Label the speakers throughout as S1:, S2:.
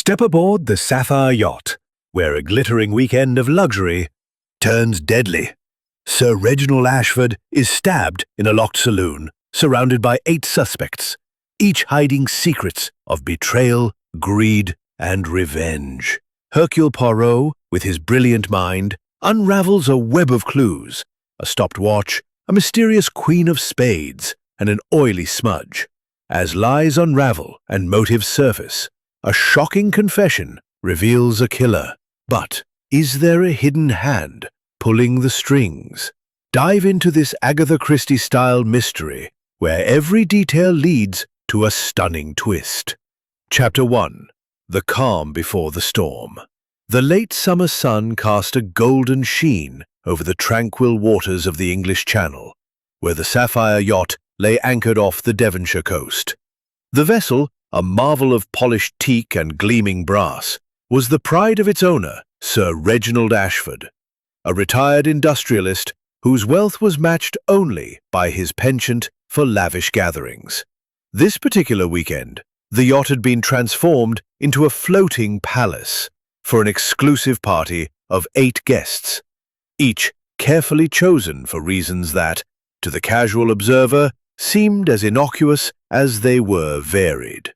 S1: Step aboard the Sapphire Yacht, where a glittering weekend of luxury turns deadly. Sir Reginald Ashford is stabbed in a locked saloon, surrounded by 8 suspects, each hiding secrets of betrayal, greed, and revenge. Hercule Poirot, with his brilliant mind, unravels a web of clues: a stopped watch, a mysterious queen of spades, and an oily smudge. As lies unravel and motives surface, a shocking confession reveals a killer. But is there a hidden hand pulling the strings? Dive into this Agatha Christie-style mystery, where every detail leads to a stunning twist. Chapter 1. The Calm Before the Storm. The late summer sun cast a golden sheen over the tranquil waters of the English Channel, where the Sapphire Yacht lay anchored off the Devonshire coast. The vessel, a marvel of polished teak and gleaming brass, was the pride of its owner, Sir Reginald Ashford, a retired industrialist whose wealth was matched only by his penchant for lavish gatherings. This particular weekend, the yacht had been transformed into a floating palace for an exclusive party of 8 guests, each carefully chosen for reasons that, to the casual observer, seemed as innocuous as they were varied.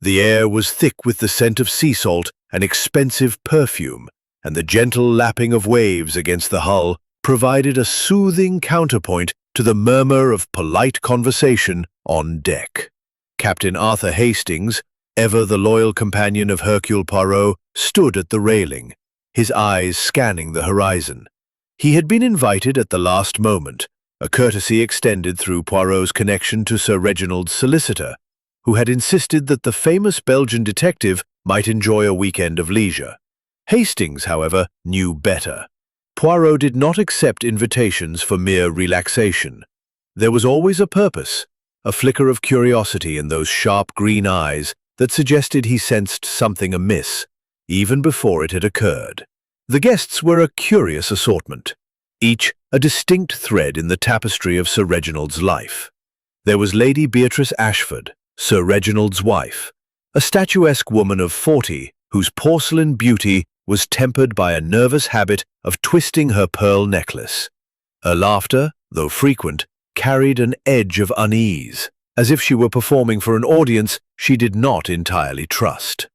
S1: The air was thick with the scent of sea salt and expensive perfume, and the gentle lapping of waves against the hull provided a soothing counterpoint to the murmur of polite conversation on deck. Captain Arthur Hastings, ever the loyal companion of Hercule Poirot, stood at the railing, his eyes scanning the horizon. He had been invited at the last moment, a courtesy extended through Poirot's connection to Sir Reginald's solicitor, who had insisted that the famous Belgian detective might enjoy a weekend of leisure. Hastings, however, knew better. Poirot did not accept invitations for mere relaxation. There was always a purpose, a flicker of curiosity in those sharp green eyes that suggested he sensed something amiss, even before it had occurred. The guests were a curious assortment, each a distinct thread in the tapestry of Sir Reginald's life. There was Lady Beatrice Ashford, Sir Reginald's wife, a statuesque woman of 40 whose porcelain beauty was tempered by a nervous habit of twisting her pearl necklace. Her laughter, though frequent, carried an edge of unease, as if she were performing for an audience she did not entirely trust.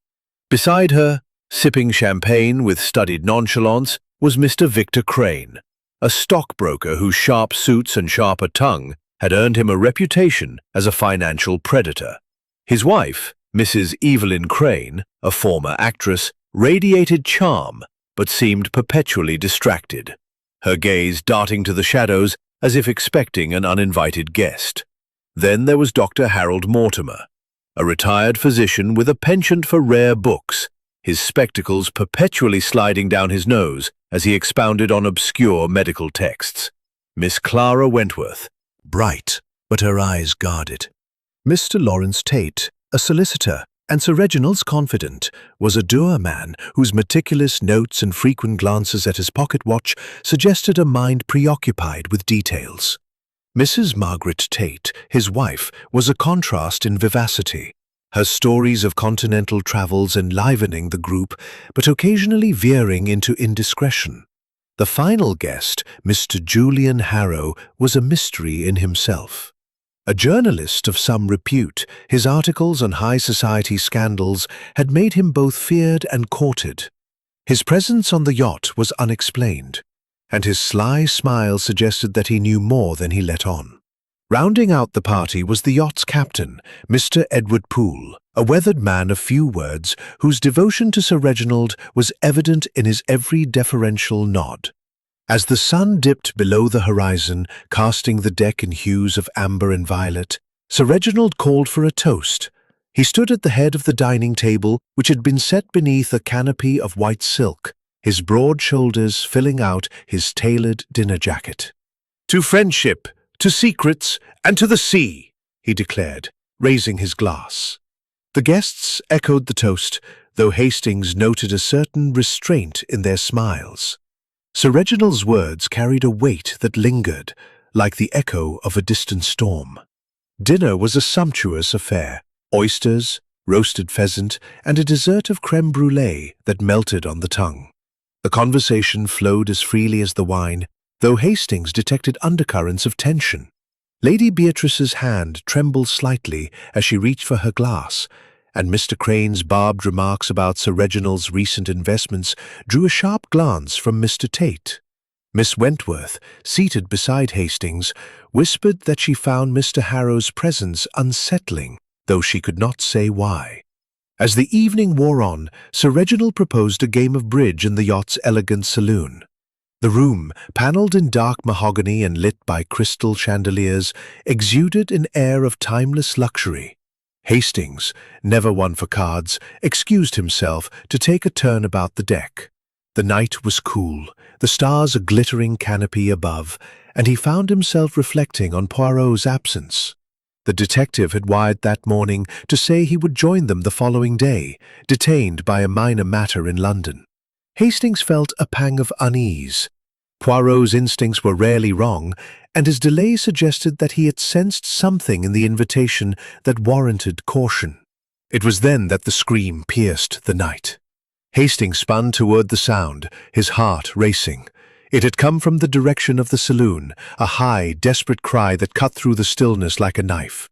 S1: Beside her, sipping champagne with studied nonchalance, was Mr. Victor Crane, a stockbroker whose sharp suits and sharper tongue had earned him a reputation as a financial predator. His wife, Mrs. Evelyn Crane, a former actress, radiated charm but seemed perpetually distracted, her gaze darting to the shadows as if expecting an uninvited guest. Then there was Dr. Harold Mortimer, a retired physician with a penchant for rare books, his spectacles perpetually sliding down his nose as he expounded on obscure medical texts. Miss Clara Wentworth, bright, but her eyes guarded. Mr. Lawrence Tate, a solicitor, and Sir Reginald's confidant, was a dour man whose meticulous notes and frequent glances at his pocket watch suggested a mind preoccupied with details. Mrs. Margaret Tate, his wife, was a contrast in vivacity, her stories of continental travels enlivening the group, but occasionally veering into indiscretion. The final guest, Mr. Julian Harrow, was a mystery in himself. A journalist of some repute, his articles on high society scandals had made him both feared and courted. His presence on the yacht was unexplained, and his sly smile suggested that he knew more than he let on. Rounding out the party was the yacht's captain, Mr. Edward Poole, a weathered man of few words whose devotion to Sir Reginald was evident in his every deferential nod. As the sun dipped below the horizon, casting the deck in hues of amber and violet, Sir Reginald called for a toast. He stood at the head of the dining table, which had been set beneath a canopy of white silk, his broad shoulders filling out his tailored dinner jacket. "To friendship, to secrets, and to the sea," he declared, raising his glass. The guests echoed the toast, though Hastings noted a certain restraint in their smiles. Sir Reginald's words carried a weight that lingered, like the echo of a distant storm. Dinner was a sumptuous affair: oysters, roasted pheasant, and a dessert of crème brûlée that melted on the tongue. The conversation flowed as freely as the wine, though Hastings detected undercurrents of tension. Lady Beatrice's hand trembled slightly as she reached for her glass, and Mr. Crane's barbed remarks about Sir Reginald's recent investments drew a sharp glance from Mr. Tate. Miss Wentworth, seated beside Hastings, whispered that she found Mr. Harrow's presence unsettling, though she could not say why. As the evening wore on, Sir Reginald proposed a game of bridge in the yacht's elegant saloon. The room, panelled in dark mahogany and lit by crystal chandeliers, exuded an air of timeless luxury. Hastings, never one for cards, excused himself to take a turn about the deck. The night was cool, the stars a glittering canopy above, and he found himself reflecting on Poirot's absence. The detective had wired that morning to say he would join them the following day, detained by a minor matter in London. Hastings felt a pang of unease. Poirot's instincts were rarely wrong, and his delay suggested that he had sensed something in the invitation that warranted caution. It was then that the scream pierced the night. Hastings spun toward the sound, his heart racing. It had come from the direction of the saloon, a high, desperate cry that cut through the stillness like a knife.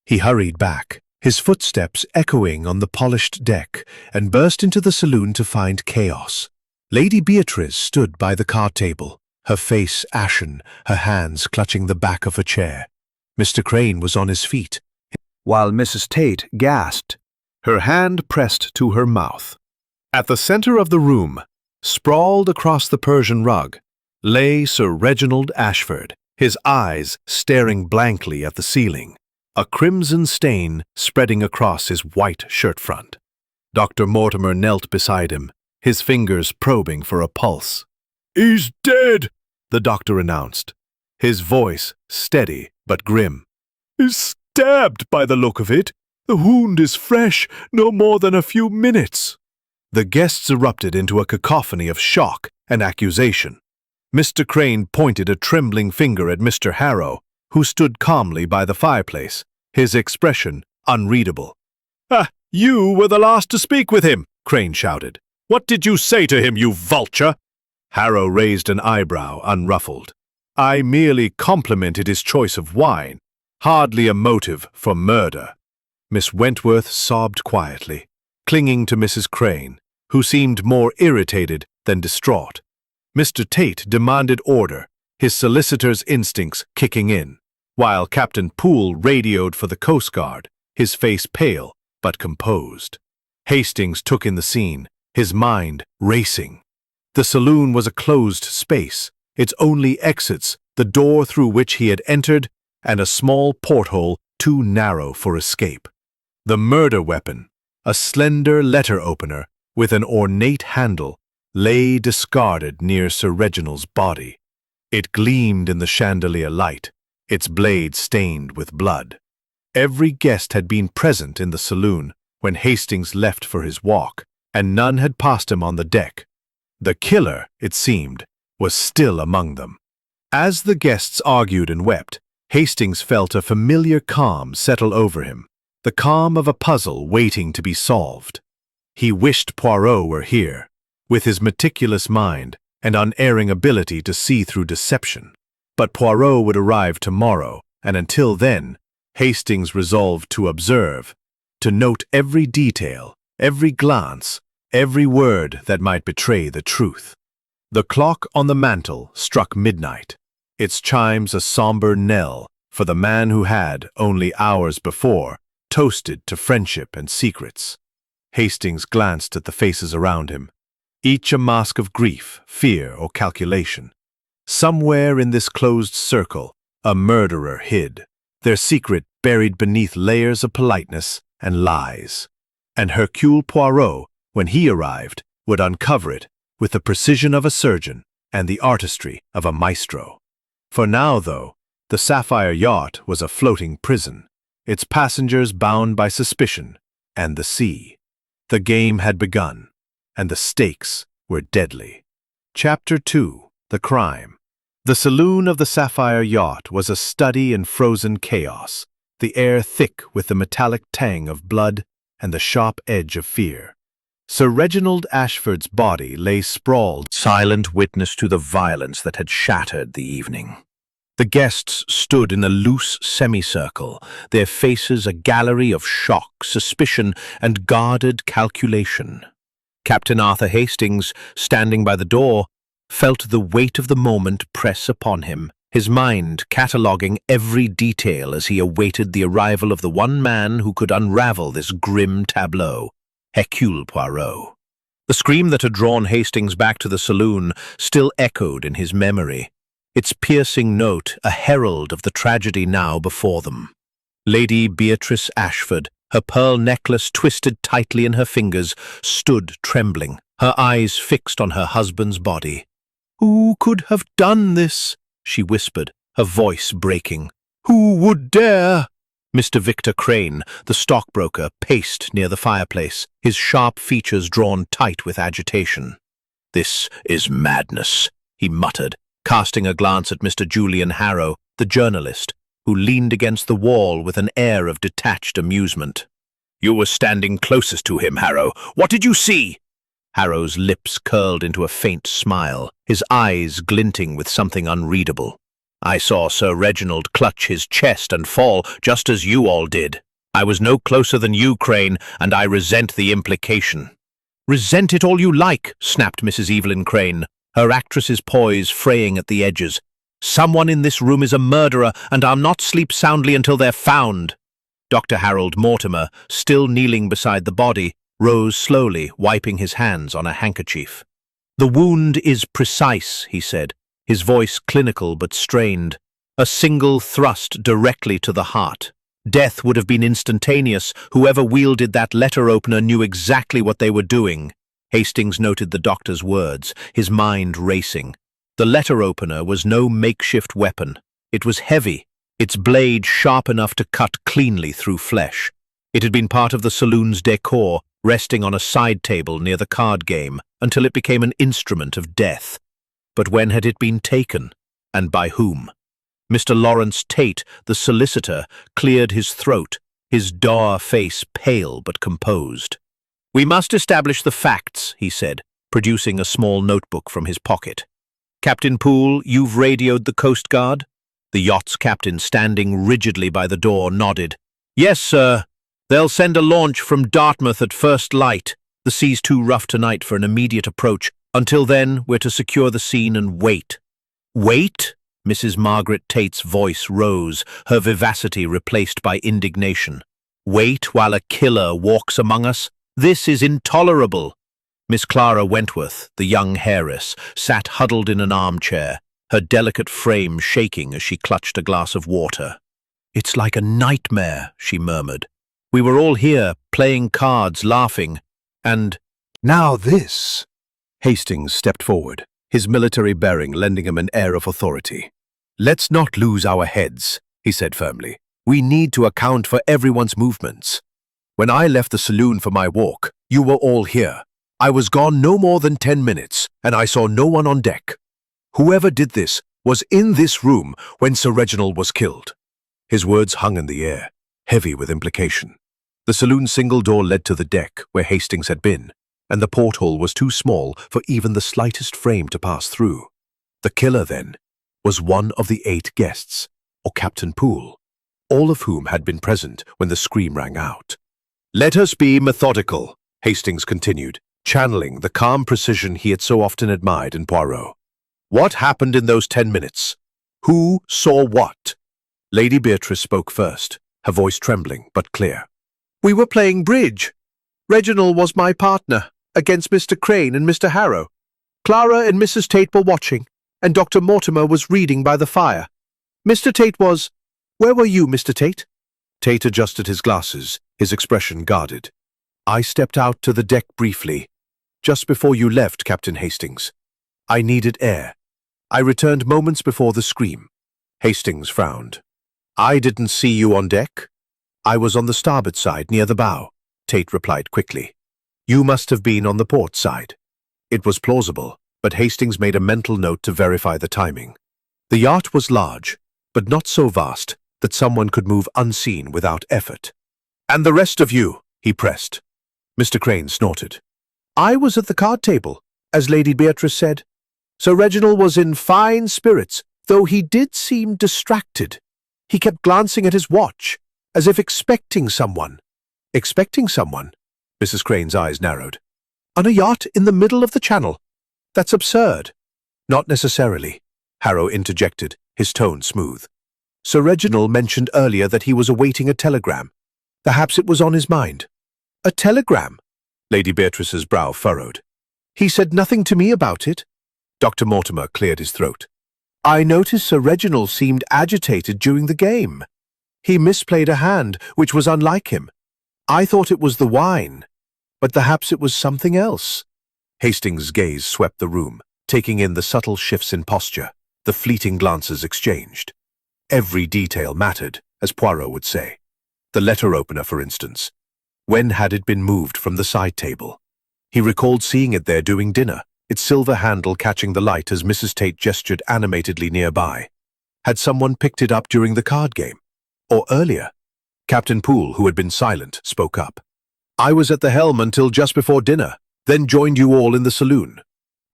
S1: He hurried back, his footsteps echoing on the polished deck, and burst into the saloon to find chaos. Lady Beatrice stood by the card table, her face ashen, her hands clutching the back of a chair. Mr. Crane was on his feet, while Mrs. Tate gasped, her hand pressed to her mouth. At the center of the room, sprawled across the Persian rug, lay Sir Reginald Ashford, his eyes staring blankly at the ceiling, a crimson stain spreading across his white shirt front. Dr. Mortimer knelt beside him, his fingers probing for a pulse. "He's dead," the doctor announced, his voice steady but grim. "He's stabbed by the look of it. The wound is fresh, no more than a few minutes." The guests erupted into a cacophony of shock and accusation. Mr. Crane pointed a trembling finger at Mr. Harrow, who stood calmly by the fireplace, his expression unreadable. "Ah, you were the last to speak with him," Crane shouted. "What did you say to him, you vulture?" Harrow raised an eyebrow, unruffled. "I merely complimented his choice of wine. Hardly a motive for murder." Miss Wentworth sobbed quietly, clinging to Mrs. Crane, who seemed more irritated than distraught. Mr. Tate demanded order, his solicitor's instincts kicking in, while Captain Poole radioed for the Coast Guard, his face pale but composed. Hastings took in the scene, his mind racing. The saloon was a closed space, its only exits the door through which he had entered and a small porthole too narrow for escape. The murder weapon, a slender letter opener with an ornate handle, lay discarded near Sir Reginald's body. It gleamed in the chandelier light, its blade stained with blood. Every guest had been present in the saloon when Hastings left for his walk, and none had passed him on the deck. The killer, it seemed, was still among them. As the guests argued and wept, Hastings felt a familiar calm settle over him, the calm of a puzzle waiting to be solved. He wished Poirot were here, with his meticulous mind and unerring ability to see through deception. But Poirot would arrive tomorrow, and until then, Hastings resolved to observe, to note every detail, every glance, every word that might betray the truth. The clock on the mantel struck midnight, its chimes a somber knell for the man who had, only hours before, toasted to friendship and secrets. Hastings glanced at the faces around him, each a mask of grief, fear, or calculation. Somewhere in this closed circle, a murderer hid, their secret buried beneath layers of politeness and lies. And Hercule Poirot, when he arrived, would uncover it with the precision of a surgeon and the artistry of a maestro. For now, though, the Sapphire yacht was a floating prison, its passengers bound by suspicion and the sea. The game had begun, and the stakes were deadly. Chapter 2. The Crime. The saloon of the Sapphire yacht was a study in frozen chaos, the air thick with the metallic tang of blood and the sharp edge of fear. Sir Reginald Ashford's body lay sprawled, silent witness to the violence that had shattered the evening. The guests stood in a loose semicircle, their faces a gallery of shock, suspicion, and guarded calculation. Captain Arthur Hastings, standing by the door, felt the weight of the moment press upon him, his mind cataloguing every detail as he awaited the arrival of the one man who could unravel this grim tableau, Hercule Poirot. The scream that had drawn Hastings back to the saloon still echoed in his memory, its piercing note a herald of the tragedy now before them. Lady Beatrice Ashford, her pearl necklace twisted tightly in her fingers, stood trembling, her eyes fixed on her husband's body. "Who could have done this?" she whispered, her voice breaking. "Who would dare?" Mr. Victor Crane, the stockbroker, paced near the fireplace, his sharp features drawn tight with agitation. "This is madness," he muttered, casting a glance at Mr. Julian Harrow, the journalist, who leaned against the wall with an air of detached amusement. "You were standing closest to him, Harrow. What did you see?" Harrow's lips curled into a faint smile, his eyes glinting with something unreadable. "I saw Sir Reginald clutch his chest and fall, just as you all did. I was no closer than you, Crane, and I resent the implication." "Resent it all you like," snapped Mrs. Evelyn Crane, her actress's poise fraying at the edges. "Someone in this room is a murderer, and I'll not sleep soundly until they're found." Dr. Harold Mortimer, still kneeling beside the body, rose slowly, wiping his hands on a handkerchief. "The wound is precise," he said, his voice clinical but strained. "A single thrust directly to the heart. Death would have been instantaneous. Whoever wielded that letter opener knew exactly what they were doing." Hastings noted the doctor's words, his mind racing. The letter opener was no makeshift weapon. It was heavy, its blade sharp enough to cut cleanly through flesh. It had been part of the saloon's decor, resting on a side table near the card game, until it became an instrument of death. But when had it been taken, and by whom? Mr. Lawrence Tate, the solicitor, cleared his throat, his dour face pale but composed. "We must establish the facts," he said, producing a small notebook from his pocket. "Captain Poole, you've radioed the Coast Guard?" The yacht's captain, standing rigidly by the door, nodded. "Yes, sir. They'll send a launch from Dartmouth at first light. The sea's too rough tonight for an immediate approach. Until then, we're to secure the scene and wait." "Wait?" Mrs. Margaret Tate's voice rose, her vivacity replaced by indignation. "Wait while a killer walks among us? This is intolerable." Miss Clara Wentworth, the young heiress, sat huddled in an armchair, her delicate frame shaking as she clutched a glass of water. "It's like a nightmare," she murmured. "We were all here, playing cards, laughing, and—"
S2: "Now this!" Hastings stepped forward, his military bearing lending him an air of authority. "Let's not lose our heads," he said firmly. "We need to account for everyone's movements. When I left the saloon for my walk, you were all here. I was gone no more than 10 minutes, and I saw no one on deck. Whoever did this was in this room when Sir Reginald was killed." His words hung in the air, heavy with implication. The saloon's single door led to the deck where Hastings had been, and the porthole was too small for even the slightest frame to pass through. The killer, then, was one of the 8 guests, or Captain Poole, all of whom had been present when the scream rang out. "Let us be methodical," Hastings continued, channeling the calm precision he had so often admired in Poirot. "What happened in those 10 minutes? Who saw what?" Lady Beatrice spoke first, her voice trembling but clear. "We were playing bridge. Reginald was my partner, against Mr. Crane and Mr. Harrow. Clara and Mrs. Tate were watching, and Dr. Mortimer was reading by the fire. Mr. Tate was— Where were you, Mr. Tate?" Tate adjusted his glasses, his expression guarded. "I stepped out to the deck briefly, just before you left, Captain Hastings. I needed air. I returned moments before the scream." Hastings frowned. "I didn't see you on deck." "I was on the starboard side, near the bow," Tate replied quickly. "You must have been on the port side." It was plausible, but Hastings made a mental note to verify the timing. The yacht was large, but not so vast that someone could move unseen without effort. "And the rest of you," he pressed. Mr. Crane snorted. I was at the card table, as Lady Beatrice said. Sir Reginald was in fine spirits, though he did seem distracted. He kept glancing at his watch, as if expecting someone. Expecting someone? Mrs. Crane's eyes narrowed. On a yacht in the middle of the channel. That's absurd. Not necessarily, Harrow interjected, his tone smooth. Sir Reginald mentioned earlier that he was awaiting a telegram. Perhaps it was on his mind. A telegram? Lady Beatrice's brow furrowed. He said nothing to me about it. Dr. Mortimer cleared his throat. I noticed Sir Reginald seemed agitated during the game. He misplayed a hand, which was unlike him. I thought it was the wine, but perhaps it was something else. Hastings' gaze swept the room, taking in the subtle shifts in posture, the fleeting glances exchanged. Every detail mattered, as Poirot would say. The letter opener, for instance. When had it been moved from the side table? He recalled seeing it there during dinner, its silver handle catching the light as Mrs. Tate gestured animatedly nearby. Had someone picked it up during the card game? Or earlier? Captain Poole, who had been silent, spoke up. I was at the helm until just before dinner, then joined you all in the saloon.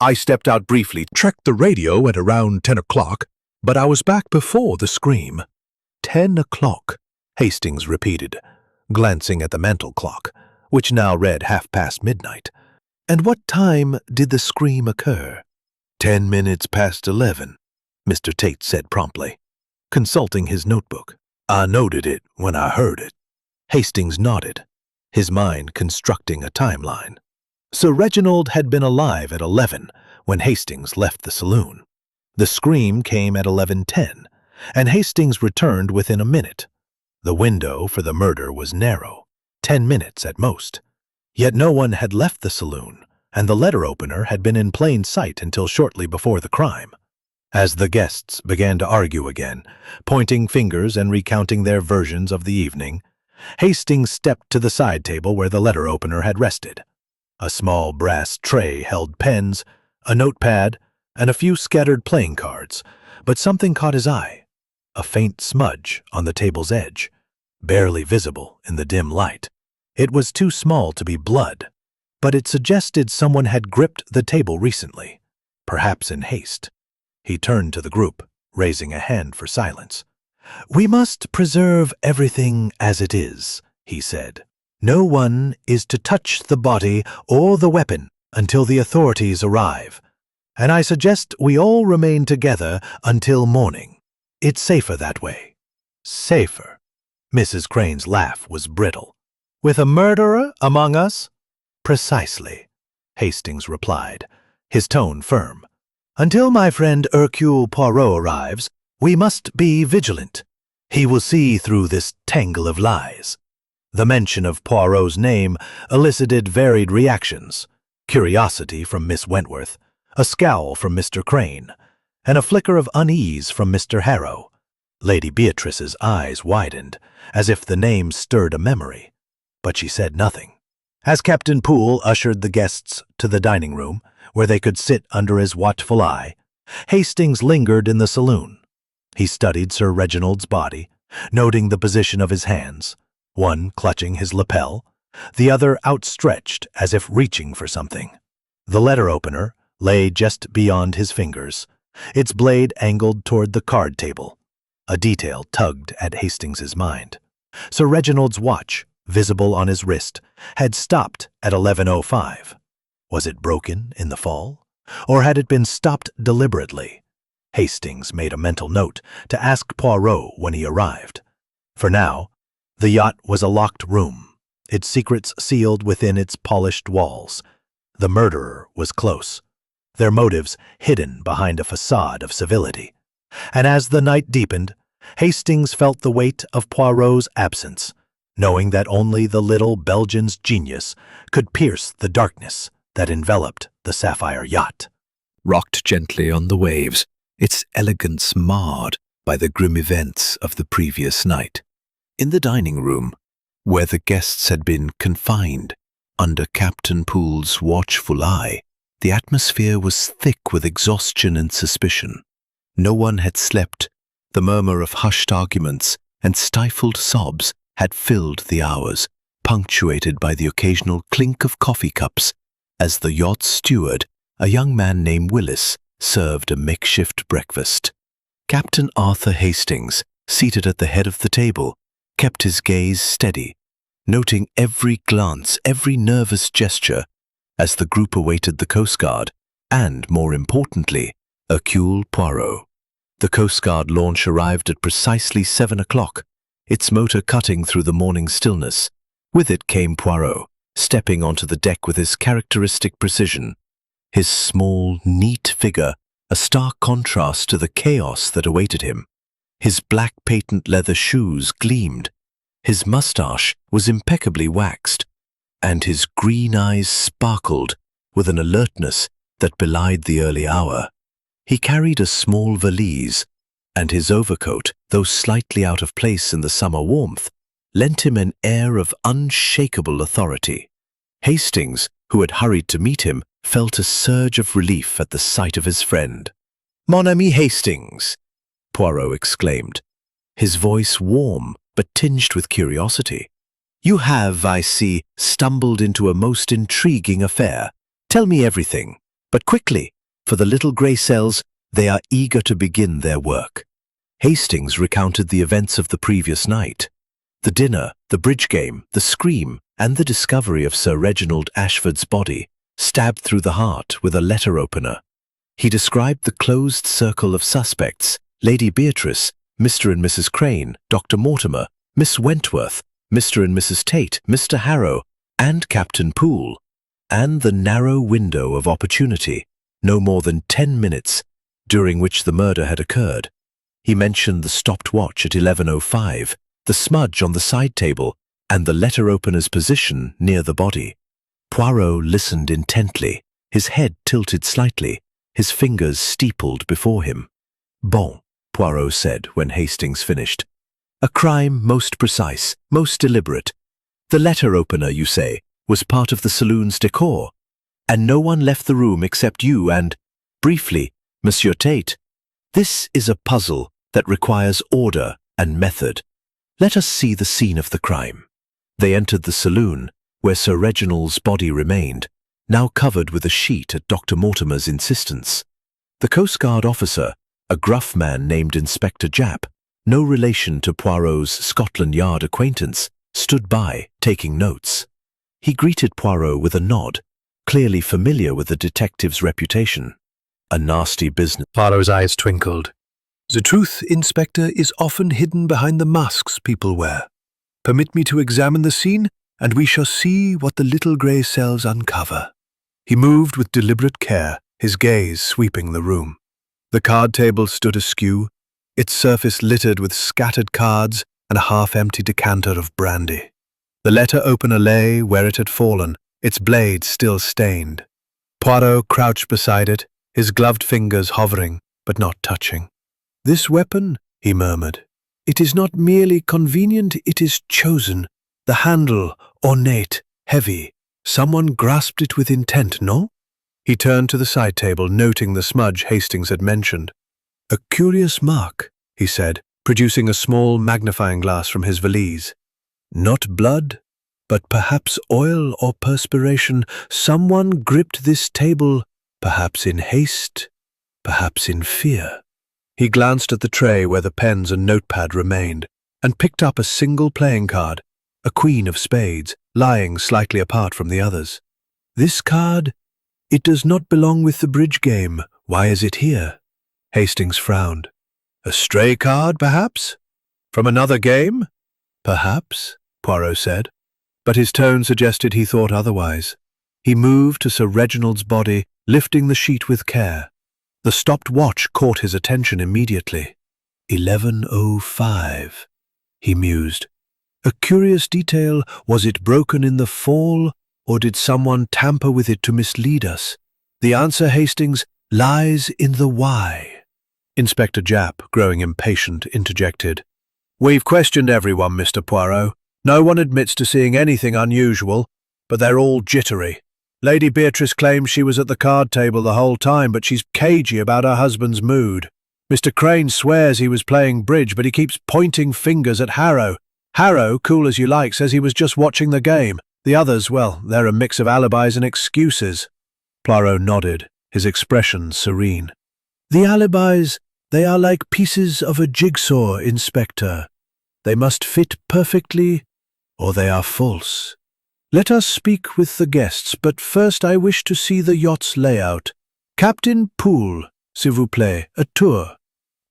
S2: I stepped out briefly, checked the radio at around 10 o'clock, but I was back before the scream. 10 o'clock, Hastings repeated, glancing at the mantel clock, which now read midnight. And what time did the scream occur? 10 minutes past 11, Mr. Tate said promptly, consulting his notebook. I noted it when I heard it. Hastings nodded, his mind constructing a timeline. Sir Reginald had been alive at 11 when Hastings left the saloon. The scream came at 11:10, and Hastings returned within a minute. The window for the murder was narrow, 10 minutes at most. Yet no one had left the saloon, and the letter opener had been in plain sight until shortly before the crime. As the guests began to argue again, pointing fingers and recounting their versions of the evening, Hastings stepped to the side table where the letter opener had rested. A small brass tray held pens, a notepad, and a few scattered playing cards, but something caught his eye. A faint smudge on the table's edge, barely visible in the dim light. It was too small to be blood, but it suggested someone had gripped the table recently, perhaps in haste. He turned to the group, raising a hand for silence. We must preserve everything as it is, he said. No one is to touch the body or the weapon until the authorities arrive, and I suggest we all remain together until morning. It's safer that way. Safer. Mrs. Crane's laugh was brittle. With a murderer among us? Precisely, Hastings replied, his tone firm. Until my friend Hercule Poirot arrives, we must be vigilant. He will see through this tangle of lies. The mention of Poirot's name elicited varied reactions. Curiosity from Miss Wentworth, a scowl from Mr. Crane, and a flicker of unease from Mr. Harrow. Lady Beatrice's eyes widened, as if the name stirred a memory, but she said nothing. As Captain Poole ushered the guests to the dining room, where they could sit under his watchful eye, Hastings lingered in the saloon. He studied Sir Reginald's body, noting the position of his hands, one clutching his lapel, the other outstretched as if reaching for something. The letter opener lay just beyond his fingers, its blade angled toward the card table. A detail tugged at Hastings's mind. Sir Reginald's watch, visible on his wrist, had stopped at 11:05. Was it broken in the fall, or had it been stopped deliberately? Hastings made a mental note to ask Poirot when he arrived. For now, the yacht was a locked room, its secrets sealed within its polished walls. The murderer was close, their motives hidden behind a facade of civility. And as the night deepened, Hastings felt the weight of Poirot's absence, knowing that only the little Belgian's genius could pierce the darkness that enveloped the sapphire yacht.
S3: Rocked gently on the waves, its elegance marred by the grim events of the previous night. In the dining room, where the guests had been confined under Captain Poole's watchful eye, the atmosphere was thick with exhaustion and suspicion. No one had slept. The murmur of hushed arguments and stifled sobs had filled the hours, punctuated by the occasional clink of coffee cups as the yacht's steward, a young man named Willis, served a makeshift breakfast. Captain Arthur Hastings, seated at the head of the table, kept his gaze steady, noting every glance, every nervous gesture, as the group awaited the Coast Guard and, more importantly, Hercule Poirot. The Coast Guard launch arrived at precisely 7 o'clock, its motor cutting through the morning stillness. With it came Poirot, stepping onto the deck with his characteristic precision. His small, neat figure, a stark contrast to the chaos that awaited him. His black patent leather shoes gleamed, his mustache was impeccably waxed, and his green eyes sparkled with an alertness that belied the early hour. He carried a small valise, and his overcoat, though slightly out of place in the summer warmth, lent him an air of unshakable authority. Hastings, who had hurried to meet him, felt a surge of relief at the sight of his friend. "Mon ami Hastings!" Poirot exclaimed, his voice warm but tinged with curiosity. "You have, I see, stumbled into a most intriguing affair. Tell me everything, but quickly, for the little grey cells, they are eager to begin their work." Hastings recounted the events of the previous night. The dinner, the bridge game, the scream, and the discovery of Sir Reginald Ashford's body, stabbed through the heart with a letter-opener. He described the closed circle of suspects: Lady Beatrice, Mr. and Mrs. Crane, Dr. Mortimer, Miss Wentworth, Mr. and Mrs. Tate, Mr. Harrow, and Captain Poole, and the narrow window of opportunity, no more than 10 minutes, during which the murder had occurred. He mentioned the stopped watch at 11:05, the smudge on the side table, and the letter-opener's position near the body. Poirot listened intently, his head tilted slightly, his fingers steepled before him. "Bon," Poirot said when Hastings finished. "A crime most precise, most deliberate. The letter-opener, you say, was part of the saloon's decor, and no one left the room except you and, briefly, Monsieur Tate. This is a puzzle that requires order and method. Let us see the scene of the crime." They entered the saloon, where Sir Reginald's body remained, now covered with a sheet at Dr. Mortimer's insistence. The Coast Guard officer, a gruff man named Inspector Japp, no relation to Poirot's Scotland Yard acquaintance, stood by, taking notes. He greeted Poirot with a nod, clearly familiar with the detective's reputation. "A nasty business."
S1: Poirot's eyes twinkled. "The truth, Inspector, is often hidden behind the masks people wear. Permit me to examine the scene, and we shall see what the little grey cells uncover." He moved with deliberate care, his gaze sweeping the room. The card table stood askew, its surface littered with scattered cards and a half-empty decanter of brandy. The letter-opener lay where it had fallen, its blade still stained. Poirot crouched beside it, his gloved fingers hovering, but not touching. "This weapon," he murmured, "it is not merely convenient, it is chosen. The handle, ornate, heavy. Someone grasped it with intent, no?" He turned to the side table, noting the smudge Hastings had mentioned. "A curious mark," he said, producing a small magnifying glass from his valise. "Not blood, but perhaps oil or perspiration. Someone gripped this table, perhaps in haste, perhaps in fear." He glanced at the tray where the pens and notepad remained, and picked up a single playing card, a queen of spades, lying slightly apart from the others. "This card, it does not belong with the bridge game. Why is it here?" Hastings frowned. "A stray card, perhaps? From another game?" "Perhaps," Poirot said, but his tone suggested he thought otherwise. He moved to Sir Reginald's body, lifting the sheet with care. The stopped watch caught his attention immediately. 11:05, he mused. A curious detail, was it broken in the fall, or did someone tamper with it to mislead us? The answer, Hastings, lies in the why. Inspector Japp, growing impatient, interjected. "We've questioned everyone, Mr. Poirot. No one admits to seeing anything unusual, but they're all jittery. Lady Beatrice claims she was at the card table the whole time, but she's cagey about her husband's mood. Mr. Crane swears he was playing bridge, but he keeps pointing fingers at Harrow. Harrow, cool as you like, says he was just watching the game. The others, well, they're a mix of alibis and excuses. Poirot nodded, his expression serene. The alibis, they are like pieces of a jigsaw, Inspector. They must fit perfectly, or they are false. Let us speak with the guests, but first I wish to see the yacht's layout. Captain Poole, s'il vous plaît, a tour.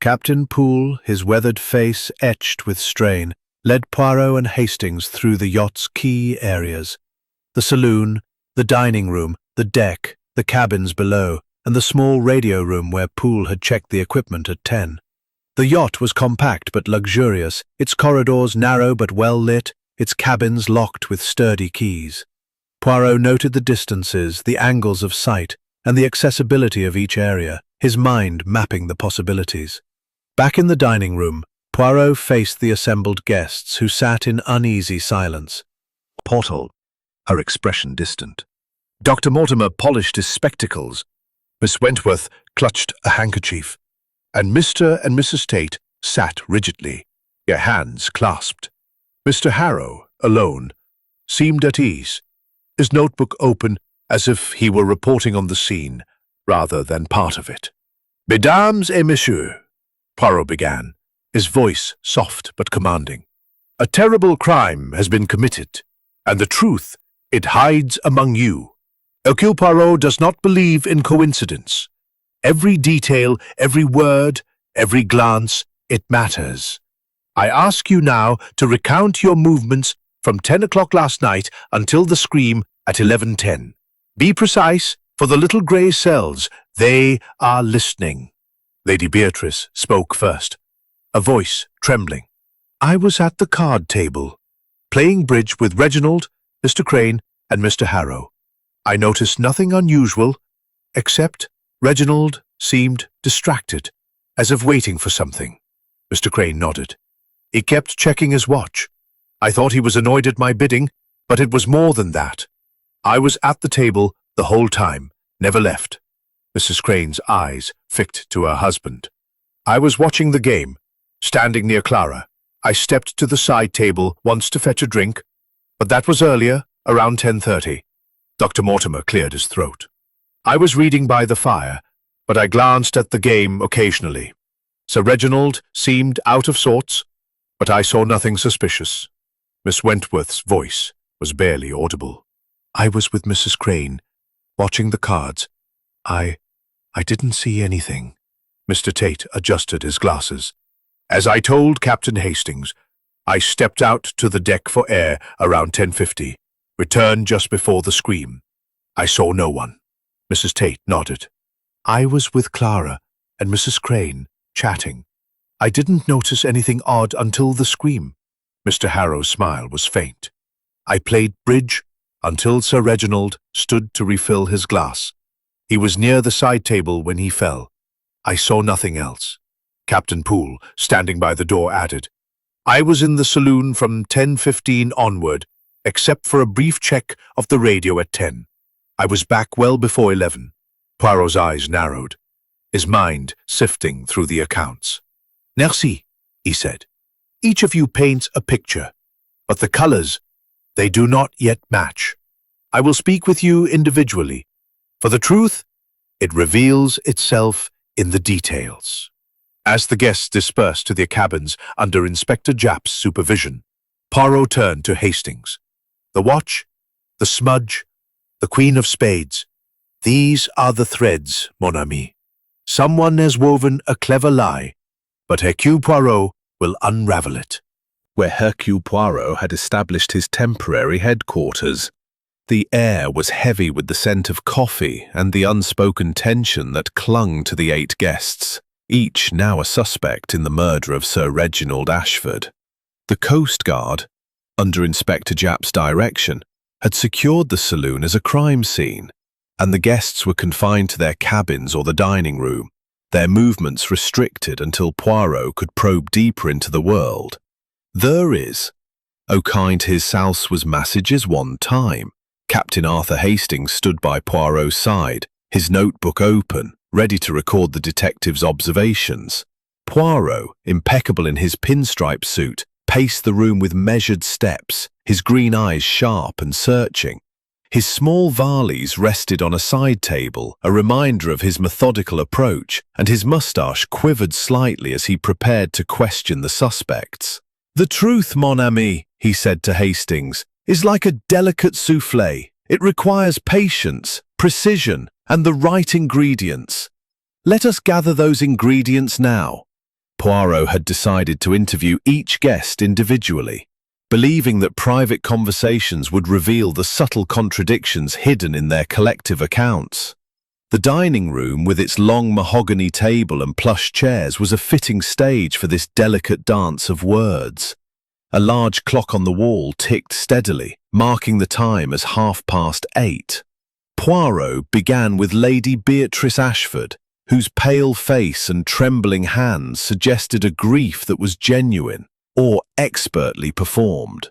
S1: Captain Poole, his weathered face etched with strain, led Poirot and Hastings through the yacht's key areas. The saloon, the dining room, the deck, the cabins below, and the small radio room where Poole had checked the equipment at 10. The yacht was compact but luxurious, its corridors narrow but well lit, its cabins locked with sturdy keys. Poirot noted the distances, the angles of sight, and the accessibility of each area, his mind mapping the possibilities. Back in the dining room, Poirot faced the assembled guests, who sat in uneasy silence.
S2: Portal, her expression distant. Dr. Mortimer polished his spectacles. Miss Wentworth clutched a handkerchief, and Mr. and Mrs. Tate sat rigidly, their hands clasped. Mr. Harrow, alone, seemed at ease, his notebook open as if he were reporting on the scene rather than part of it. Mesdames et messieurs, Poirot began, his voice soft but commanding. A terrible crime has been committed, and the truth it hides among you. Hercule Poirot does not believe in coincidence. Every detail, every word, every glance, it matters. I ask you now to recount your movements from 10 o'clock last night until the scream at 11:10. Be precise, for the little grey cells, they are listening. Lady Beatrice spoke first, a voice trembling. I was at the card table, playing bridge with Reginald, Mr. Crane, and Mr. Harrow. I noticed nothing unusual, except Reginald seemed distracted, as if waiting for something. Mr. Crane nodded. He kept checking his watch. I thought he was annoyed at my bidding, but it was more than that. I was at the table the whole time, never left. Mrs. Crane's eyes fixed to her husband. I was watching the game, standing near Clara. I stepped to the side table once to fetch a drink, but that was earlier, around 10:30. Dr. Mortimer cleared his throat. I was reading by the fire, but I glanced at the game occasionally. Sir Reginald seemed out of sorts, but I saw nothing suspicious. Miss Wentworth's voice was barely audible. I was with Mrs. Crane, watching the cards. I didn't see anything. Mr. Tate adjusted his glasses. As I told Captain Hastings, I stepped out to the deck for air around 10:50, returned just before the scream. I saw no one. Mrs. Tate nodded. I was with Clara and Mrs. Crane, chatting. I didn't notice anything odd until the scream. Mr. Harrow's smile was faint. I played bridge until Sir Reginald stood to refill his glass. He was near the side table when he fell. I saw nothing else. Captain Poole, standing by the door, added, I was in the saloon from 10:15 onward, except for a brief check of the radio at 10. I was back well before 11. Poirot's eyes narrowed, his mind sifting through the accounts. Merci, he said. Each of you paints a picture, but the colors, they do not yet match. I will speak with you individually. For the truth, it reveals itself in the details. As the guests dispersed to their cabins under Inspector Japp's supervision, Poirot turned to Hastings. The watch, the smudge, the Queen of Spades. These are the threads, mon ami. Someone has woven a clever lie, but Hercule Poirot will unravel it.
S3: Where Hercule Poirot had established his temporary headquarters. The air was heavy with the scent of coffee and the unspoken tension that clung to the 8 guests, each now a suspect in the murder of Sir Reginald Ashford. The Coast Guard, under Inspector Japp's direction, had secured the saloon as a crime scene, and the guests were confined to their cabins or the dining room, their movements restricted until Poirot could probe deeper into the world. There is, O kind his souse was massages one time. Captain Arthur Hastings stood by Poirot's side, his notebook open, ready to record the detective's observations. Poirot, impeccable in his pinstripe suit,
S2: paced the room with measured steps, his green eyes sharp and searching. His small valise rested on a side table, a reminder of his methodical approach, and his moustache quivered slightly as he prepared to question the suspects. "The truth, mon ami," he said to Hastings, "is like a delicate soufflé. It requires patience, precision, and the right ingredients. Let us gather those ingredients now." Poirot had decided to interview each guest individually, believing that private conversations would reveal the subtle contradictions hidden in their collective accounts. The dining room, with its long mahogany table and plush chairs, was a fitting stage for this delicate dance of words. A large clock on the wall ticked steadily, marking the time as 8:30. Poirot began with Lady Beatrice Ashford, whose pale face and trembling hands suggested a grief that was genuine or expertly performed.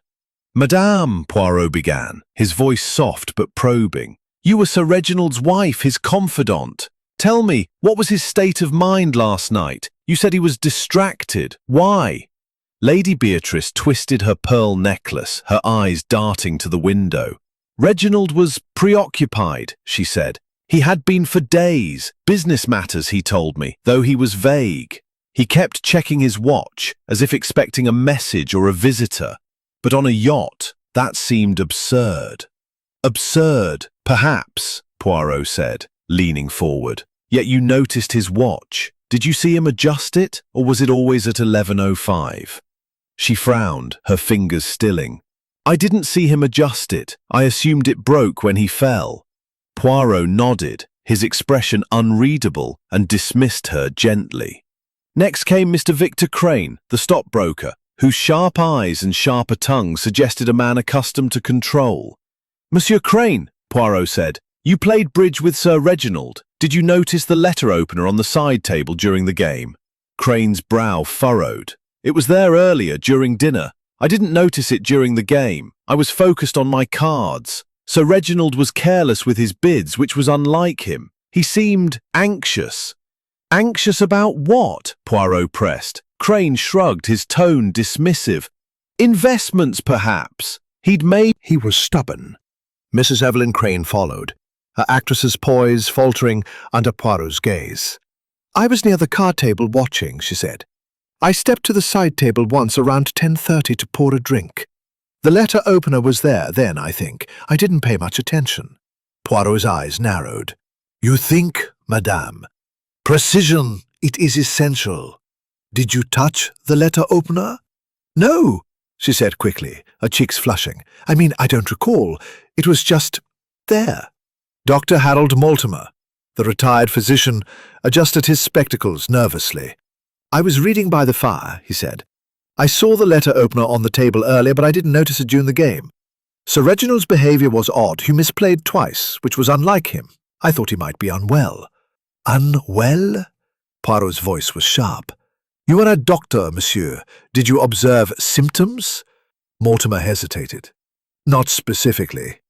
S2: "Madame," Poirot began, his voice soft but probing, "you were Sir Reginald's wife, his confidant. Tell me, what was his state of mind last night? You said he was distracted. Why?" Lady Beatrice twisted her pearl necklace, her eyes darting to the window. "Reginald was preoccupied," she said. "He had been for days. Business matters, he told me, though he was vague. He kept checking his watch, as if expecting a message or a visitor. But on a yacht, that seemed absurd." "Absurd, perhaps," Poirot said, leaning forward. "Yet you noticed his watch. Did you see him adjust it, or was it always at 11:05? She frowned, her fingers stilling. "I didn't see him adjust it. I assumed it broke when he fell." Poirot nodded, his expression unreadable, and dismissed her gently. Next came Mr. Victor Crane, the stockbroker, whose sharp eyes and sharper tongue suggested a man accustomed to control. "Monsieur Crane," Poirot said, "you played bridge with Sir Reginald. Did you notice the letter opener on the side table during the game?" Crane's brow furrowed. "It was there earlier, during dinner. I didn't notice it during the game. I was focused on my cards. Sir Reginald was careless with his bids, which was unlike him. He seemed anxious." "Anxious about what?" Poirot pressed. Crane shrugged, his tone dismissive. "Investments, perhaps. He was stubborn. Mrs. Evelyn Crane followed, her actress's poise faltering under Poirot's gaze. "I was near the card table watching," she said. "I stepped to the side table once around 10:30 to pour a drink. The letter opener was there then, I think. I didn't pay much attention." Poirot's eyes narrowed. "You think, madame? Precision, it is essential. Did you touch the letter opener?" "No," she said quickly, her cheeks flushing. "I mean, I don't recall. It was just there." Dr. Harold Mortimer, the retired physician, adjusted his spectacles nervously. "I was reading by the fire," he said. "I saw the letter opener on the table earlier, but I didn't notice it during the game. Sir Reginald's behaviour was odd. He misplayed twice, which was unlike him. I thought he might be unwell." "Unwell?" Poirot's voice was sharp. "You are a doctor, monsieur. Did you observe symptoms?" Mortimer hesitated. "Not specifically.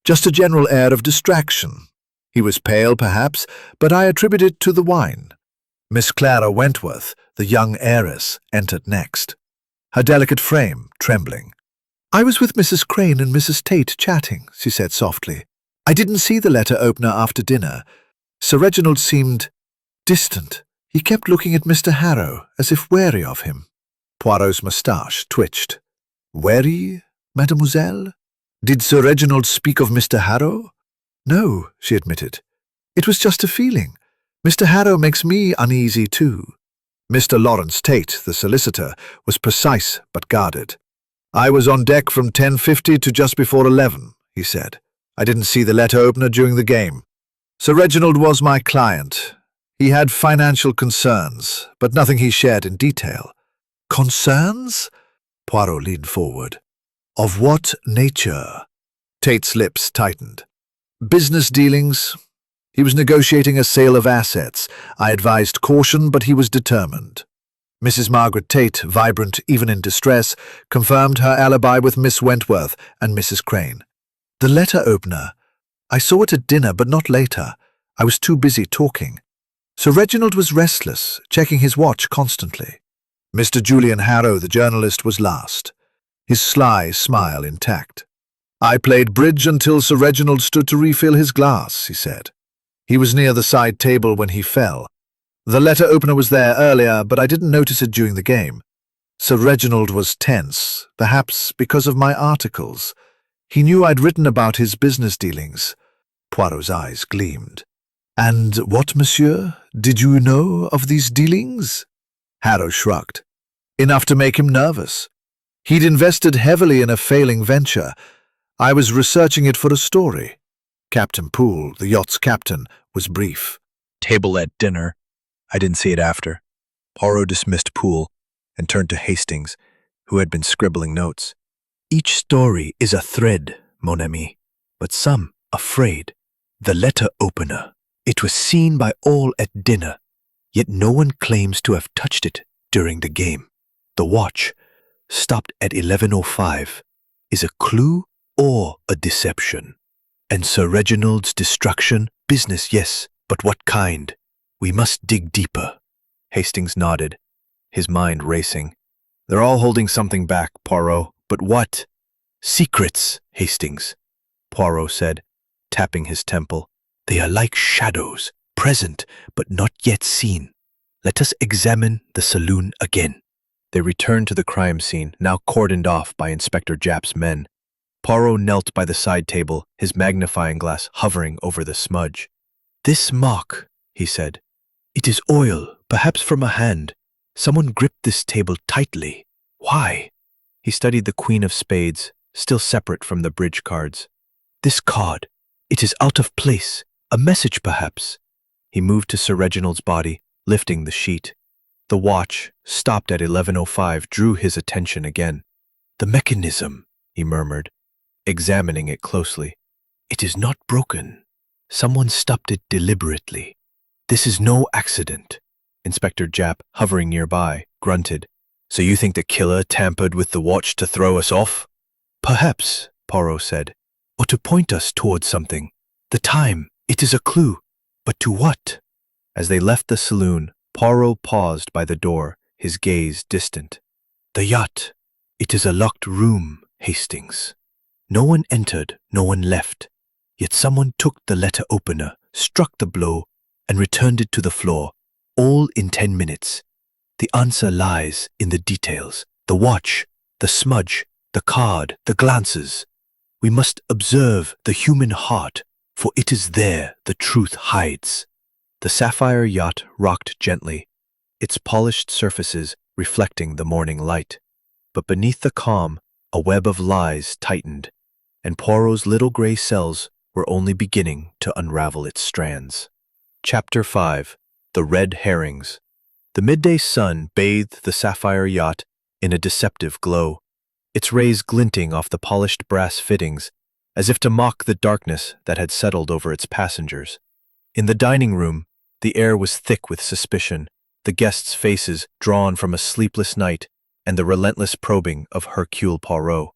S2: Just a general air of distraction. He was pale, perhaps, but I attribute it to the wine." Miss Clara Wentworth, the young heiress, entered next, her delicate frame trembling. "I was with Mrs. Crane and Mrs. Tate chatting," she said softly. "I didn't see the letter opener after dinner. Sir Reginald seemed distant. He kept looking at Mr. Harrow, as if wary of him." Poirot's moustache twitched. "Wary, mademoiselle? Did Sir Reginald speak of Mr. Harrow?" "No," she admitted. "It was just a feeling. Mr. Harrow makes me uneasy too." Mr. Lawrence Tate, the solicitor, was precise but guarded. "I was on deck from 10:50 to just before 11, he said. "I didn't see the letter opener during the game. Sir Reginald was my client. He had financial concerns, but nothing he shared in detail." "Concerns?" Poirot leaned forward. "Of what nature?" Tate's lips tightened. "Business dealings. He was negotiating a sale of assets. I advised caution, but he was determined." Mrs. Margaret Tate, vibrant even in distress, confirmed her alibi with Miss Wentworth and Mrs. Crane. "The letter opener. I saw it at dinner, but not later. I was too busy talking. Sir Reginald was restless, checking his watch constantly." Mr. Julian Harrow, the journalist, was last, his sly smile intact. "I played bridge until Sir Reginald stood to refill his glass," he said. "He was near the side table when he fell. The letter opener was there earlier, but I didn't notice it during the game. Sir Reginald was tense, perhaps because of my articles. He knew I'd written about his business dealings." Poirot's eyes gleamed. "And what, monsieur? Did you know of these dealings?" Harrow shrugged. "Enough to make him nervous. He'd invested heavily in a failing venture. I was researching it for a story." Captain Poole, the yacht's captain, was brief.
S3: Table at dinner. I didn't see it after. Poirot dismissed Poole and turned to Hastings, who had been scribbling notes. "Each story is a thread, mon ami, but some afraid. The letter opener. It was seen by all at dinner, yet no one claims to have touched it during the game. The watch, stopped at 11:05, is a clue or a deception. And Sir Reginald's destruction, business, yes, but what kind? We must dig deeper." Hastings nodded, his mind racing. "They're all holding something back, Poirot, but what?" "Secrets, Hastings," Poirot said, tapping his temple. "They are like shadows, present but not yet seen. Let us examine the saloon again." They returned to the crime scene, now cordoned off by Inspector Japp's men. Poirot knelt by the side table, his magnifying glass hovering over the smudge. "This mark," he said. "It is oil, perhaps from a hand. Someone gripped this table tightly. Why?" He studied the Queen of Spades, still separate from the bridge cards. "This card, it is out of place. A message, perhaps." He moved to Sir Reginald's body, lifting the sheet. The watch, stopped at 11:05, drew his attention again. "The mechanism," he murmured, examining it closely. "It is not broken. Someone stopped it deliberately. This is no accident." Inspector Japp, hovering nearby, grunted. "So you think the killer tampered with the watch to throw us off?" "Perhaps," Poirot said, "or to point us towards something. The time, it is a clue. But to what?" As they left the saloon, Poirot paused by the door, his gaze distant. "The yacht. It is a locked room, Hastings. No one entered, no one left. Yet someone took the letter opener, struck the blow, and returned it to the floor, all in 10 minutes. The answer lies in the details. The watch, the smudge, the card, the glances. We must observe the human heart, for it is there the truth hides." The sapphire yacht rocked gently, its polished surfaces reflecting the morning light. But beneath the calm, a web of lies tightened, and Poirot's little gray cells were only beginning to unravel its strands. Chapter 5. The Red Herrings. The midday sun bathed the sapphire yacht in a deceptive glow, its rays glinting off the polished brass fittings, as if to mock the darkness that had settled over its passengers. In the dining room, the air was thick with suspicion, the guests' faces drawn from a sleepless night and the relentless probing of Hercule Poirot.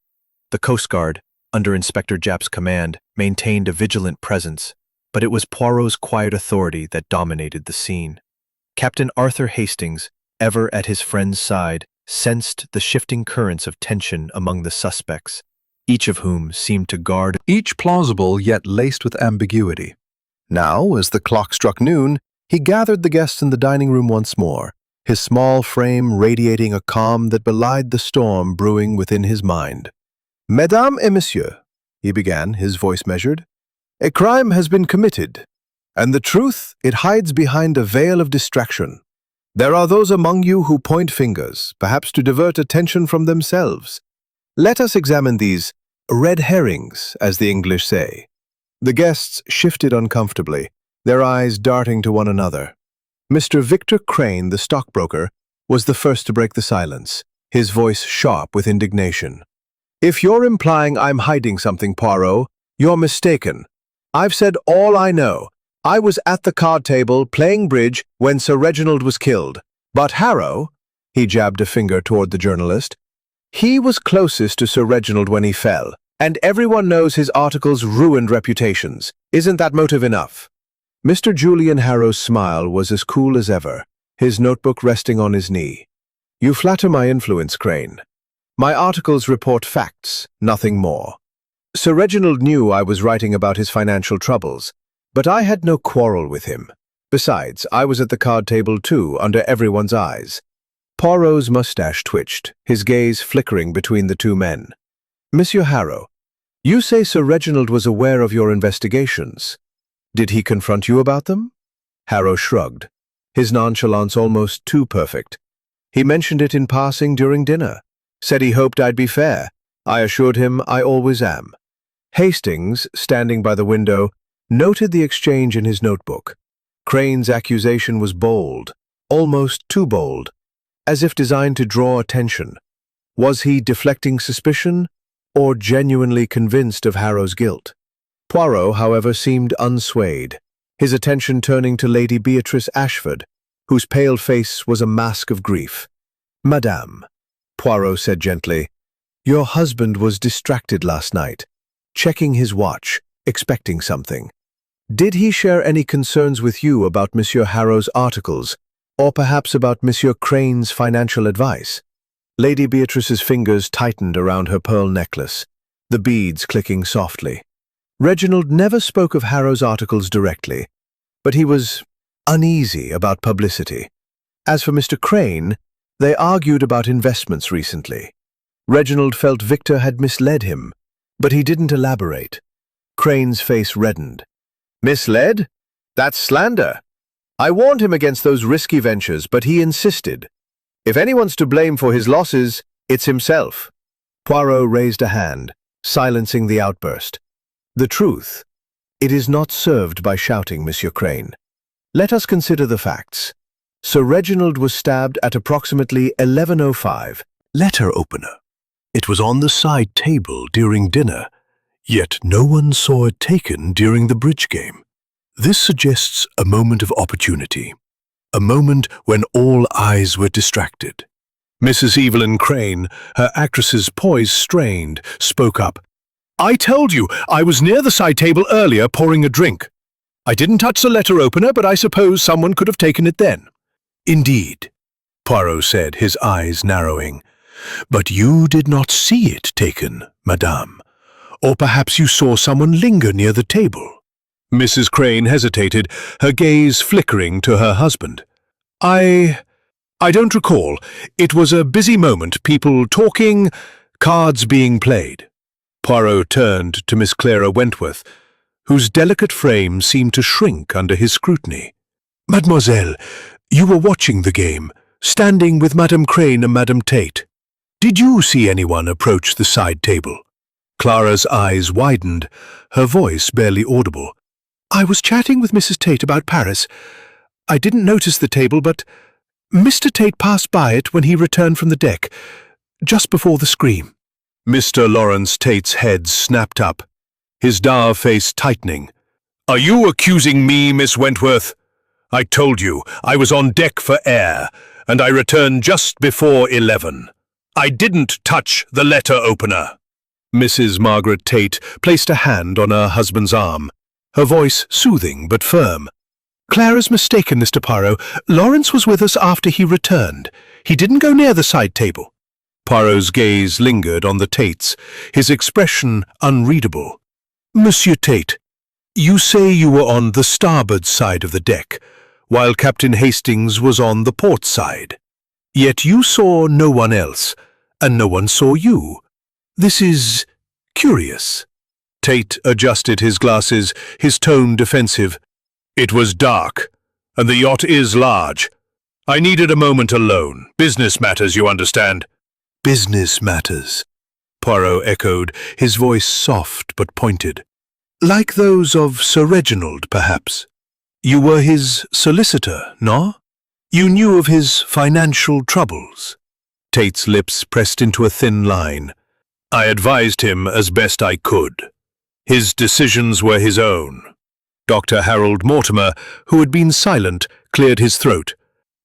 S3: The Coast Guard, under Inspector Japp's command, maintained a vigilant presence, but it was Poirot's quiet authority that dominated the scene. Captain Arthur Hastings, ever at his friend's side, sensed the shifting currents of tension among the suspects, each of whom seemed to guard,
S2: Each plausible yet laced with ambiguity. Now, as the clock struck noon, he gathered the guests in the dining room once more, his small frame radiating a calm that belied the storm brewing within his mind. "Mesdames et messieurs," he began, his voice measured, "a crime has been committed, and the truth, it hides behind a veil of distraction. There are those among you who point fingers, perhaps to divert attention from themselves. Let us examine these red herrings, as the English say." The guests shifted uncomfortably, their eyes darting to one another. Mr. Victor Crane, the stockbroker, was the first to break the silence, his voice sharp with indignation. "If you're implying I'm hiding something, Poirot, you're mistaken. I've said all I know. I was at the card table playing bridge when Sir Reginald was killed. But Harrow," he jabbed a finger toward the journalist, "he was closest to Sir Reginald when he fell, and everyone knows his articles ruined reputations. Isn't that motive enough?" Mr. Julian Harrow's smile was as cool as ever, his notebook resting on his knee. You flatter my influence, Crane. My articles report facts, nothing more. Sir Reginald knew I was writing about his financial troubles, but I had no quarrel with him. Besides, I was at the card table too, under everyone's eyes. Poirot's mustache twitched, his gaze flickering between the two men. Monsieur Harrow, you say Sir Reginald was aware of your investigations. Did he confront you about them? Harrow shrugged, his nonchalance almost too perfect. He mentioned it in passing during dinner, said he hoped I'd be fair. I assured him I always am. Hastings, standing by the window, noted the exchange in his notebook. Crane's accusation was bold, almost too bold, as if designed to draw attention. Was he deflecting suspicion, or genuinely convinced of Harrow's guilt? Poirot, however, seemed unswayed, his attention turning to Lady Beatrice Ashford, whose pale face was a mask of grief. "Madame," Poirot said gently, "your husband was distracted last night, checking his watch, expecting something. Did he share any concerns with you about Monsieur Harrow's articles, or perhaps about Monsieur Crane's financial advice?" Lady Beatrice's fingers tightened around her pearl necklace, the beads clicking softly. Reginald never spoke of Harrow's articles directly, but he was uneasy about publicity. As for Mr. Crane, they argued about investments recently. Reginald felt Victor had misled him, but he didn't elaborate. Crane's face reddened. "Misled? That's slander. I warned him against those risky ventures, but he insisted. If anyone's to blame for his losses, it's himself." Poirot raised a hand, silencing the outburst. "The truth. It is not served by shouting, Monsieur Crane. Let us consider the facts. Sir Reginald was stabbed at approximately 11:05.
S1: Letter opener. It was on the side table during dinner, yet no one saw it taken during the bridge game. This suggests a moment of opportunity, a moment when all eyes were distracted. Mrs. Evelyn Crane, her actress's poise strained, spoke up. "I told you, I was near the side table earlier pouring a drink. I didn't touch the letter opener, but I suppose someone could have taken it then." "Indeed," Poirot said, his eyes narrowing. "But you did not see it taken, madame. Or perhaps you saw someone linger near the table." Mrs. Crane hesitated, her gaze flickering to her husband. I don't recall. It was a busy moment, people talking, cards being played." Poirot turned to Miss Clara Wentworth, whose delicate frame seemed to shrink under his scrutiny. "Mademoiselle, you were watching the game, standing with Madame Crane and Madame Tate. Did you see anyone approach the side table?" Clara's eyes widened, her voice barely audible. "I was chatting with Mrs. Tate about Paris. I didn't notice the table, but Mr. Tate passed by it when he returned from the deck, just before the scream." Mr. Lawrence Tate's head snapped up, his dour face tightening. "Are you accusing me, Miss Wentworth? I told you, I was on deck for air, and I returned just before 11. I didn't touch the letter opener." Mrs. Margaret Tate placed a hand on her husband's arm, her voice soothing but firm. "Clara's mistaken, Mr. Poirot. Lawrence was with us after he returned. He didn't go near the side table." Poirot's gaze lingered on the Tates, his expression unreadable. "Monsieur Tate, you say you were on the starboard side of the deck, while Captain Hastings was on the port side. Yet you saw no one else, and no one saw you. This is curious." Tate adjusted his glasses, his tone defensive. "It was dark, and the yacht is large. I needed a moment alone. Business matters, you understand." "Business matters," Poirot echoed, his voice soft but pointed. "Like those of Sir Reginald, perhaps. You were his solicitor, no? You knew of his financial troubles." Tate's lips pressed into a thin line. "I advised him as best I could. His decisions were his own." Dr. Harold Mortimer, who had been silent, cleared his throat.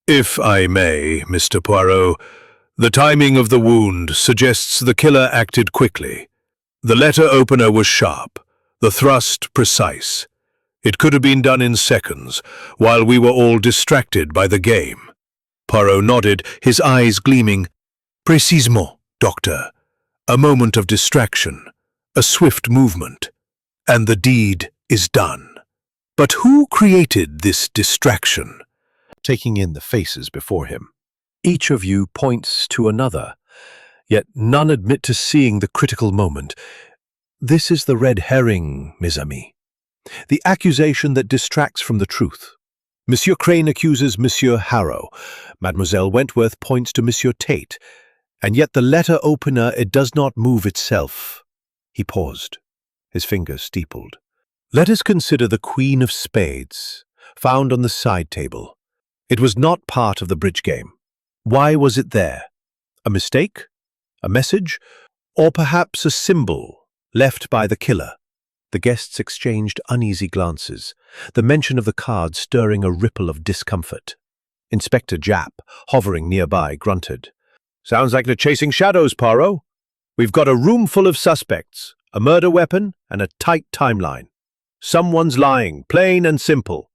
S1: "If I may, Mr. Poirot, the timing of the wound suggests the killer acted quickly. The letter opener was sharp, the thrust precise. It could have been done in seconds, while we were all distracted by the game."
S2: Poirot nodded, his eyes gleaming. Précisément, doctor. A moment of distraction, a swift movement, and the deed is done. But who created this distraction? Taking in the faces before him. Each of you points to another, yet none admit to seeing the critical moment. This is the red herring, mes amis. The accusation that distracts from the truth. Monsieur Crane accuses Monsieur Harrow. Mademoiselle Wentworth points to Monsieur Tate. And yet the letter opener, it does not move itself. He paused, his fingers steepled. Let us consider the Queen of Spades, found on the side table. It was not part of the bridge game. Why was it there? A mistake? A message? Or perhaps a symbol left by the killer? The guests exchanged uneasy glances, the mention of the card stirring a ripple of discomfort. Inspector Japp, hovering nearby, grunted. Sounds like they're chasing shadows, Poirot. We've got a room full of suspects, a murder weapon, and a tight timeline. Someone's lying, plain and simple.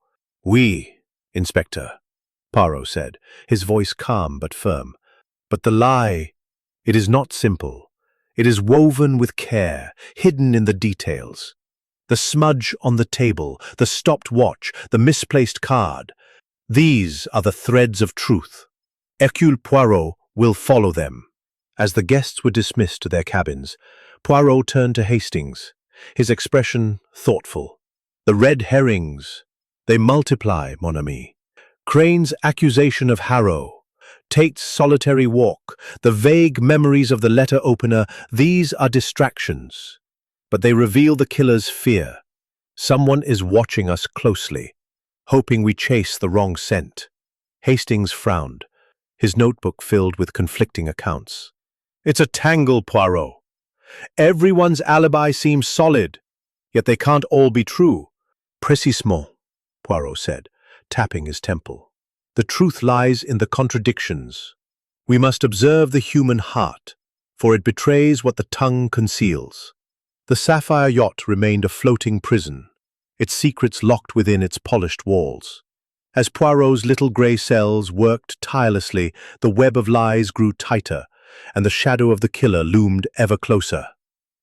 S2: Oui, Inspector, Poirot said, his voice calm but firm. But the lie, it is not simple. It is woven with care, hidden in the details. The smudge on the table, the stopped watch, the misplaced card. These are the threads of truth. Hercule Poirot will follow them. As the guests were dismissed to their cabins, Poirot turned to Hastings, his expression thoughtful. The red herrings, they multiply, mon ami. Crane's accusation of Harrow, Tate's solitary walk, the vague memories of the letter opener, these are distractions. But they reveal the killer's fear. Someone is watching us closely, hoping we chase the wrong scent. Hastings frowned, his notebook filled with conflicting accounts. It's a tangle, Poirot. Everyone's alibi seems solid, yet they can't all be true. Précisément, Poirot said, tapping his temple. The truth lies in the contradictions. We must observe the human heart, for it betrays what the tongue conceals. The sapphire yacht remained a floating prison, its secrets locked within its polished walls. As Poirot's little grey cells worked tirelessly, the web of lies grew tighter, and the shadow of the killer loomed ever closer.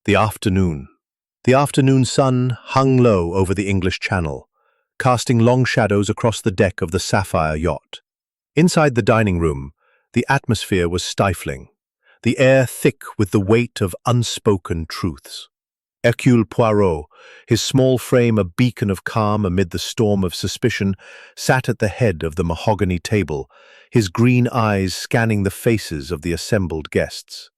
S2: The afternoon sun hung low over the English Channel, casting long shadows across the deck of the sapphire yacht. Inside the dining room, the atmosphere was stifling, the air thick with the weight of unspoken truths. Hercule Poirot, his small frame a beacon of calm amid the storm of suspicion, sat at the head of the mahogany table, his green eyes scanning the faces of the assembled guests.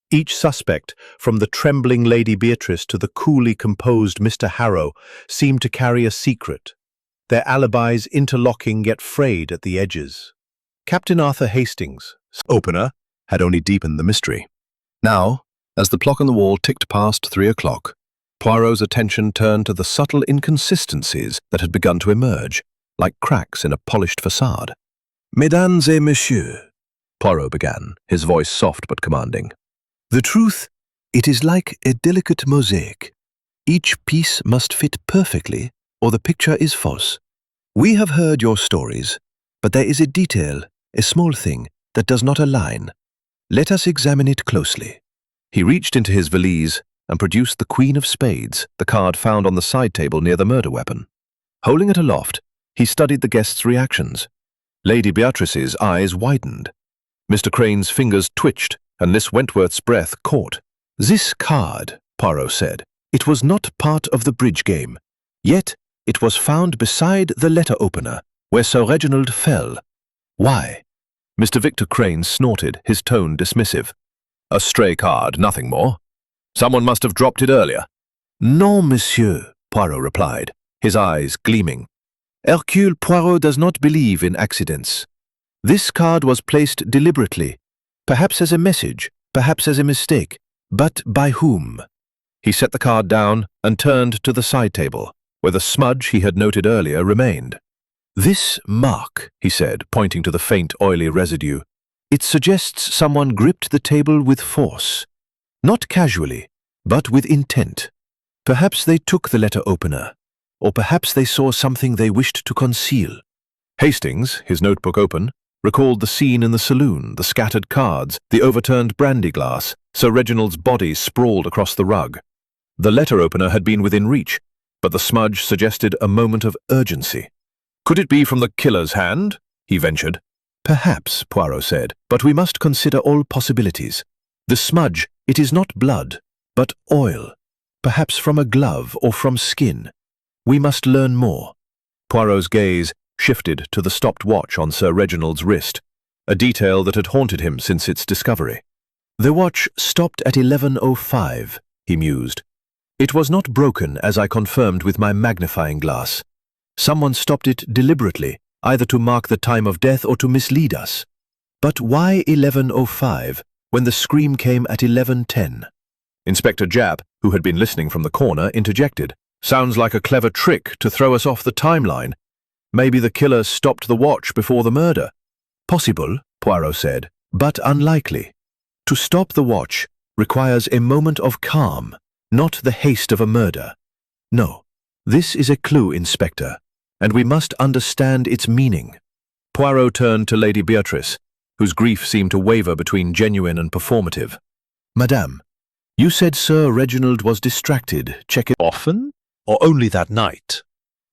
S2: Each suspect, from the trembling Lady Beatrice to the coolly composed Mr. Harrow, seemed to carry a secret, their alibis interlocking yet frayed at the edges. Captain Arthur Hastings' opener had only deepened the mystery. Now, as the clock on the wall ticked past 3 o'clock, Poirot's attention turned to the subtle inconsistencies that had begun to emerge, like cracks in a polished facade. Mesdames et messieurs, Poirot began, his voice soft but commanding. The truth, it is like a delicate mosaic. Each piece must fit perfectly, or the picture is false. We have heard your stories, but there is a detail, a small thing, that does not align. Let us examine it closely. He reached into his valise and produced the Queen of Spades, the card found on the side table near the murder weapon. Holding it aloft, he studied the guests' reactions. Lady Beatrice's eyes widened. Mr. Crane's fingers twitched, and Miss Wentworth's breath caught. This card, Poirot said, it was not part of the bridge game. Yet, it was found beside the letter opener, where Sir Reginald fell. Why? Mr. Victor Crane snorted, his tone dismissive. A stray card, nothing more. Someone must have dropped it earlier. Non, monsieur, Poirot replied, his eyes gleaming. Hercule Poirot does not believe in accidents. This card was placed deliberately, perhaps as a message, perhaps as a mistake, but by whom? He set the card down and turned to the side table, where the smudge he had noted earlier remained. This mark, he said, pointing to the faint oily residue, it suggests someone gripped the table with force. Not casually, but with intent. Perhaps they took the letter opener, or perhaps they saw something they wished to conceal. Hastings, his notebook open, recalled the scene in the saloon, the scattered cards, the overturned brandy glass, Sir Reginald's body sprawled across the rug. The letter opener had been within reach, but the smudge suggested a moment of urgency. "Could it be from the killer's hand?" he ventured. "Perhaps," Poirot said, "but we must consider all possibilities. The smudge, it is not blood, but oil, perhaps from a glove or from skin. We must learn more." Poirot's gaze shifted to the stopped watch on Sir Reginald's wrist, a detail that had haunted him since its discovery. "The watch stopped at 11:05, he mused. "It was not broken, as I confirmed with my magnifying glass. Someone stopped it deliberately, either to mark the time of death or to mislead us. But why 11:05 when the scream came at 11:10? Inspector Japp, who had been listening from the corner, interjected. "Sounds like a clever trick to throw us off the timeline. Maybe the killer stopped the watch before the murder." "Possible," Poirot said, "but unlikely. To stop the watch requires a moment of calm, not the haste of a murder. No, this is a clue, Inspector, and we must understand its meaning." Poirot turned to Lady Beatrice, whose grief seemed to waver between genuine and performative. "Madame, you said Sir Reginald was distracted. Check it often, or only that night?"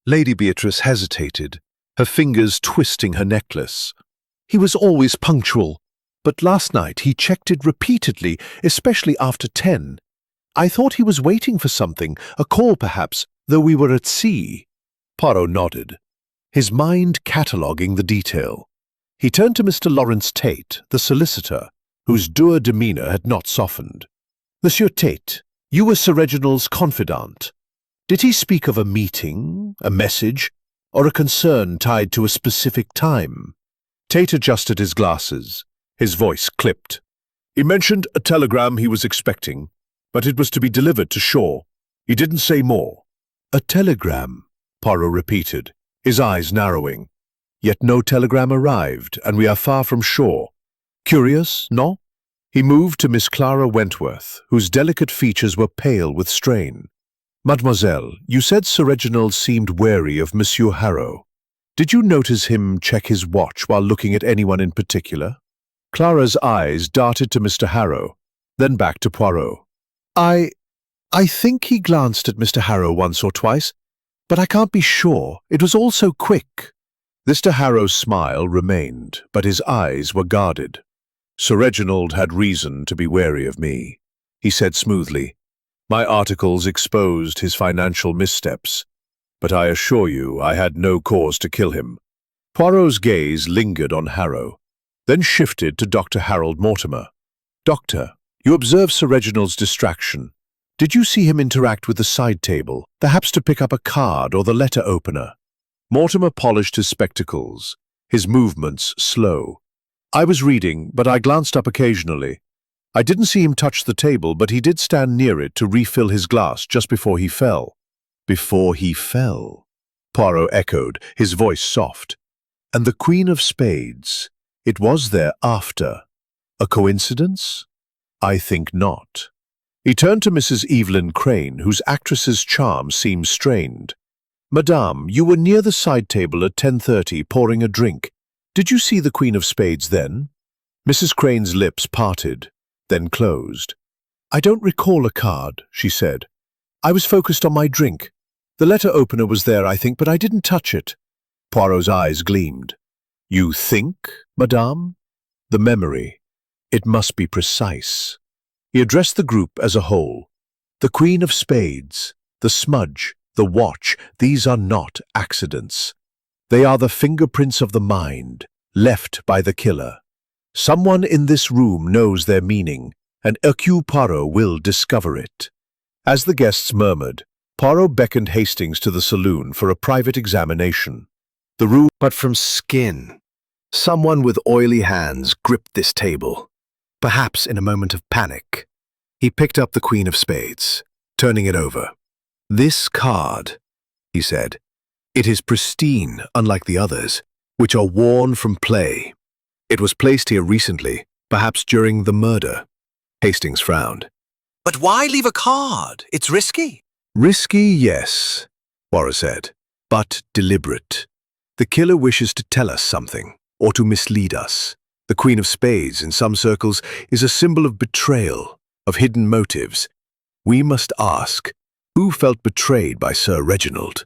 S2: Lady Beatrice hesitated, her fingers twisting her necklace. "He was always punctual, but last night he checked it repeatedly, especially after 10. I thought he was waiting for something, a call perhaps, though we were at sea." Poirot nodded, his mind cataloguing the detail. He turned to Mr. Lawrence Tate, the solicitor, whose dour demeanour had not softened. "Monsieur Tate, you were Sir Reginald's confidant. Did he speak of a meeting, a message, or a concern tied to a specific time?" Tate adjusted his glasses, his voice clipped. "He mentioned a telegram he was expecting, but it was to be delivered to shore. He didn't say more." "A telegram," Poirot repeated, his eyes narrowing. "Yet no telegram arrived, and we are far from shore. Curious, no?" He moved to Miss Clara Wentworth, whose delicate features were pale with strain. "Mademoiselle, you said Sir Reginald seemed wary of Monsieur Harrow. Did you notice him check his watch while looking at anyone in particular?" Clara's eyes darted to Mr. Harrow, then back to Poirot. I think he glanced at Mr. Harrow once or twice, but I can't be sure. It was all so quick." Mr. Harrow's smile remained, but his eyes were guarded. "Sir Reginald had reason to be wary of me," he said smoothly. "My articles exposed his financial missteps, but I assure you I had no cause to kill him." Poirot's gaze lingered on Harrow, then shifted to Dr. Harold Mortimer. "Doctor, you observed Sir Reginald's distraction. Did you see him interact with the side table, perhaps to pick up a card or the letter opener?" Mortimer polished his spectacles, his movements slow. "I was reading, but I glanced up occasionally. I didn't see him touch the table, but he did stand near it to refill his glass just before he fell." "Before he fell?" Poirot echoed, his voice soft. "And the Queen of Spades, it was there after. A coincidence? I think not." He turned to Mrs. Evelyn Crane, whose actress's charm seemed strained. "Madame, you were near the side table at 10:30 pouring a drink. Did you see the Queen of Spades then?" Mrs. Crane's lips parted, then closed. "I don't recall a card," she said. "I was focused on my drink. The letter opener was there, I think, but I didn't touch it." Poirot's eyes gleamed. "You think, madame?" "The memory. It must be precise." He addressed the group as a whole. "The Queen of Spades, the smudge, the watch, these are not accidents. They are the fingerprints of the mind, left by the killer. Someone in this room knows their meaning, and Hercule Poirot will discover it." As the guests murmured, Poirot beckoned Hastings to the saloon for a private examination. The room, but from skin. Someone with oily hands gripped this table, perhaps in a moment of panic. He picked up the Queen of Spades, turning it over. "This card," he said. "It is pristine, unlike the others, which are worn from play. It was placed here recently, perhaps during the murder." Hastings frowned.
S3: But why leave a card? It's risky.
S2: "Risky, yes," Poirot said, "but deliberate. The killer wishes to tell us something. or to mislead us. The Queen of Spades, in some circles, is a symbol of betrayal, of hidden motives. We must ask, who felt betrayed by Sir Reginald?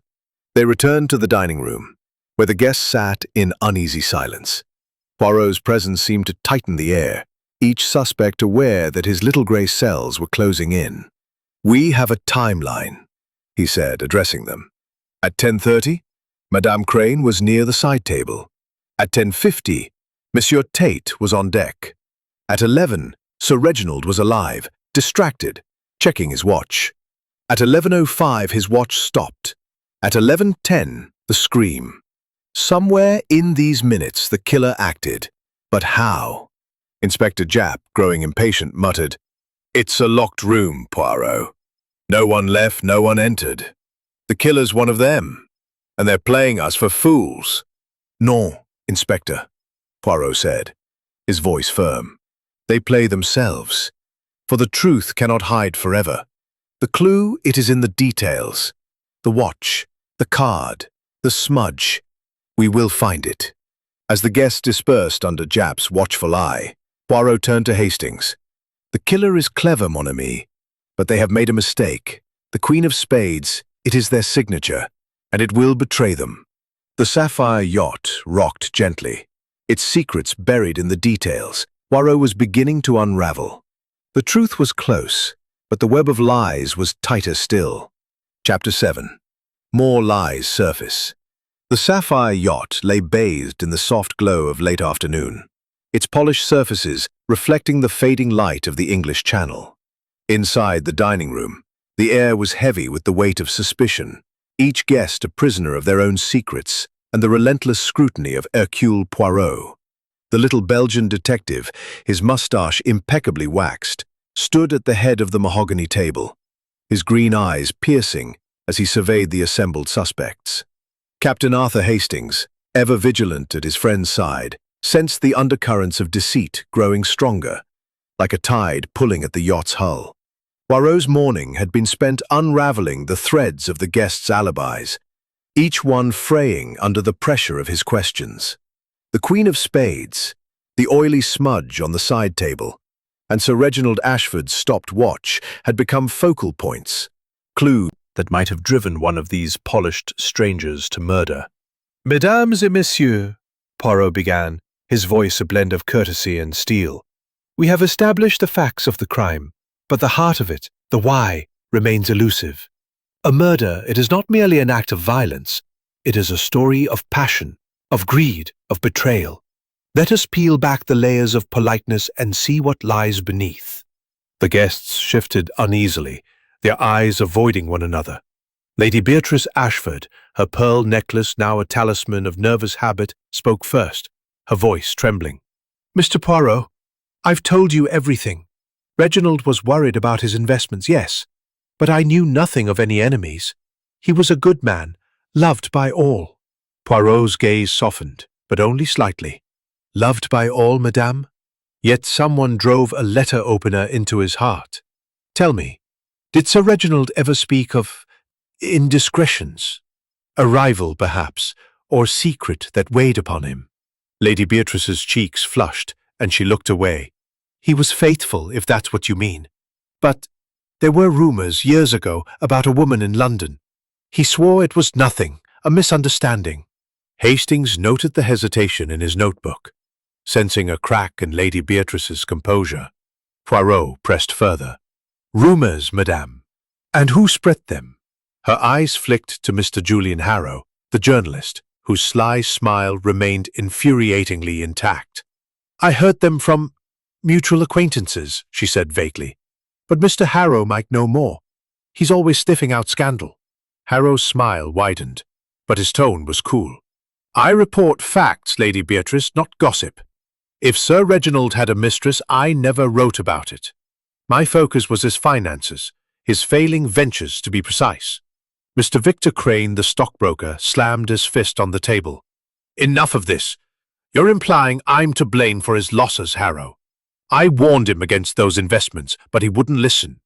S2: They returned to the dining room, where the guests sat in uneasy silence. Poirot's presence seemed to tighten the air, each suspect aware that his little grey cells were closing in. "We have a timeline," he said, addressing them. At 10:30, Madame Crane was near the side table. At 10:50, Monsieur Tate was on deck. At 11, Sir Reginald was alive, distracted, checking his watch. At 11:05, his watch stopped. At 11:10, the scream. Somewhere in these minutes, the killer acted. But how? Inspector Japp, growing impatient, muttered, "It's a locked room, Poirot. No one left, no one entered. The killer's one of them, and they're playing us for fools." "Non, Inspector," Poirot said, his voice firm. "They play themselves. For the truth cannot hide forever. The clue, it is in the details. The watch, the card, the smudge. We will find it." As the guests dispersed under Japp's watchful eye, Poirot turned to Hastings. "The killer is clever, mon ami, but they have made a mistake. The Queen of Spades, it is their signature, and it will betray them." The sapphire yacht rocked gently, its secrets buried in the details. Poirot was beginning to unravel. The truth was close, but the web of lies was tighter still. Chapter 7. More lies surface. The sapphire yacht lay bathed in the soft glow of late afternoon, its polished surfaces reflecting the fading light of the English Channel. Inside the dining room, the air was heavy with the weight of suspicion, each guest a prisoner of their own secrets and the relentless scrutiny of Hercule Poirot. The little Belgian detective, his moustache impeccably waxed, stood at the head of the mahogany table, his green eyes piercing as he surveyed the assembled suspects. Captain Arthur Hastings, ever vigilant at his friend's side, sensed the undercurrents of deceit growing stronger, like a tide pulling at the yacht's hull. Poirot's morning had been spent unraveling the threads of the guests' alibis, each one fraying under the pressure of his questions. The Queen of Spades, the oily smudge on the side table, and Sir Reginald Ashford's stopped watch had become focal points, clues that might have driven one of these polished strangers to murder. "Mesdames et messieurs," Poirot began, his voice a blend of courtesy and steel, "we have established the facts of the crime, but the heart of it, the why, remains elusive. A murder, it is not merely an act of violence. It is a story of passion, of greed, of betrayal. Let us peel back the layers of politeness and see what lies beneath." The guests shifted uneasily, their eyes avoiding one another. Lady Beatrice Ashford, her pearl necklace now a talisman of nervous habit, spoke first, her voice trembling. "Mr. Poirot, I've told you everything. Reginald was worried about his investments, yes, but I knew nothing of any enemies. He was a good man, loved by all." Poirot's gaze softened, but only slightly. "Loved by all, madame? Yet someone drove a letter opener into his heart. Tell me, did Sir Reginald ever speak of indiscretions? A rival, perhaps, or secret that weighed upon him?" Lady Beatrice's cheeks flushed, and she looked away. "He was faithful, if that's what you mean. But there were rumors years ago about a woman in London. He swore it was nothing, a misunderstanding." Hastings noted the hesitation in his notebook. Sensing a crack in Lady Beatrice's composure, Poirot pressed further. "Rumors, madame. And who spread them?" Her eyes flicked to Mr. Julian Harrow, the journalist, whose sly smile remained infuriatingly intact. "I heard them from mutual acquaintances," she said vaguely. "But Mr. Harrow might know more. He's always sniffing out scandal." Harrow's smile widened, but his tone was cool. "I report facts, Lady Beatrice, not gossip. If Sir Reginald had a mistress, I never wrote about it. My focus was his finances, his failing ventures to be precise." Mr. Victor Crane, the stockbroker, slammed his fist on the table. "Enough of this. You're implying I'm to blame for his losses, Harrow. I warned him against those investments, but he wouldn't listen.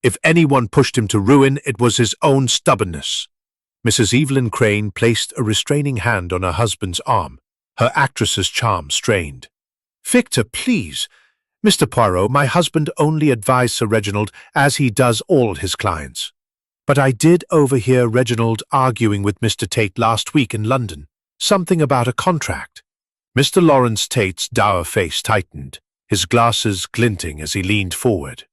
S2: If anyone pushed him to ruin, it was his own stubbornness." Mrs. Evelyn Crane placed a restraining hand on her husband's arm, her actress's charm strained. "Victor, please. Mr. Poirot, my husband only advised Sir Reginald as he does all his clients. But I did overhear Reginald arguing with Mr. Tate last week in London. Something about a contract." Mr. Lawrence Tate's dour face tightened, his glasses glinting as he leaned forward.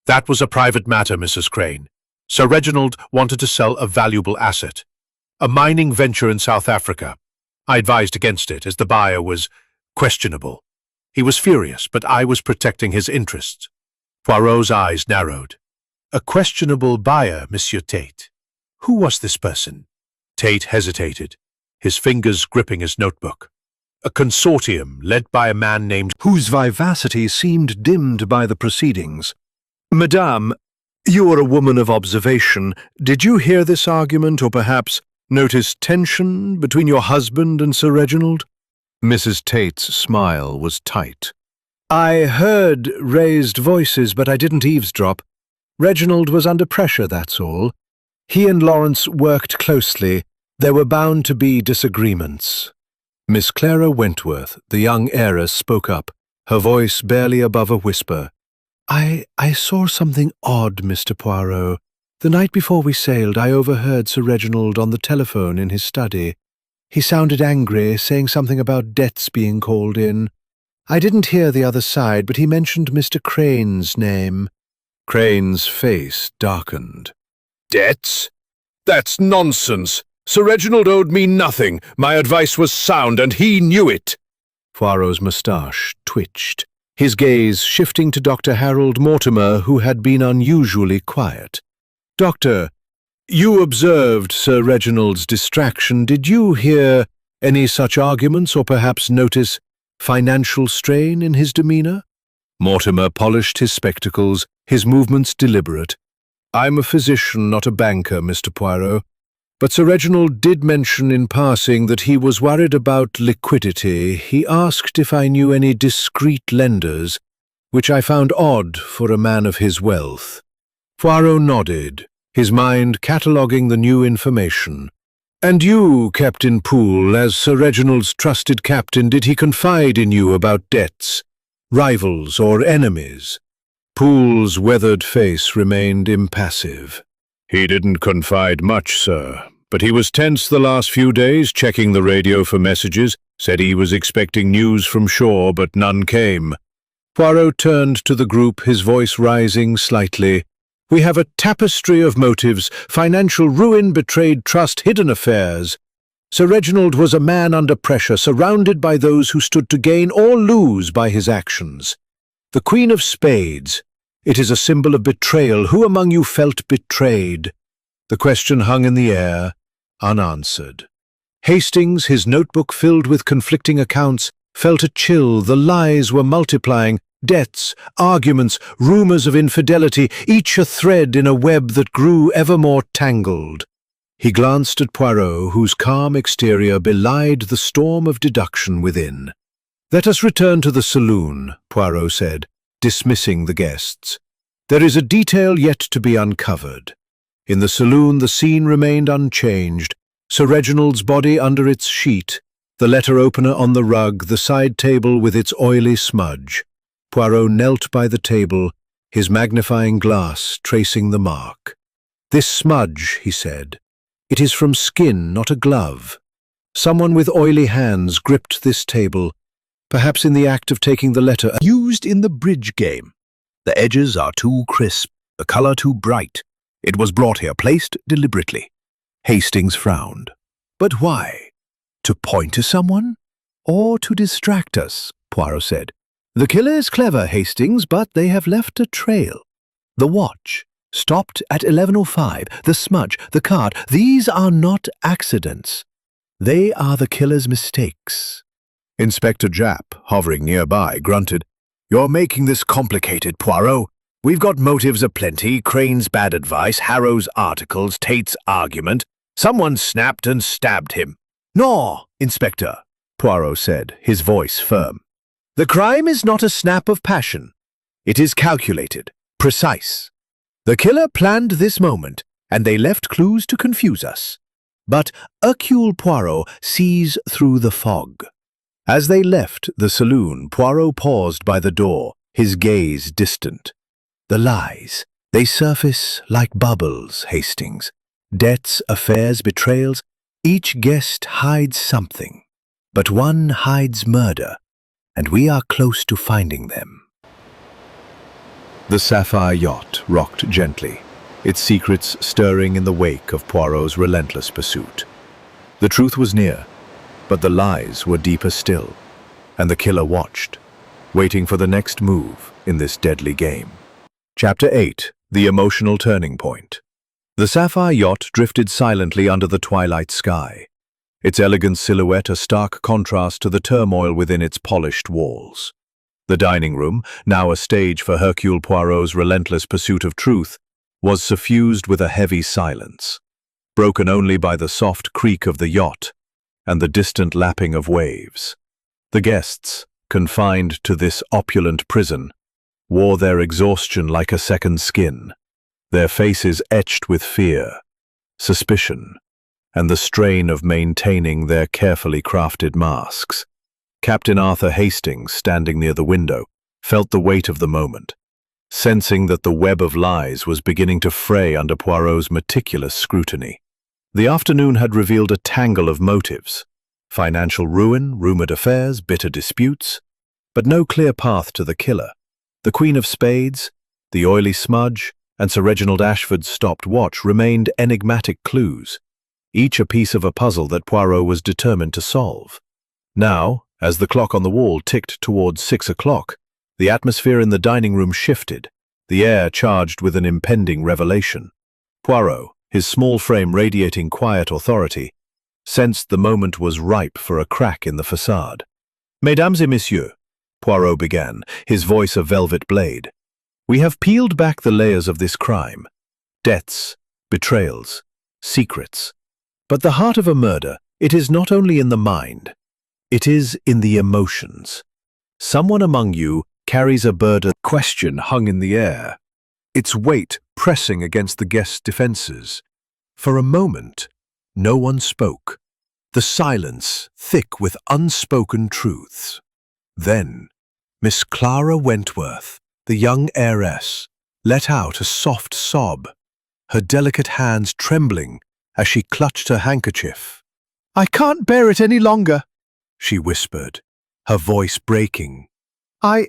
S2: "That was a private matter, Mrs. Crane. Sir Reginald wanted to sell a valuable asset, a mining venture in South Africa. I advised against it, as the buyer was questionable. He was furious, but I was protecting his interests." Poirot's eyes narrowed. "A questionable buyer, Monsieur Tate. Who was this person?" Tate hesitated, his fingers gripping his notebook. "A consortium led by a man named..."
S1: whose vivacity seemed dimmed by the proceedings. "Madame, you are a woman of observation. Did you hear this argument, or perhaps notice tension between your husband and Sir Reginald?" Mrs. Tate's smile was tight. "I heard raised voices, but I didn't eavesdrop. Reginald was under pressure, that's all. He and Lawrence worked closely. There were bound to be disagreements." Miss Clara Wentworth, the young heiress, spoke up, her voice barely above a whisper. I saw something odd, Mr. Poirot. The night before we sailed, I overheard Sir Reginald on the telephone in his study. He sounded angry, saying something about debts being called in. I didn't hear the other side, but he mentioned Mr. Crane's name." Crane's face darkened. "Debts? That's nonsense. Sir Reginald owed me nothing. My advice was sound, and he knew it." Poirot's moustache twitched, his gaze shifting to Dr. Harold Mortimer, who had been unusually quiet. "Doctor, you observed Sir Reginald's distraction. Did you hear any such arguments, or perhaps notice financial strain in his demeanour?" Mortimer polished his spectacles, his movements deliberate. "I'm a physician, not a banker, Mr. Poirot. But Sir Reginald did mention in passing that he was worried about liquidity. He asked if I knew any discreet lenders, which I found odd for a man of his wealth." Poirot nodded, his mind cataloguing the new information. "And you, Captain Poole, as Sir Reginald's trusted captain, did he confide in you about debts, rivals or enemies?" Poole's weathered face remained impassive. "He didn't confide much, sir, but he was tense the last few days, checking the radio for messages, said he was expecting news from shore, but none came." Poirot turned to the group, his voice rising slightly. "We have a tapestry of motives: financial ruin, betrayed trust, hidden affairs. Sir Reginald was a man under pressure, surrounded by those who stood to gain or lose by his actions. The Queen of Spades. It is a symbol of betrayal. Who among you felt betrayed?" The question hung in the air, unanswered. Hastings, his notebook filled with conflicting accounts, felt a chill. The lies were multiplying. Debts, arguments, rumours of infidelity, each a thread in a web that grew ever more tangled. He glanced at Poirot, whose calm exterior belied the storm of deduction within. "Let us return to the saloon," Poirot said, dismissing the guests. "There is a detail yet to be uncovered." In the saloon the scene remained unchanged. Sir Reginald's body under its sheet, the letter opener on the rug, the side table with its oily smudge. Poirot knelt by the table, his magnifying glass tracing the mark. "This smudge," he said. "It is from skin, not a glove. Someone with oily hands gripped this table, perhaps in the act of taking the letter."
S3: Used in the bridge game. The edges are too crisp, the colour too bright. It was brought here, placed deliberately. Hastings frowned. "But why? To point to someone? Or to distract us?" Poirot said. "The killer is clever, Hastings, but they have left a trail. The watch, stopped at 11:05, the smudge, the card, these are not accidents. They are the killer's mistakes." Inspector Japp, hovering nearby, grunted. "You're making this complicated, Poirot. We've got motives aplenty: Crane's bad advice, Harrow's articles, Tate's argument. Someone snapped and stabbed him." "No, Inspector," Poirot said, his voice firm. "The crime is not a snap of passion. It is calculated, precise. The killer planned this moment, and they left clues to confuse us. But Hercule Poirot sees through the fog.
S2: As they left the saloon, Poirot paused by the door, his gaze distant. The lies, they surface like bubbles, Hastings. Debts, affairs, betrayals, each guest hides something. But one hides murder, and we are close to finding them. The sapphire yacht rocked gently, its secrets stirring in the wake of Poirot's relentless pursuit. The truth was near, but the lies were deeper still, and the killer watched, waiting for the next move in this deadly game. Chapter 8. The Emotional Turning Point. The sapphire yacht drifted silently under the twilight sky, its elegant silhouette a stark contrast to the turmoil within its polished walls. The dining room, now a stage for Hercule Poirot's relentless pursuit of truth, was suffused with a heavy silence, broken only by the soft creak of the yacht and the distant lapping of waves. The guests, confined to this opulent prison, wore their exhaustion like a second skin, their faces etched with fear, suspicion, and the strain of maintaining their carefully crafted masks. Captain Arthur Hastings, standing near the window, felt the weight of the moment, sensing that the web of lies was beginning to fray under Poirot's meticulous scrutiny. The afternoon had revealed a tangle of motives: financial ruin, rumored affairs, bitter disputes, but no clear path to the killer. The Queen of Spades, the oily smudge, and Sir Reginald Ashford's stopped watch remained enigmatic clues, each a piece of a puzzle that Poirot was determined to solve. Now, as the clock on the wall ticked towards 6 o'clock, the atmosphere in the dining room shifted, the air charged with an impending revelation. Poirot, his small frame radiating quiet authority, sensed the moment was ripe for a crack in the facade. "Mesdames et messieurs," Poirot began, his voice a velvet blade, "we have peeled back the layers of this crime. Deaths, betrayals, secrets. But the heart of a murder, it is not only in the mind, it is in the emotions. Someone among you carries a burden." Question hung in the air, its weight pressing against the guests' defenses. For a moment, no one spoke, the silence thick with unspoken truths. Then, Miss Clara Wentworth, the young heiress, let out a soft sob, her delicate hands trembling as she clutched her handkerchief. "I can't bear it any longer," she whispered, her voice breaking. I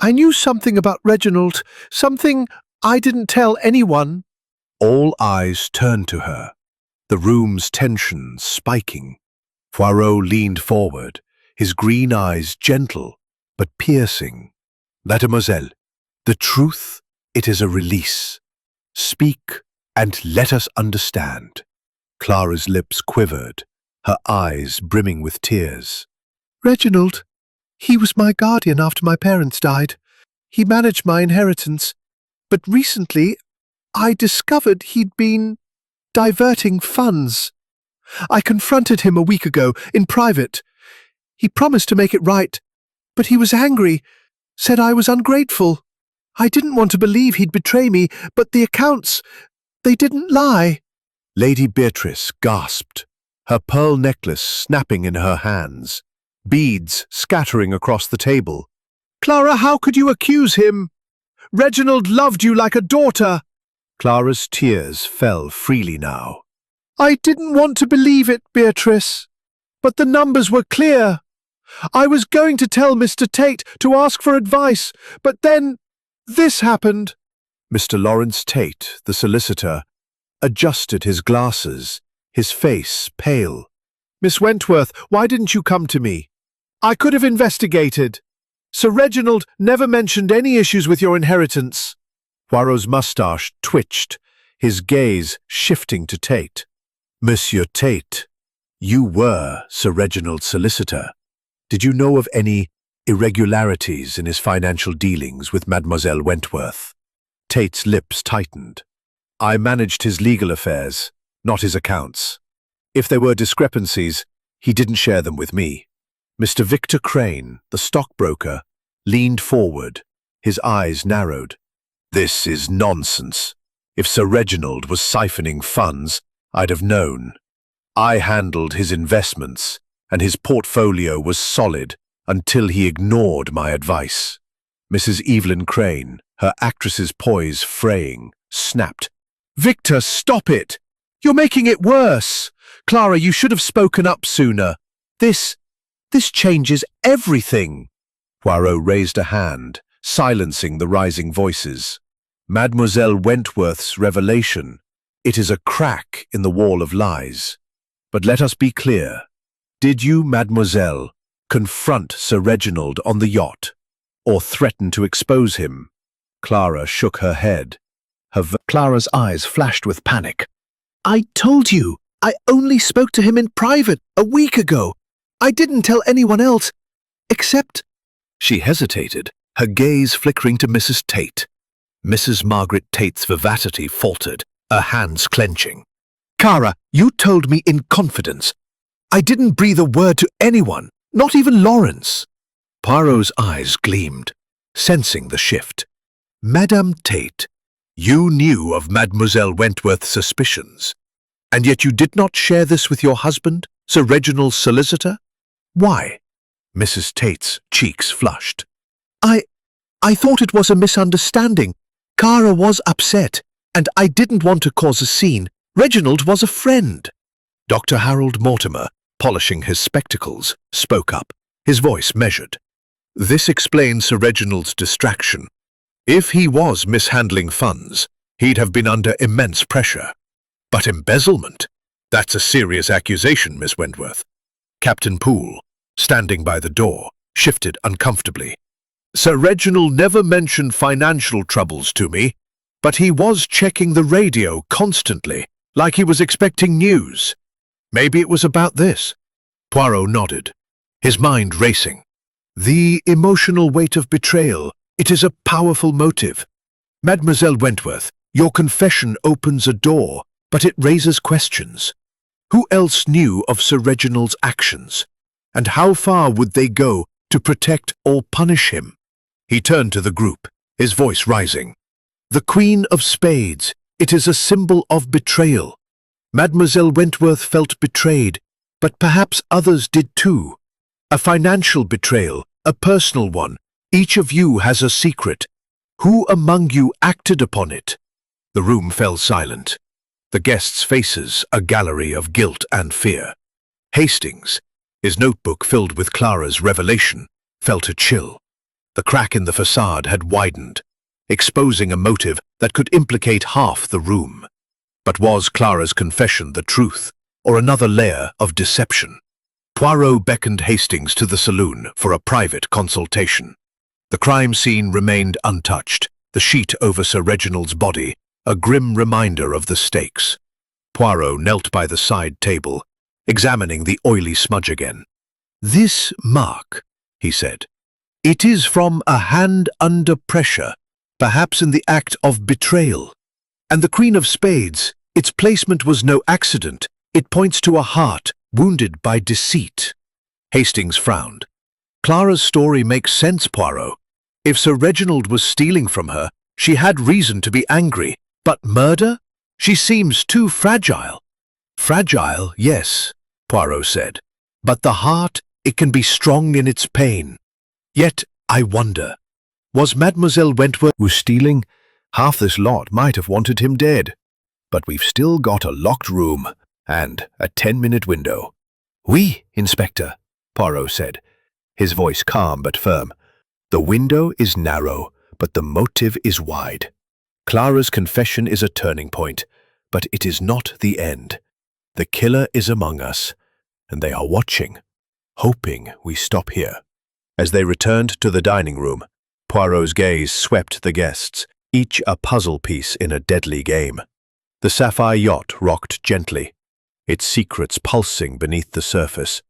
S2: knew something about Reginald, something I didn't tell anyone." All eyes turned to her, the room's tension spiking. Poirot leaned forward, his green eyes gentle but piercing. "Mademoiselle, the truth, it is a release. Speak and let us understand." Clara's lips quivered, her eyes brimming with tears. "Reginald, he was my guardian after my parents died. He managed my inheritance, but recently I discovered he'd been diverting funds. I confronted him a week ago in private. He promised to make it right, but he was angry, said I was ungrateful. I didn't want to believe he'd betray me, but the accounts, they didn't lie." Lady Beatrice gasped, her pearl necklace snapping in her hands, beads scattering across the table. "Clara, how could you accuse him? Reginald loved you like a daughter." Clara's tears fell freely now. "I didn't want to believe it, Beatrice, but the numbers were clear. I was going to tell Mr. Tate to ask for advice, but then this happened." Mr. Lawrence Tate, the solicitor, adjusted his glasses, his face pale. "Miss Wentworth, why didn't you come to me? I could have investigated. Sir Reginald never mentioned any issues with your inheritance." Poirot's moustache twitched, his gaze shifting to Tate. "Monsieur Tate, you were Sir Reginald's solicitor. Did you know of any irregularities in his financial dealings with Mademoiselle Wentworth?" Tate's lips tightened. "I managed his legal affairs, not his accounts. If there were discrepancies, he didn't share them with me." Mr. Victor Crane, the stockbroker, leaned forward, his eyes narrowed. "This is nonsense. If Sir Reginald was siphoning funds, I'd have known. I handled his investments, and his portfolio was solid until he ignored my advice. Mrs. Evelyn Crane, her actress's poise fraying, snapped, "Victor, stop it! You're making it worse! Clara, you should have spoken up sooner. This changes everything." Poirot raised a hand, silencing the rising voices. "Mademoiselle Wentworth's revelation. It is a crack in the wall of lies. But let us be clear. Did you, mademoiselle, confront Sir Reginald on the yacht, or threaten to expose him?" Clara shook her head. Clara's eyes flashed with panic. "I told you, I only spoke to him in private a week ago. I didn't tell anyone else, except—" She hesitated, her gaze flickering to Mrs. Tate. Mrs. Margaret Tate's vivacity faltered, her hands clenching. "Cara, you told me in confidence. I didn't breathe a word to anyone, not even Lawrence." Poirot's eyes gleamed, sensing the shift. "Madame Tate, you knew of Mademoiselle Wentworth's suspicions, and yet you did not share this with your husband, Sir Reginald's solicitor? Why?" Mrs. Tate's cheeks flushed. I thought it was a misunderstanding. Cara was upset, and I didn't want to cause a scene. Reginald was a friend." Dr. Harold Mortimer, polishing his spectacles, spoke up, his voice measured. "This explains Sir Reginald's distraction. If he was mishandling funds, he'd have been under immense pressure. But embezzlement? That's a serious accusation, Miss Wentworth." Captain Poole, standing by the door, shifted uncomfortably. "Sir Reginald never mentioned financial troubles to me, but he was checking the radio constantly, like he was expecting news. Maybe it was about this." Poirot nodded, his mind racing. "The emotional weight of betrayal, it is a powerful motive. Mademoiselle Wentworth, your confession opens a door, but it raises questions. Who else knew of Sir Reginald's actions? And how far would they go to protect or punish him?" He turned to the group, his voice rising. "The Queen of Spades, it is a symbol of betrayal. Mademoiselle Wentworth felt betrayed, but perhaps others did too. A financial betrayal, a personal one. Each of you has a secret. Who among you acted upon it?" The room fell silent, the guests' faces a gallery of guilt and fear. Hastings, his notebook filled with Clara's revelation, felt a chill. The crack in the facade had widened, exposing a motive that could implicate half the room. But was Clara's confession the truth, or another layer of deception? Poirot beckoned Hastings to the saloon for a private consultation. The crime scene remained untouched, the sheet over Sir Reginald's body, a grim reminder of the stakes. Poirot knelt by the side table, examining the oily smudge again. "This mark," he said. "It is from a hand under pressure, perhaps in the act of betrayal. And the Queen of Spades, its placement was no accident. It points to a heart wounded by deceit." Hastings frowned. "Clara's story makes sense, Poirot. If Sir Reginald was stealing from her, she had reason to be angry. But murder? She seems too fragile." "Fragile, yes," Poirot said. "But the heart, it can be strong in its pain. Yet, I wonder, was Mademoiselle Wentworth who was stealing? Half this lot might have wanted him dead. But we've still got a locked room and a 10-minute window." "Oui, Inspector," Poirot said, his voice calm but firm. "The window is narrow, but the motive is wide. Clara's confession is a turning point, but it is not the end. The killer is among us, and they are watching, hoping we stop here." As they returned to the dining room, Poirot's gaze swept the guests, each a puzzle piece in a deadly game. The sapphire yacht rocked gently, its secrets pulsing beneath the surface,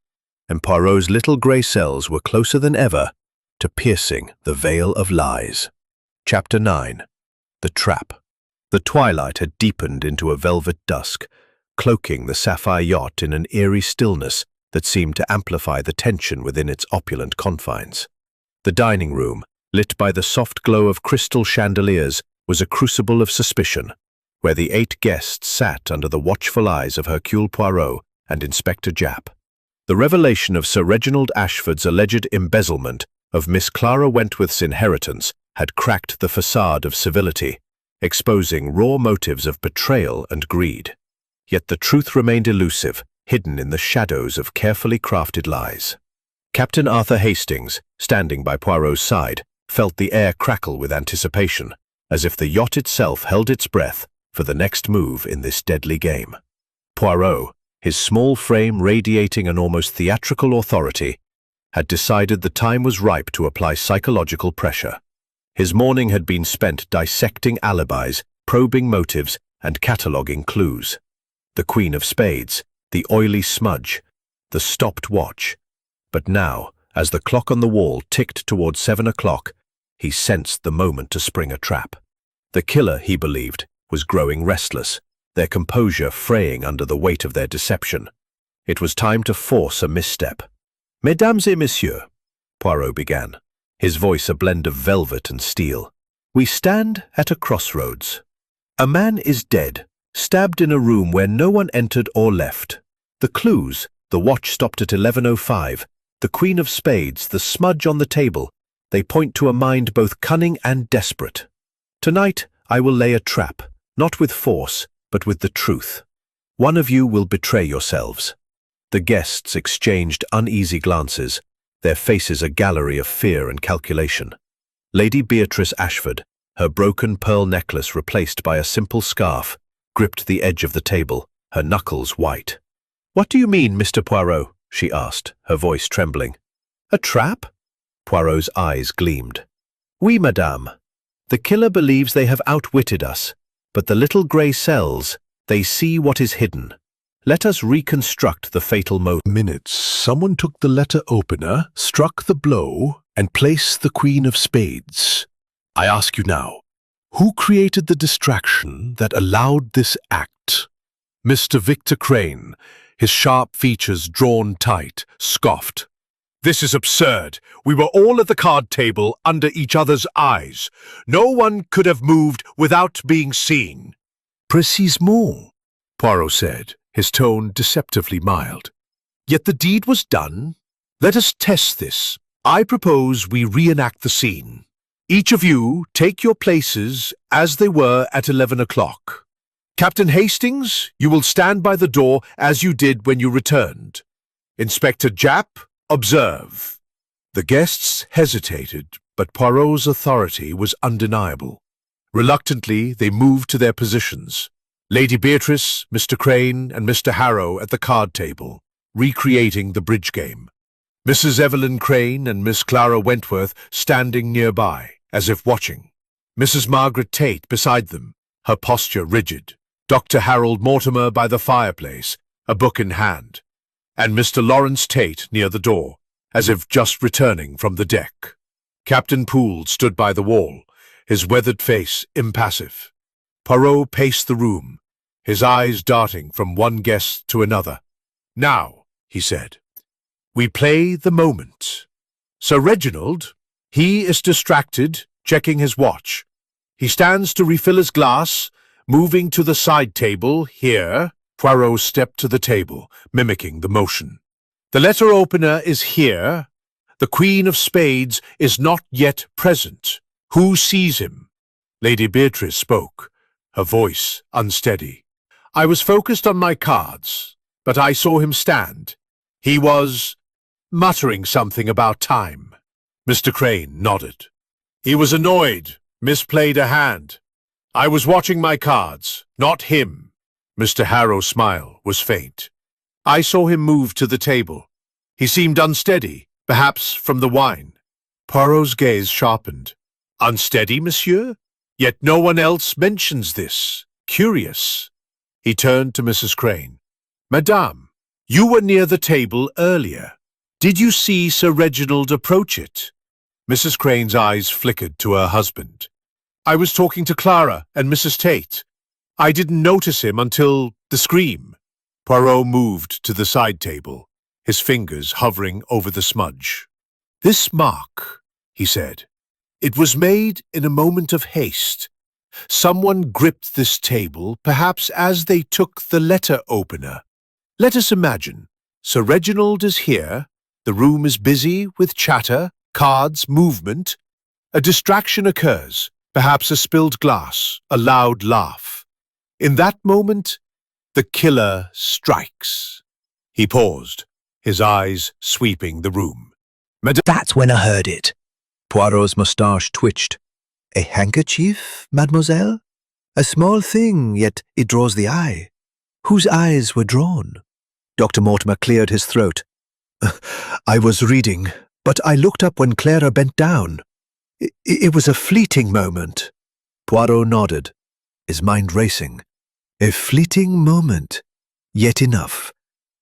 S2: and Poirot's little grey cells were closer than ever to piercing the veil of lies. Chapter 9. The Trap. The twilight had deepened into a velvet dusk, cloaking the sapphire yacht in an eerie stillness that seemed to amplify the tension within its opulent confines. The dining room, lit by the soft glow of crystal chandeliers, was a crucible of suspicion, where the 8 guests sat under the watchful eyes of Hercule Poirot and Inspector Japp. The revelation of Sir Reginald Ashford's alleged embezzlement of Miss Clara Wentworth's inheritance had cracked the facade of civility, exposing raw motives of betrayal and greed. Yet the truth remained elusive, hidden in the shadows of carefully crafted lies. Captain Arthur Hastings, standing by Poirot's side, felt the air crackle with anticipation, as if the yacht itself held its breath for the next move in this deadly game. Poirot, his small frame radiating an almost theatrical authority, had decided the time was ripe to apply psychological pressure. His morning had been spent dissecting alibis, probing motives, and cataloguing clues. The Queen of Spades, the oily smudge, the stopped watch. But now, as the clock on the wall ticked towards 7 o'clock, he sensed the moment to spring a trap. The killer, he believed, was growing restless, their composure fraying under the weight of their deception. It was time to force a misstep. "Mesdames et messieurs," Poirot began, his voice a blend of velvet and steel, "we stand at a crossroads. A man is dead, stabbed in a room where no one entered or left. The clues, the watch stopped at 11:05, the Queen of Spades, the smudge on the table, they point to a mind both cunning and desperate. Tonight I will lay a trap, not with force, but with the truth. One of you will betray yourselves." The guests exchanged uneasy glances, their faces a gallery of fear and calculation. Lady Beatrice Ashford, her broken pearl necklace replaced by a simple scarf, gripped the edge of the table, her knuckles white. "What do you mean, Mr. Poirot?" she asked, her voice trembling. "A trap?" Poirot's eyes gleamed. "Oui, madame. The killer believes they have outwitted us, but the little grey cells, they see what is hidden. Let us reconstruct the fatal
S1: minutes. Someone took the letter opener, struck the blow, and placed the Queen of Spades. I ask you now, who created the distraction that allowed this act? Mr. Victor Crane, his sharp features drawn tight, scoffed. "This is absurd. We were all at the card table under each other's eyes. No one could have moved without being seen." "Précisément," Poirot said, his tone deceptively mild. "Yet the deed was done. Let us test this. I propose we reenact the scene. Each of you take your places as they were at 11 o'clock. Captain Hastings, you will stand by the door as you did when you returned. Inspector Japp, observe." The guests hesitated, but Poirot's authority was undeniable. Reluctantly, they moved to their positions. Lady Beatrice, Mr. Crane, and Mr. Harrow at the card table, recreating the bridge game. Mrs. Evelyn Crane and Miss Clara Wentworth standing nearby, as if watching. Mrs. Margaret Tate beside them, her posture rigid. Dr. Harold Mortimer by the fireplace, a book in hand. And Mr. Lawrence Tate near the door, as if just returning from the deck. Captain Poole stood by the wall, his weathered face impassive. Poirot paced the room, his eyes darting from one guest to another. "Now," he said, "we play the moment. Sir Reginald, he is distracted, checking his watch. He stands to refill his glass, moving to the side table, here." Poirot stepped to the table, mimicking the motion. "The letter opener is here. The Queen of Spades is not yet present. Who sees him?" Lady Beatrice spoke, her voice unsteady. "I was focused on my cards, but I saw him stand. He was muttering something about time." Mr. Crane nodded. "He was annoyed, misplayed a hand. I was watching my cards, not him." Mr. Harrow's smile was faint. "I saw him move to the table. He seemed unsteady, perhaps from the wine." Poirot's gaze sharpened. "Unsteady, monsieur? Yet no one else mentions this. Curious." He turned to Mrs. Crane. "Madame, you were near the table earlier. Did you see Sir Reginald approach it?" Mrs. Crane's eyes flickered to her husband. "I was talking to Clara and Mrs. Tate. I didn't notice him until the scream." Poirot moved to the side table, his fingers hovering over the smudge. "This mark," he said. "It was made in a moment of haste. Someone gripped this table, perhaps as they took the letter opener. Let us imagine.
S2: Sir Reginald is here. The room is busy with chatter, cards, movement. A distraction occurs, perhaps a spilled glass, a loud laugh. In that moment, the killer strikes. He paused, his eyes sweeping the room.
S3: That's when I heard it. Poirot's moustache twitched. A handkerchief, mademoiselle? A small thing, yet it draws the eye. Whose eyes were drawn? Dr. Mortimer cleared his throat. I was reading, but I looked up when Clara bent down. It was a fleeting moment. Poirot nodded, his mind racing. A fleeting moment, yet enough.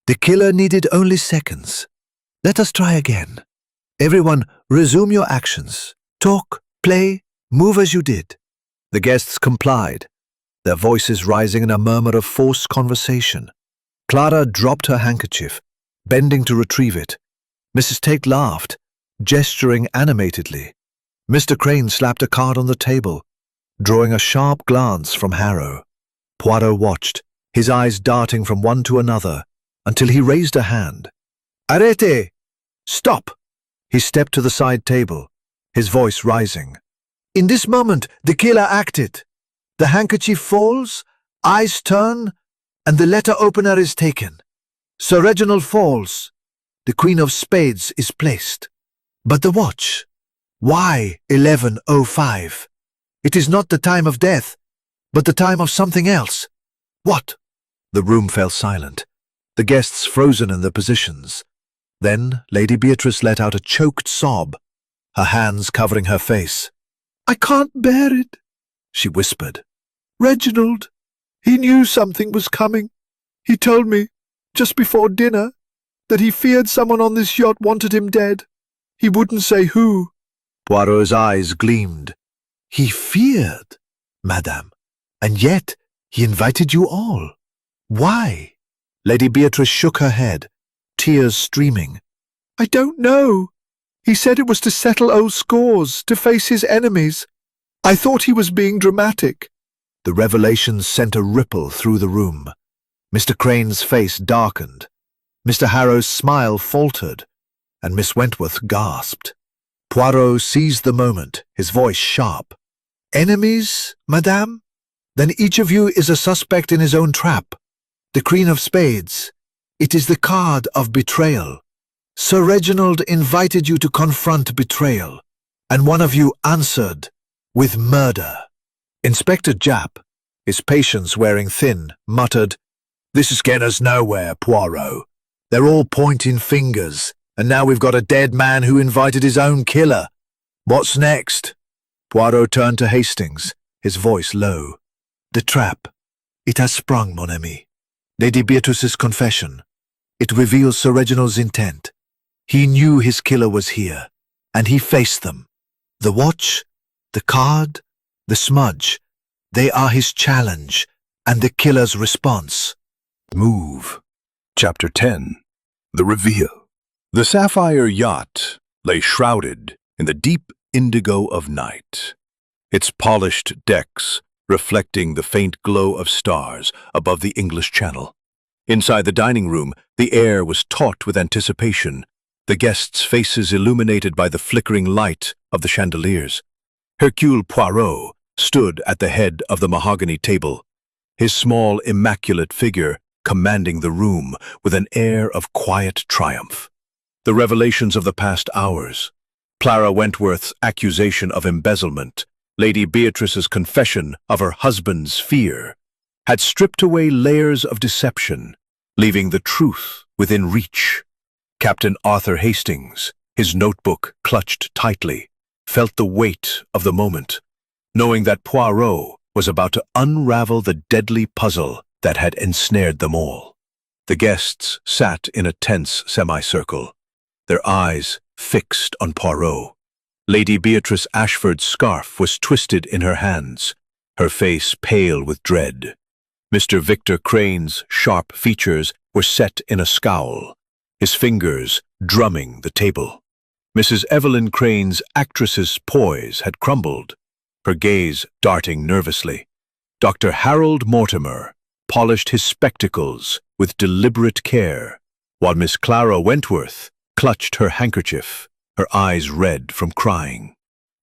S3: The killer needed only seconds. Let us try again. Everyone, resume your actions. Talk, play, move as you did. The guests complied, their voices rising in a murmur of forced conversation. Clara dropped her handkerchief, bending to retrieve it. Mrs. Tate laughed, gesturing animatedly. Mr. Crane slapped a card on the table, drawing a sharp glance from Harrow. Poirot watched, his eyes darting from one to another, until he raised a hand. Arrête! Stop! He stepped to the side table, his voice rising. In this moment, the killer acted. The handkerchief falls, eyes turn, and the letter opener is taken. Sir Reginald falls. The Queen of Spades is placed. But the watch? Why 11:05? It is not the time of death, but the time of something else. What? The room fell silent, the guests frozen in their positions. Then Lady Beatrice let out a choked sob, her hands covering her face. I can't bear it, she whispered. Reginald, he knew something was coming. He told me, just before dinner, that he feared someone on this yacht wanted him dead. He wouldn't say who. Poirot's eyes gleamed. He feared, madame, and yet he invited you all. Why? Lady Beatrice shook her head, tears streaming. I don't know. He said it was to settle old scores, to face his enemies. I thought he was being dramatic. The revelation sent a ripple through the room. Mr. Crane's face darkened. Mr. Harrow's smile faltered, and Miss Wentworth gasped. Poirot seized the moment, his voice sharp. Enemies, madame? Then each of you is a suspect in his own trap. The Queen of Spades. It is the card of betrayal. Sir Reginald invited you to confront betrayal, and one of you answered with murder. Inspector Japp, his patience wearing thin, muttered, This is getting us nowhere, Poirot. They're all pointing fingers, and now we've got a dead man who invited his own killer. What's next? Poirot turned to Hastings, his voice low. The trap. It has sprung, mon ami. Lady Beatrice's confession. It reveals Sir Reginald's intent. He knew his killer was here, and he faced them. The watch, the card, the smudge, they are his challenge, and the killer's response.
S2: Move. Chapter 10. The Reveal. The sapphire yacht lay shrouded in the deep indigo of night, its polished decks reflecting the faint glow of stars above the English Channel. Inside the dining room, the air was taut with anticipation, the guests' faces illuminated by the flickering light of the chandeliers. Hercule Poirot stood at the head of the mahogany table, his small, immaculate figure commanding the room with an air of quiet triumph. The revelations of the past hours, Clara Wentworth's accusation of embezzlement, Lady Beatrice's confession of her husband's fear, had stripped away layers of deception, leaving the truth within reach. Captain Arthur Hastings, his notebook clutched tightly, felt the weight of the moment, knowing that Poirot was about to unravel the deadly puzzle that had ensnared them all. The guests sat in a tense semicircle, their eyes fixed on Poirot. Lady Beatrice Ashford's scarf was twisted in her hands, her face pale with dread. Mr. Victor Crane's sharp features were set in a scowl, his fingers drumming the table. Mrs. Evelyn Crane's actress's poise had crumbled, her gaze darting nervously. Dr. Harold Mortimer polished his spectacles with deliberate care, while Miss Clara Wentworth clutched her handkerchief, her eyes red from crying.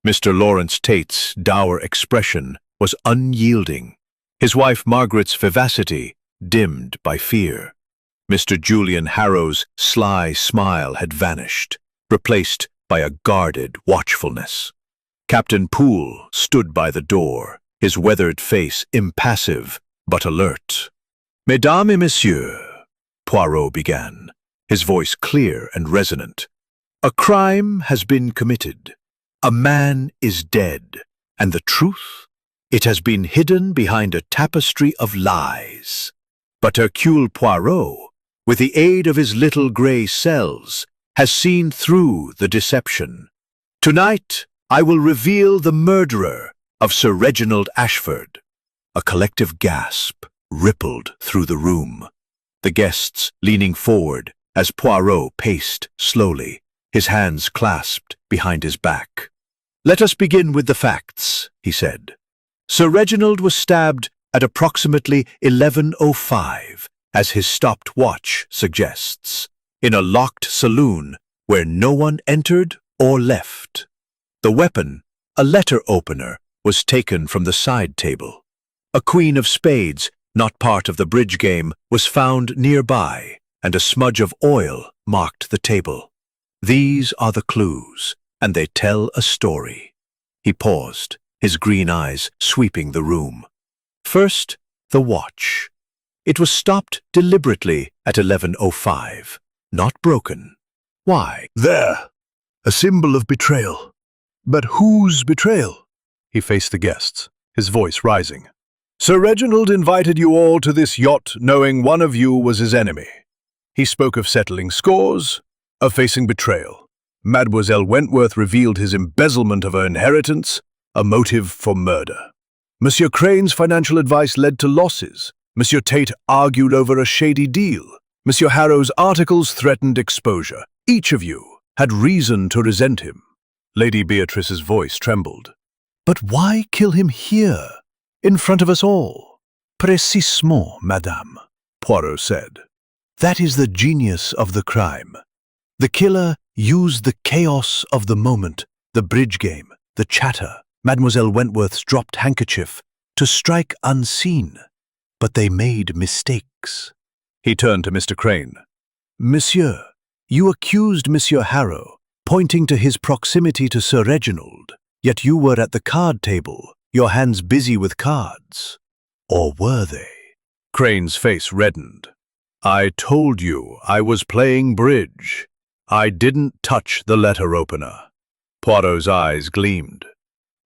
S2: Mr. Lawrence Tate's dour expression was unyielding, his wife Margaret's vivacity dimmed by fear. Mr. Julian Harrow's sly smile had vanished, replaced by a guarded watchfulness. Captain Poole stood by the door, his weathered face impassive but alert. "Mesdames et messieurs," Poirot began, his voice clear and resonant, "a crime has been committed. A man is dead, and the truth? It has been hidden behind a tapestry of lies. But Hercule Poirot, with the aid of his little grey cells, has seen through the deception. Tonight, I will reveal the murderer of Sir Reginald Ashford." A collective gasp rippled through the room, the guests leaning forward as Poirot paced slowly, his hands clasped behind his back. "Let us begin with the facts," he said. "Sir Reginald was stabbed at approximately 11:05, as his stopped watch suggests, in a locked saloon where no one entered or left. The weapon, a letter opener, was taken from the side table. A queen of spades, not part of the bridge game, was found nearby, and a smudge of oil marked the table. These are the clues, and they tell a story." He paused, his green eyes sweeping the room. First, the watch. It was stopped deliberately at 11:05, not broken. Why?
S1: There, a symbol of betrayal. But whose betrayal? He faced the guests, his voice rising. Sir Reginald invited you all to this yacht knowing one of you was his enemy. He spoke of settling scores, of facing betrayal. Mademoiselle Wentworth revealed his embezzlement of her inheritance, a motive for murder. Monsieur Crane's financial advice led to losses. Monsieur Tate argued over a shady deal. Monsieur Harrow's articles threatened exposure. Each of you had reason to resent him. Lady Beatrice's voice trembled. But why kill him here, in front of us all? Précisément, madame, Poirot said. That is the genius of the crime. The killer used the chaos of the moment, the bridge game, the chatter, Mademoiselle Wentworth's dropped handkerchief, to strike unseen. But they made mistakes. He turned to Mr. Crane. Monsieur, you accused Monsieur Harrow, pointing to his proximity to Sir Reginald, yet you were at the card table, your hands busy with cards. Or were they? Crane's face reddened. I told you I was playing bridge. I didn't touch the letter opener. Poirot's eyes gleamed.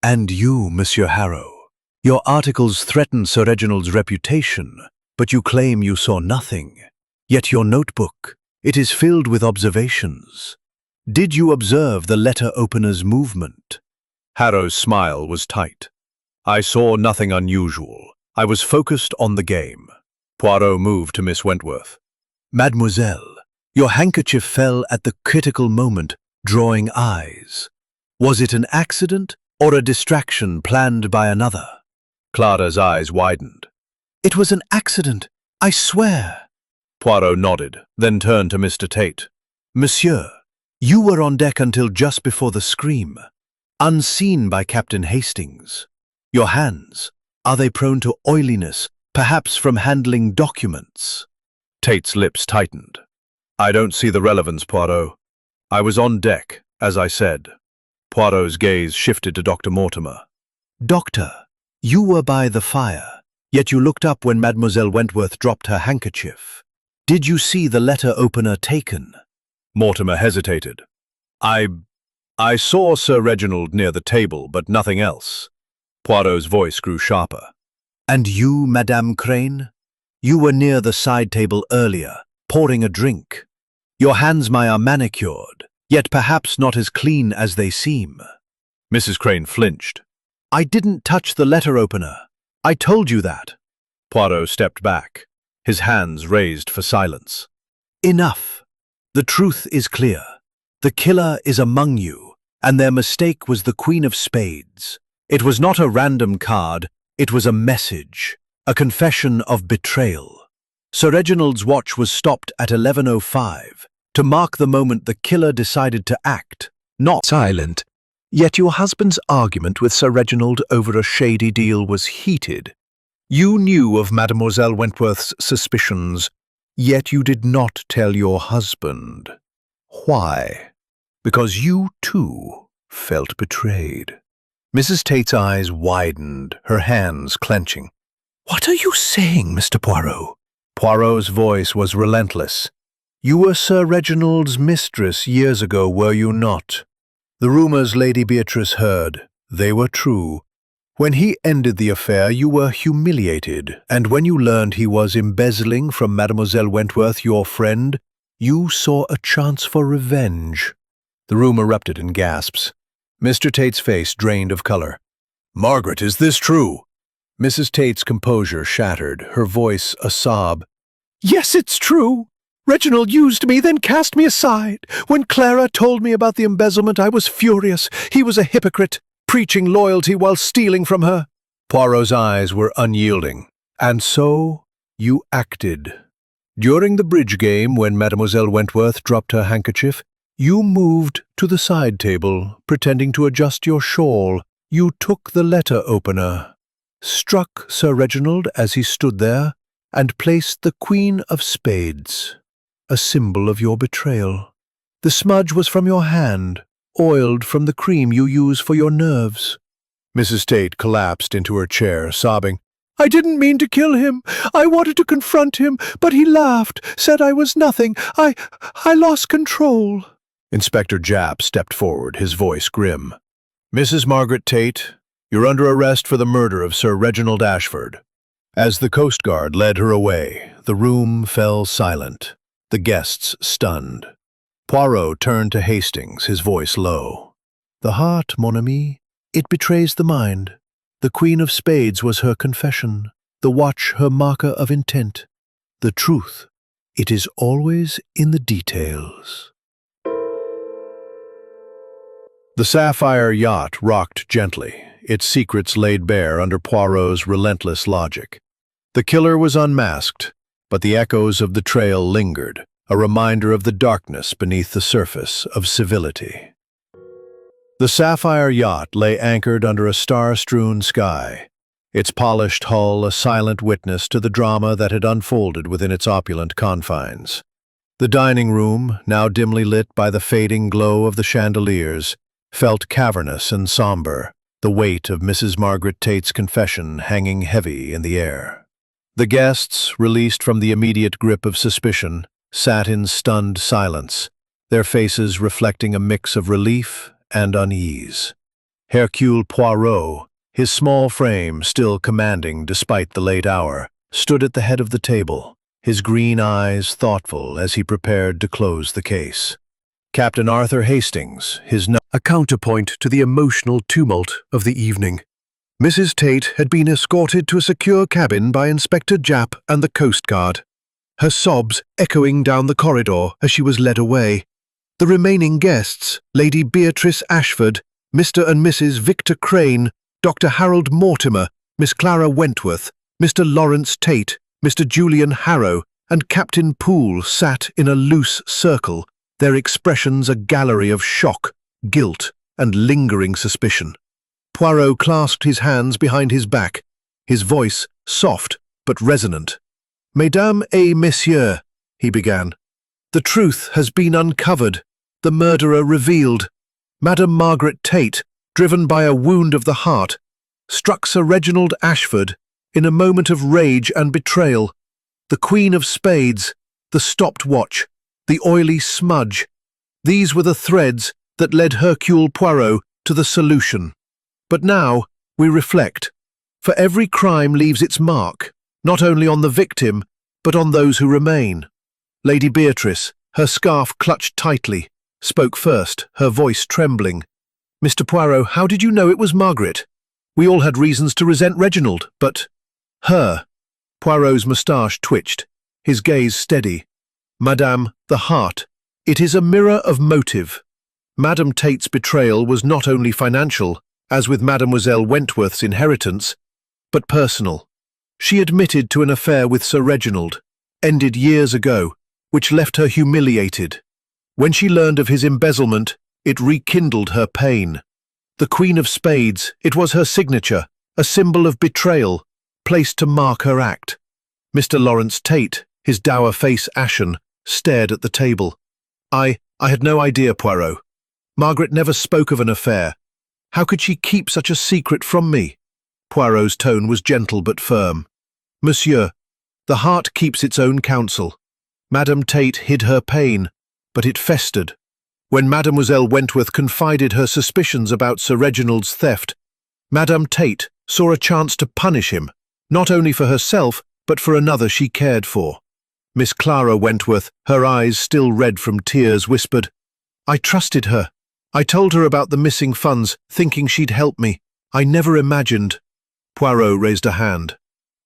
S1: And you, Monsieur Harrow, your articles threaten Sir Reginald's reputation, but you claim you saw nothing. Yet your notebook, it is filled with observations. Did you observe the letter opener's movement? Harrow's smile was tight. I saw nothing unusual. I was focused on the game. Poirot moved to Miss Wentworth. Mademoiselle, your handkerchief fell at the critical moment, drawing eyes. Was it an accident or a distraction planned by another? Clara's eyes widened. It was an accident, I swear. Poirot nodded, then turned to Mr. Tate. Monsieur, you were on deck until just before the scream, unseen by Captain Hastings. Your hands, are they prone to oiliness, perhaps from handling documents? Tate's lips tightened. I don't see the relevance, Poirot. I was on deck, as I said. Poirot's gaze shifted to Dr. Mortimer. Doctor, you were by the fire, yet you looked up when Mademoiselle Wentworth dropped her handkerchief. Did you see the letter opener taken? Mortimer hesitated. I saw Sir Reginald near the table, but nothing else. Poirot's voice grew sharper. And you, Madame Crane? You were near the side table earlier, pouring a drink. Your hands, are manicured, yet perhaps not as clean as they seem. Mrs. Crane flinched. I didn't touch the letter opener. I told you that. Poirot stepped back, his hands raised for silence. Enough. The truth is clear. The killer is among you, and their mistake was the Queen of Spades. It was not a random card, it was a message, a confession of betrayal.
S2: Sir Reginald's watch was stopped at 11:05 to mark the moment the killer decided to act, not
S3: Silent.
S2: Yet your husband's argument with Sir Reginald over a shady deal was heated. You knew of Mademoiselle Wentworth's suspicions, yet you did not tell your husband. Why? Because you, too, felt betrayed. Mrs. Tate's eyes widened, her hands clenching. "What are you saying, Mr. Poirot?" Poirot's voice was relentless. "You were Sir Reginald's mistress years ago, were you not? The rumors Lady Beatrice heard, they were true. When he ended the affair, you were humiliated, and when you learned he was embezzling from Mademoiselle Wentworth, your friend, you saw a chance for revenge." The room erupted in gasps. Mr. Tate's face drained of color. "Margaret, is this true?" Mrs. Tate's composure shattered, her voice a sob. "Yes, it's true. Reginald used me, then cast me aside. When Clara told me about the embezzlement, I was furious. He was a hypocrite, preaching loyalty while stealing from her." Poirot's eyes were unyielding. "And so you acted. During the bridge game, when Mademoiselle Wentworth dropped her handkerchief, you moved to the side table, pretending to adjust your shawl. You took the letter opener, struck Sir Reginald as he stood there, and placed the Queen of Spades, a symbol of your betrayal. The smudge was from your hand, oiled from the cream you use for your nerves." Mrs. Tate collapsed into her chair, sobbing. "I didn't mean to kill him. I wanted to confront him, but he laughed, said I was nothing. I lost control." Inspector Japp stepped forward, his voice grim. "Mrs. Margaret Tate, you're under arrest for the murder of Sir Reginald Ashford." As the Coast Guard led her away, the room fell silent, the guests stunned. Poirot turned to Hastings, his voice low. "The heart, mon ami, it betrays the mind. The Queen of Spades was her confession, the watch her marker of intent. The truth, it is always in the details." The sapphire yacht rocked gently, its secrets laid bare under Poirot's relentless logic. The killer was unmasked, but the echoes of the trail lingered, a reminder of the darkness beneath the surface of civility. The sapphire yacht lay anchored under a star-strewn sky, its polished hull a silent witness to the drama that had unfolded within its opulent confines. The dining room, now dimly lit by the fading glow of the chandeliers, felt cavernous and somber, the weight of Mrs. Margaret Tate's confession hanging heavy in the air. The guests, released from the immediate grip of suspicion, sat in stunned silence, their faces reflecting a mix of relief and unease. Hercule Poirot, his small frame still commanding despite the late hour, stood at the head of the table, his green eyes thoughtful as he prepared to close the case. Captain Arthur Hastings, a counterpoint to the emotional tumult of the evening. Mrs. Tate had been escorted to a secure cabin by Inspector Japp and the Coast Guard, her sobs echoing down the corridor as she was led away. The remaining guests, Lady Beatrice Ashford, Mr. and Mrs. Victor Crane, Dr. Harold Mortimer, Miss Clara Wentworth, Mr. Lawrence Tate, Mr. Julian Harrow, and Captain Poole sat in a loose circle, their expressions a gallery of shock, guilt, and lingering suspicion. Poirot clasped his hands behind his back, his voice soft but resonant. "Mesdames et messieurs," he began, "the truth has been uncovered, the murderer revealed. Madame Margaret Tate, driven by a wound of the heart, struck Sir Reginald Ashford in a moment of rage and betrayal. The Queen of Spades, the stopped watch, the oily smudge, these were the threads that led Hercule Poirot to the solution. But now we reflect, for every crime leaves its mark, not only on the victim, but on those who remain. Lady Beatrice, her scarf clutched tightly, spoke first, her voice trembling. "Mr. Poirot, how did you know it was Margaret? We all had reasons to resent Reginald, but her." Poirot's moustache twitched, his gaze steady. "Madame, the heart, it is a mirror of motive. Madame Tate's betrayal was not only financial, as with Mademoiselle Wentworth's inheritance, but personal. She admitted to an affair with Sir Reginald, ended years ago, which left her humiliated. When she learned of his embezzlement, it rekindled her pain. The Queen of Spades, it was her signature, a symbol of betrayal, placed to mark her act. Mr. Lawrence Tate, his dour face ashen, stared at the table. I had no idea, Poirot. Margaret never spoke of an affair. How could she keep such a secret from me? Poirot's tone was gentle but firm. Monsieur, the heart keeps its own counsel. Madame Tate hid her pain, but it festered. When Mademoiselle Wentworth confided her suspicions about Sir Reginald's theft, Madame Tate saw a chance to punish him, not only for herself, but for another she cared for. Miss Clara Wentworth, her eyes still red from tears, whispered, I trusted her. I told her about the missing funds, thinking she'd help me. I never imagined. Poirot raised a hand.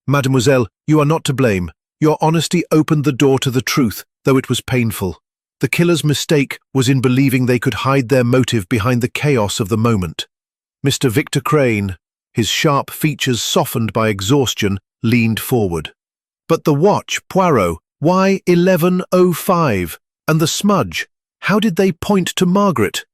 S2: Mademoiselle, you are not to blame. Your honesty opened the door to the truth, though it was painful. The killer's mistake was in believing they could hide their motive behind the chaos of the moment. Mr. Victor Crane, his sharp features softened by exhaustion, leaned forward. But the watch, Poirot, why 11:05? And the smudge, how did they point to Margaret?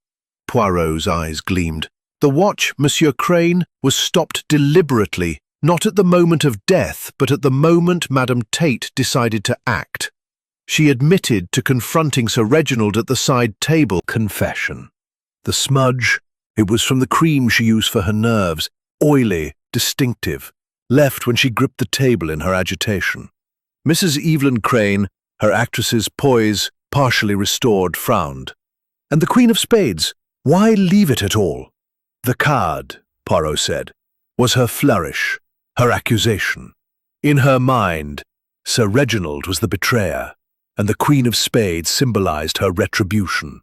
S2: Poirot's eyes gleamed. The watch, Monsieur Crane, was stopped deliberately, not at the moment of death, but at the moment Madame Tate decided to act. She admitted to confronting Sir Reginald at the side table. Confession. The smudge, it was from the cream she used for her nerves, oily, distinctive, left when she gripped the table in her agitation. Mrs. Evelyn Crane, her actress's poise partially restored, frowned. And the Queen of Spades, why leave it at all? The card, Poirot said, was her flourish, her accusation. In her mind, Sir Reginald was the betrayer, and the Queen of Spades symbolized her retribution.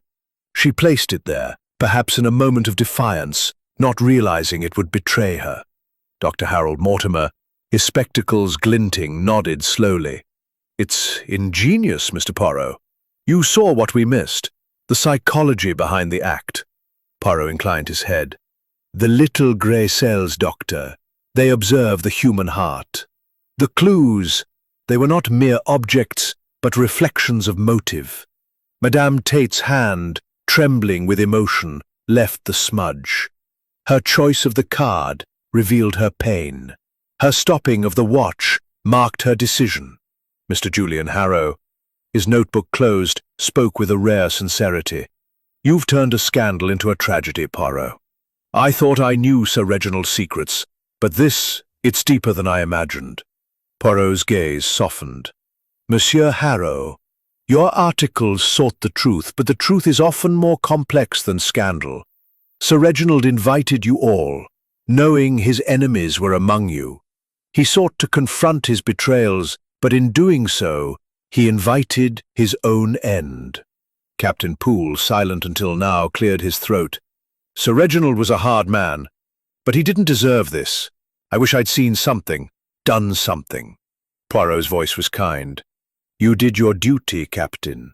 S2: She placed it there, perhaps in a moment of defiance, not realizing it would betray her. Dr. Harold Mortimer, his spectacles glinting, nodded slowly. It's ingenious, Mr. Poirot. You saw what we missed, the psychology behind the act. Poirot inclined his head. The little grey cells, Doctor. They observe the human heart. The clues, they were not mere objects, but reflections of motive. Madame Tate's hand, trembling with emotion, left the smudge. Her choice of the card revealed her pain. Her stopping of the watch marked her decision. Mr. Julian Harrow, his notebook closed, spoke with a rare sincerity. You've turned a scandal into a tragedy, Poirot. I thought I knew Sir Reginald's secrets, but it's deeper than I imagined. Poirot's gaze softened. Monsieur Harrow, your articles sought the truth, but the truth is often more complex than scandal. Sir Reginald invited you all, knowing his enemies were among you. He sought to confront his betrayals, but in doing so, he invited his own end. Captain Poole, silent until now, cleared his throat. Sir Reginald was a hard man, but he didn't deserve this. I wish I'd seen something, done something. Poirot's voice was kind. You did your duty, Captain.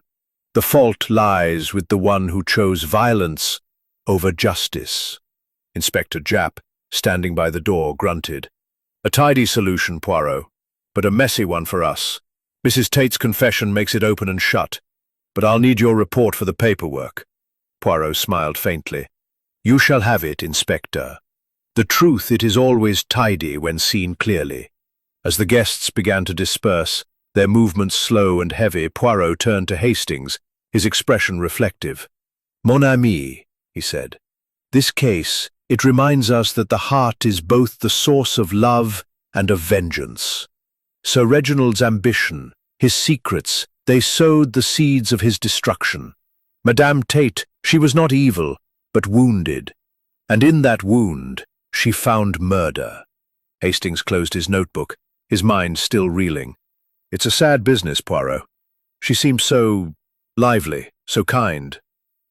S2: The fault lies with the one who chose violence over justice. Inspector Japp, standing by the door, grunted. A tidy solution, Poirot, but a messy one for us. Mrs. Tate's confession makes it open and shut, but I'll need your report for the paperwork. Poirot smiled faintly. You shall have it, Inspector. The truth, it is always tidy when seen clearly. As the guests began to disperse, their movements slow and heavy, Poirot turned to Hastings, his expression reflective. Mon ami, he said, this case, it reminds us that the heart is both the source of love and of vengeance. Sir Reginald's ambition, his secrets, they sowed the seeds of his destruction. Madame Tate, she was not evil, but wounded, and in that wound she found murder. Hastings closed his notebook, his mind still reeling. It's a sad business, Poirot. She seemed so lively, so kind.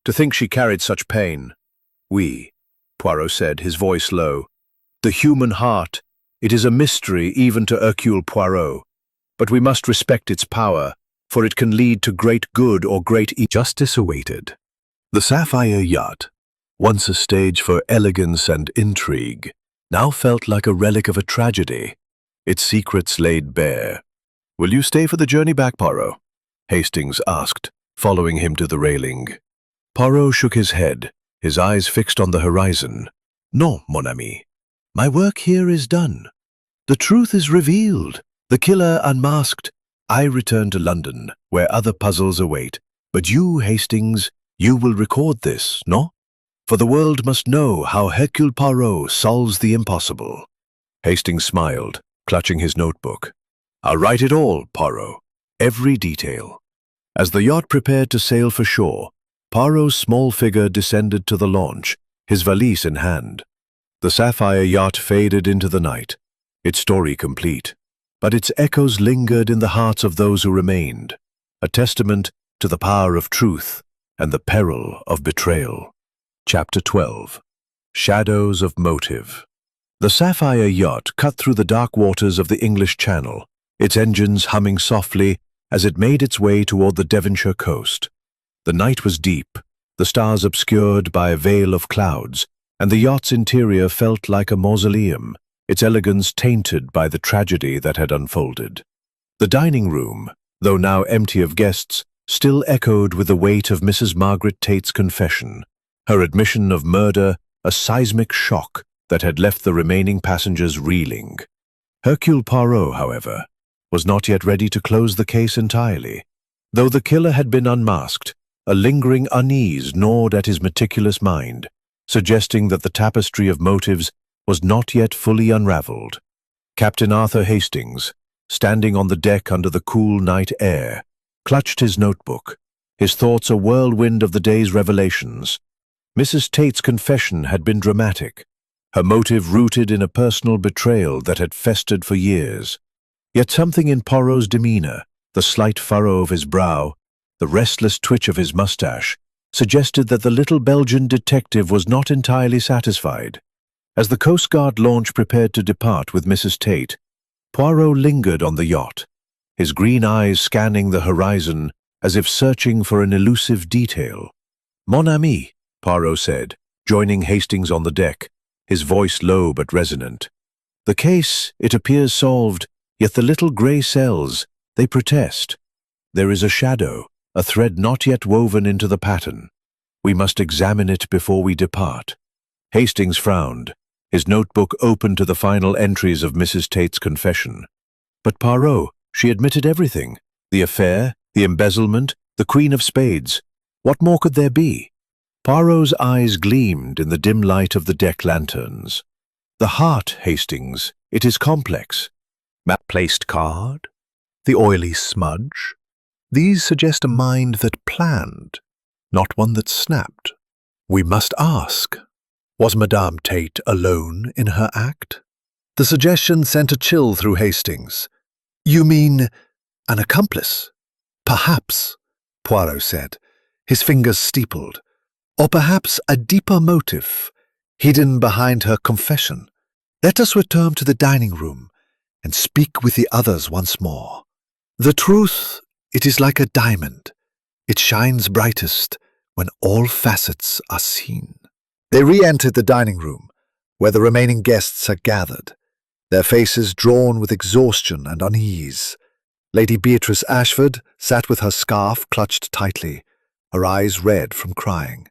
S2: To think she carried such pain. Oui, Poirot said, his voice low. The human heart, it is a mystery even to Hercule Poirot. But we must respect its power, for it can lead to great good or great evil.
S3: Justice awaited. The Sapphire Yacht, once a stage for elegance and intrigue, now felt like a relic of a tragedy, its secrets laid bare.
S2: Will you stay for the journey back, Poirot? Hastings asked, following him to the railing. Poirot shook his head, his eyes fixed on the horizon. Non, mon ami. My work here is done. The truth is revealed, the killer unmasked. I return to London, where other puzzles await. But you, Hastings, you will record this, no? For the world must know how Hercule Poirot solves the impossible. Hastings smiled, clutching his notebook. I'll write it all, Poirot, every detail. As the yacht prepared to sail for shore, Poirot's small figure descended to the launch, his valise in hand. The sapphire yacht faded into the night, its story complete, but its echoes lingered in the hearts of those who remained, a testament to the power of truth and the peril of betrayal. Chapter 12. Shadows of Motive. The sapphire yacht cut through the dark waters of the English Channel, its engines humming softly as it made its way toward the Devonshire coast. The night was deep, the stars obscured by a veil of clouds, and the yacht's interior felt like a mausoleum, its elegance tainted by the tragedy that had unfolded. The dining room, though now empty of guests, still echoed with the weight of Mrs. Margaret Tate's confession, her admission of murder, a seismic shock that had left the remaining passengers reeling. Hercule Poirot, however, was not yet ready to close the case entirely. Though the killer had been unmasked, a lingering unease gnawed at his meticulous mind, suggesting that the tapestry of motives was not yet fully unraveled. Captain Arthur Hastings, standing on the deck under the cool night air, clutched his notebook, his thoughts a whirlwind of the day's revelations. Mrs. Tate's confession had been dramatic, her motive rooted in a personal betrayal that had festered for years. Yet something in Poirot's demeanor, the slight furrow of his brow, the restless twitch of his mustache, suggested that the little Belgian detective was not entirely satisfied. As the Coast Guard launch prepared to depart with Mrs. Tate, Poirot lingered on the yacht, his green eyes scanning the horizon as if searching for an elusive detail. Mon ami, Poirot said, joining Hastings on the deck, his voice low but resonant. The case, it appears solved, yet the little grey cells, they protest. There is a shadow, a thread not yet woven into the pattern. We must examine it before we depart. Hastings frowned, his notebook open to the final entries of Mrs. Tate's confession. But Poirot, she admitted everything. The affair, the embezzlement, the Queen of Spades. What more could there be? Poirot's eyes gleamed in the dim light of the deck lanterns. The heart, Hastings, it is complex. Placed card, the oily smudge. These suggest a mind that planned, not one that snapped. We must ask, was Madame Tate alone in her act? The suggestion sent a chill through Hastings. You mean an accomplice? Perhaps, Poirot said, his fingers steepled. Or perhaps a deeper motive, hidden behind her confession. Let us return to the dining room and speak with the others once more. The truth, it is like a diamond. It shines brightest when all facets are seen. They re-entered the dining room, where the remaining guests had gathered, their faces drawn with exhaustion and unease. Lady Beatrice Ashford sat with her scarf clutched tightly, her eyes red from crying.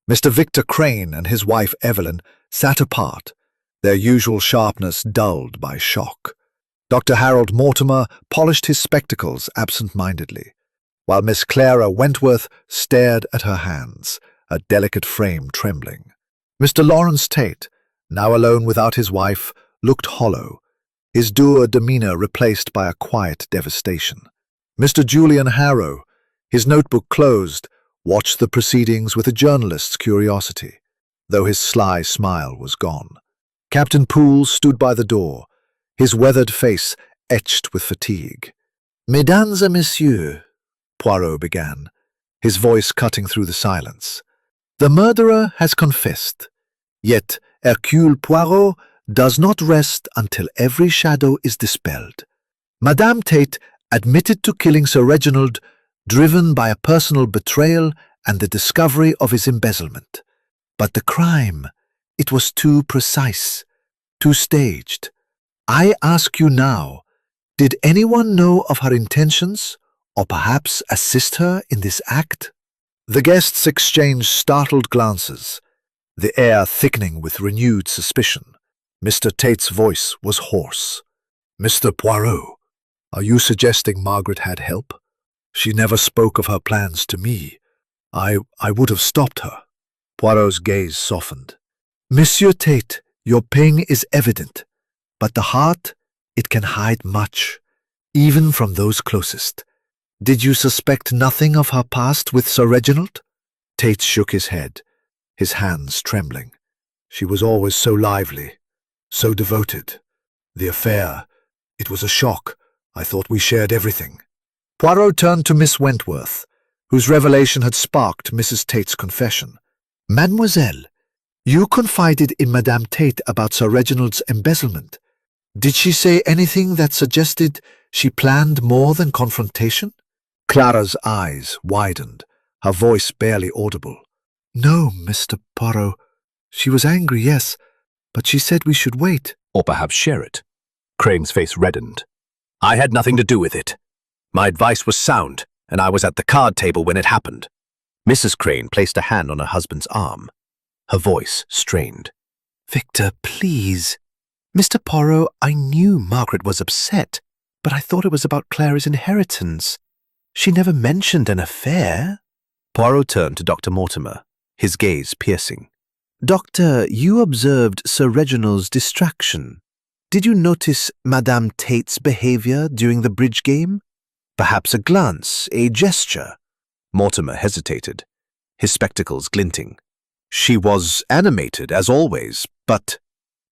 S2: Mr. Victor Crane and his wife Evelyn sat apart, their usual sharpness dulled by shock. Dr. Harold Mortimer polished his spectacles absent-mindedly, while Miss Clara Wentworth stared at her hands, a delicate frame trembling. Mr. Lawrence Tate, now alone without his wife, looked hollow, his dour demeanor replaced by a quiet devastation. Mr. Julian Harrow, his notebook closed, watched the proceedings with a journalist's curiosity, though his sly smile was gone. Captain Poole stood by the door, his weathered face etched with fatigue. Mesdames et messieurs, Poirot began, his voice cutting through the silence. The murderer has confessed, yet Hercule Poirot does not rest until every shadow is dispelled. Madame Tate admitted to killing Sir Reginald, driven by a personal betrayal and the discovery of his embezzlement. But the crime, it was too precise, too staged. I ask you now,
S1: Did anyone know of her intentions, or perhaps assist her in this act? The guests exchanged startled glances, the air thickening with renewed suspicion. Mr. Tate's voice was hoarse. "Mr. Poirot, are you suggesting Margaret had help? She never spoke of her plans to me. I would have stopped her." Poirot's gaze softened. "Monsieur Tate, your pain is evident, but the heart, it can hide much, even from those closest. Did you suspect nothing of her past with Sir Reginald?" Tate shook his head, his hands trembling. "She was always so lively, so devoted. The affair, it was a shock. I thought we shared everything." Poirot turned to Miss Wentworth, whose revelation had sparked Mrs. Tate's confession. "Mademoiselle, you confided in Madame Tate about Sir Reginald's embezzlement. Did she say anything that suggested she planned more than confrontation?" Clara's eyes widened, her voice barely audible. "No, Mr. Poirot. She was angry, yes, but she said we should wait."
S2: Or perhaps share it. Crane's face reddened. "I had nothing to do with it. My advice was sound, and I was at the card table when it happened." Mrs. Crane placed a hand on her husband's arm. Her voice strained.
S3: "Victor, please. Mr. Poirot, I knew Margaret was upset, but I thought it was about Clara's inheritance. She never mentioned an affair."
S2: Poirot turned to Dr. Mortimer, his gaze piercing.
S3: "Doctor, you observed Sir Reginald's distraction. Did you notice Madame Tate's behavior during the bridge game? Perhaps a glance, a gesture?"
S2: Mortimer hesitated, his spectacles glinting. "She was animated, as always, but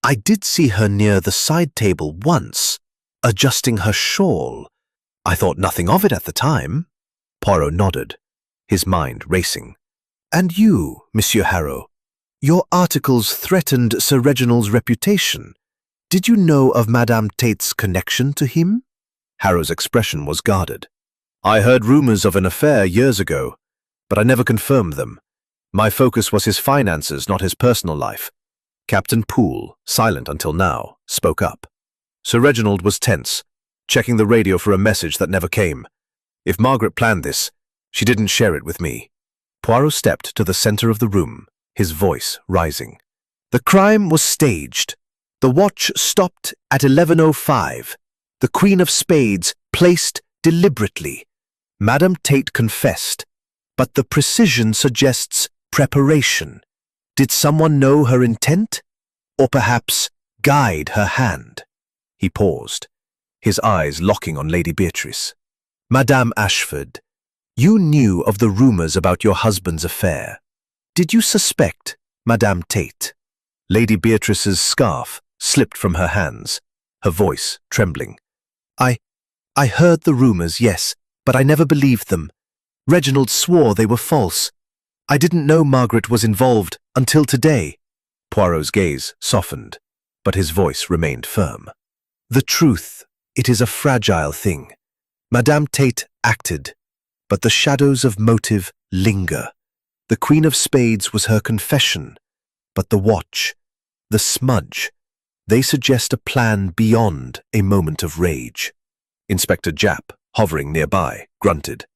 S3: "I did see her near the side table once, adjusting her shawl. I thought nothing of it at the time."
S2: Poirot nodded, his mind racing.
S3: "And you, Monsieur Harrow, your articles threatened Sir Reginald's reputation. Did you know of Madame Tate's connection to him?"
S2: Harrow's expression was guarded. "I heard rumors of an affair years ago, but I never confirmed them. My focus was his finances, not his personal life." Captain Poole, silent until now, spoke up. Sir Reginald was tense, checking the radio for a message that never came. If Margaret planned this, she didn't share it with me. Poirot stepped to the center of the room, his voice rising.
S3: "The crime was staged. The watch stopped at 11:05. The Queen of Spades placed deliberately. Madame Tate confessed, but the precision suggests preparation. Did someone know her intent? Or perhaps guide her hand?"
S2: He paused, his eyes locking on Lady Beatrice.
S3: "Madame Ashford, you knew of the rumors about your husband's affair. Did you suspect Madame Tate?"
S2: Lady Beatrice's scarf slipped from her hands, her voice trembling.
S3: I heard the rumors, yes, but I never believed them. Reginald swore they were false. I didn't know Margaret was involved until today."
S2: Poirot's gaze softened, but his voice remained firm.
S3: "The truth, it is a fragile thing. Madame Tate acted, but the shadows of motive linger. The Queen of Spades was her confession, but the watch, the smudge, they suggest a plan beyond a moment of rage."
S2: Inspector Japp, hovering nearby, grunted.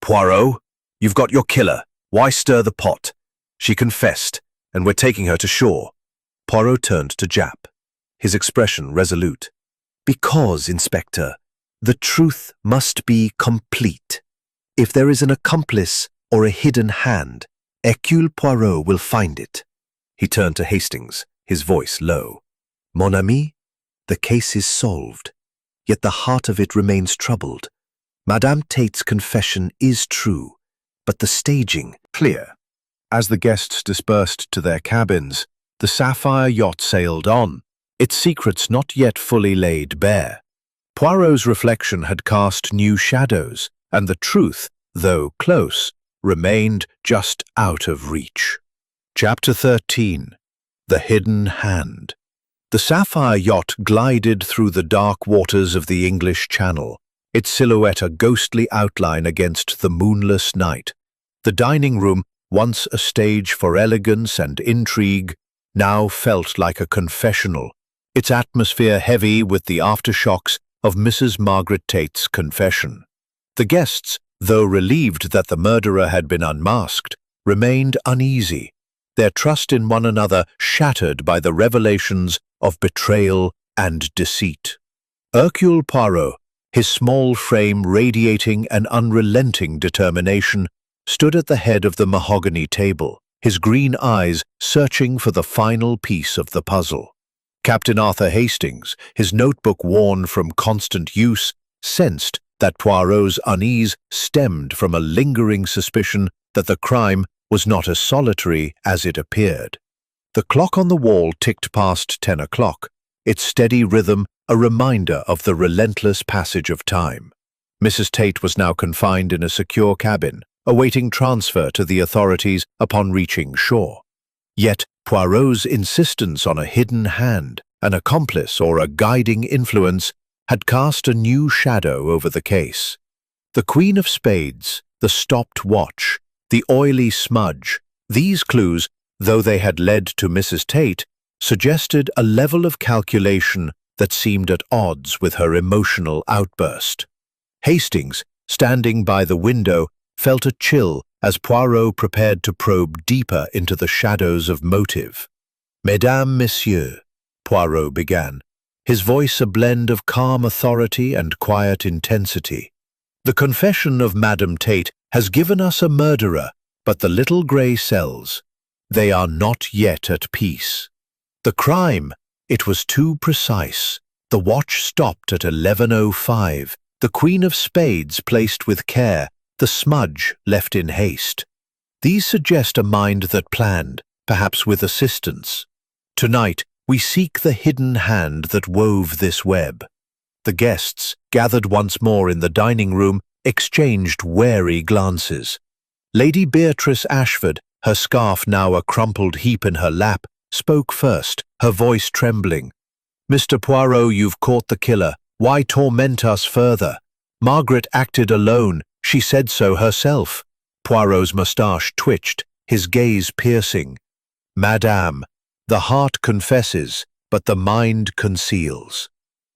S2: "Poirot, you've got your killer. Why stir the pot? She confessed, and we're taking her to shore."
S3: Poirot turned to Japp, his expression resolute. "Because, Inspector, the truth must be complete. If there is an accomplice or a hidden hand, Hercule Poirot will find it."
S2: He turned to Hastings, his voice low.
S3: "Mon ami, the case is solved, yet the heart of it remains troubled. Madame Tate's confession is true, but the staging..."
S2: Clear. As the guests dispersed to their cabins, the Sapphire yacht sailed on, its secrets not yet fully laid bare. Poirot's reflection had cast new shadows, and the truth, though close, remained just out of reach. Chapter 13. The Hidden Hand. The Sapphire yacht glided through the dark waters of the English Channel, its silhouette a ghostly outline against the moonless night. The dining room, once a stage for elegance and intrigue, now felt like a confessional, its atmosphere heavy with the aftershocks of Mrs. Margaret Tate's confession. The guests, though relieved that the murderer had been unmasked, remained uneasy, their trust in one another shattered by the revelations of betrayal and deceit. Hercule Poirot, his small frame radiating an unrelenting determination, stood at the head of the mahogany table, his green eyes searching for the final piece of the puzzle. Captain Arthur Hastings, his notebook worn from constant use, sensed that Poirot's unease stemmed from a lingering suspicion that the crime was not as solitary as it appeared. The clock on the wall ticked past 10 o'clock, its steady rhythm a reminder of the relentless passage of time. Mrs. Tate was now confined in a secure cabin, awaiting transfer to the authorities upon reaching shore. Yet Poirot's insistence on a hidden hand, an accomplice or a guiding influence, had cast a new shadow over the case. The Queen of Spades, the stopped watch, the oily smudge, these clues, though they had led to Mrs. Tate, suggested a level of calculation that seemed at odds with her emotional outburst. Hastings, standing by the window, felt a chill as Poirot prepared to probe deeper into the shadows of motive. "Mesdames, Messieurs," Poirot began, his voice a blend of calm authority and quiet intensity. "The confession of Madame Tate has given us a murderer, but the little grey cells, they are not yet at peace. The crime, it was too precise. The watch stopped at 11:05, the Queen of Spades placed with care, the smudge left in haste. These suggest a mind that planned, perhaps with assistance. Tonight, we seek the hidden hand that wove this web." The guests, gathered once more in the dining room, exchanged wary glances. Lady Beatrice Ashford, her scarf now a crumpled heap in her lap, spoke first, her voice trembling. "Mr. Poirot, you've caught the killer. Why torment us further? Margaret acted alone. She said so herself." Poirot's moustache twitched, his gaze piercing. "Madame, the heart confesses, but the mind conceals.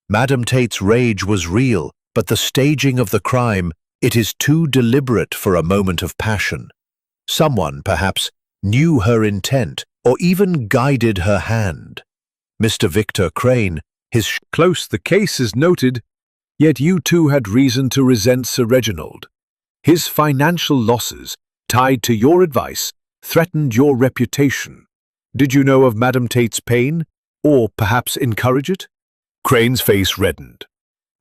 S2: Madame Tate's rage was real, but the staging of the crime, it is too deliberate for a moment of passion. Someone, perhaps, knew her intent, or even guided her hand. Mr. Victor Crane, his
S3: Close the case is noted, yet you too had reason to resent Sir Reginald. His financial losses, tied to your advice, threatened your reputation. Did you know of Madame Tate's pain, or perhaps encourage it?" Crane's face reddened.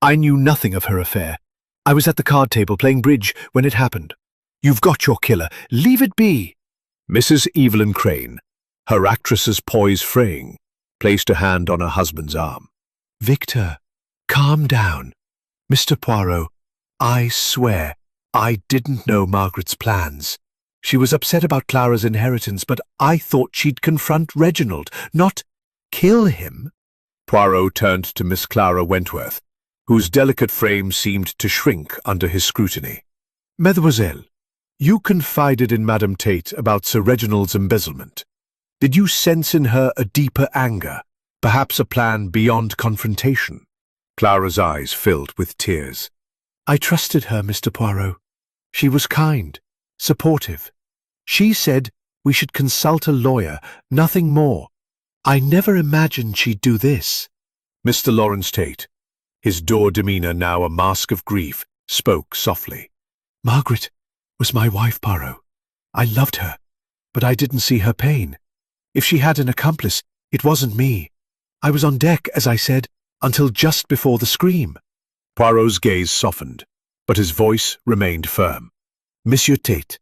S3: "I knew nothing of her affair. I was at the card table playing bridge when it happened. You've got your killer. Leave it be." Mrs. Evelyn Crane, her actress's poise fraying, placed a hand on her husband's arm. "Victor, calm down. Mr. Poirot, I swear I didn't know Margaret's plans. She was upset about Clara's inheritance, but I thought she'd confront Reginald, not kill him." Poirot turned to Miss Clara Wentworth, whose delicate frame seemed to shrink under his scrutiny. "Mademoiselle, you confided in Madame Tate about Sir Reginald's embezzlement. Did you sense in her a deeper anger, perhaps a plan beyond confrontation?" Clara's eyes filled with tears. "I trusted her, Mr. Poirot. She was kind, supportive. She said we should consult a lawyer, nothing more. I never imagined she'd do this." Mr. Lawrence Tate, his dour demeanour now a mask of grief, spoke softly. "Margaret was my wife, Poirot. I loved her, but I didn't see her pain. If she had an accomplice, it wasn't me. I was on deck, as I said, until just before the scream." Poirot's gaze softened, but his voice remained firm. "Monsieur Tate,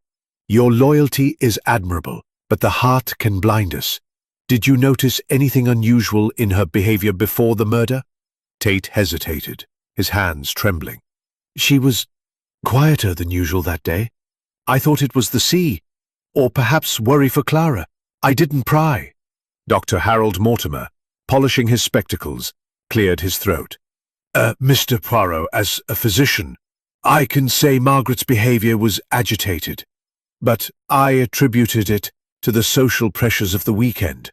S3: your loyalty is admirable, but the heart can blind us. Did you notice anything unusual in her behavior before the murder?" Tate hesitated, his hands trembling. "She was quieter than usual that day. I thought it was the sea, or perhaps worry for Clara. I didn't pry." Dr. Harold Mortimer, polishing his spectacles, cleared his throat. "Mr. Poirot, as a physician, I can say Margaret's behavior was agitated, but I attributed it to the social pressures of the weekend.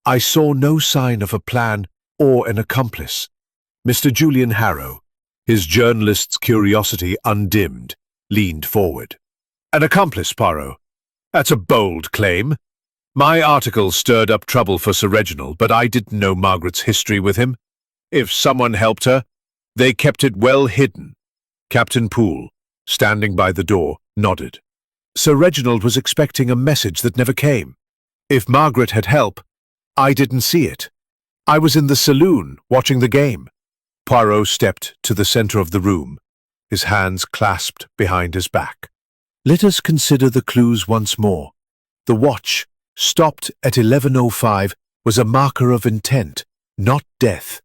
S3: I saw no sign of a plan or an accomplice." Mr. Julian Harrow,
S2: His journalist's curiosity undimmed, leaned forward. An accomplice, Poirot. That's a bold claim. My article stirred up trouble for Sir Reginald, but I didn't know Margaret's history with him. If someone helped her, they kept it well hidden. Captain Poole, standing by the door, nodded. Sir Reginald was expecting a message that never came. If Margaret had help, I didn't see it. I was in the saloon, watching the game. Poirot stepped to the center of the room, his hands clasped behind his back. Let us consider the clues once more. The watch, stopped at 11:05, was a marker of intent, not death.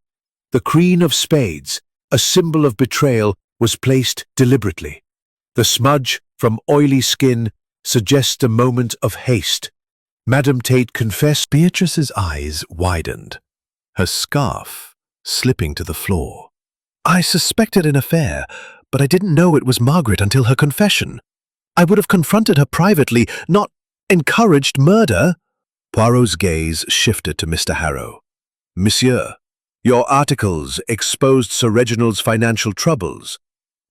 S2: The Queen of Spades, a symbol of betrayal, was placed deliberately. The smudge from oily skin suggests a moment of haste. Madame Tate confessed.
S3: Beatrice's eyes widened, her scarf slipping to the floor. I suspected an affair, but I didn't know it was Margaret until her confession. I would have confronted her privately, not encouraged murder. Poirot's gaze shifted to Mr. Harrow. Monsieur, your articles exposed Sir Reginald's financial troubles.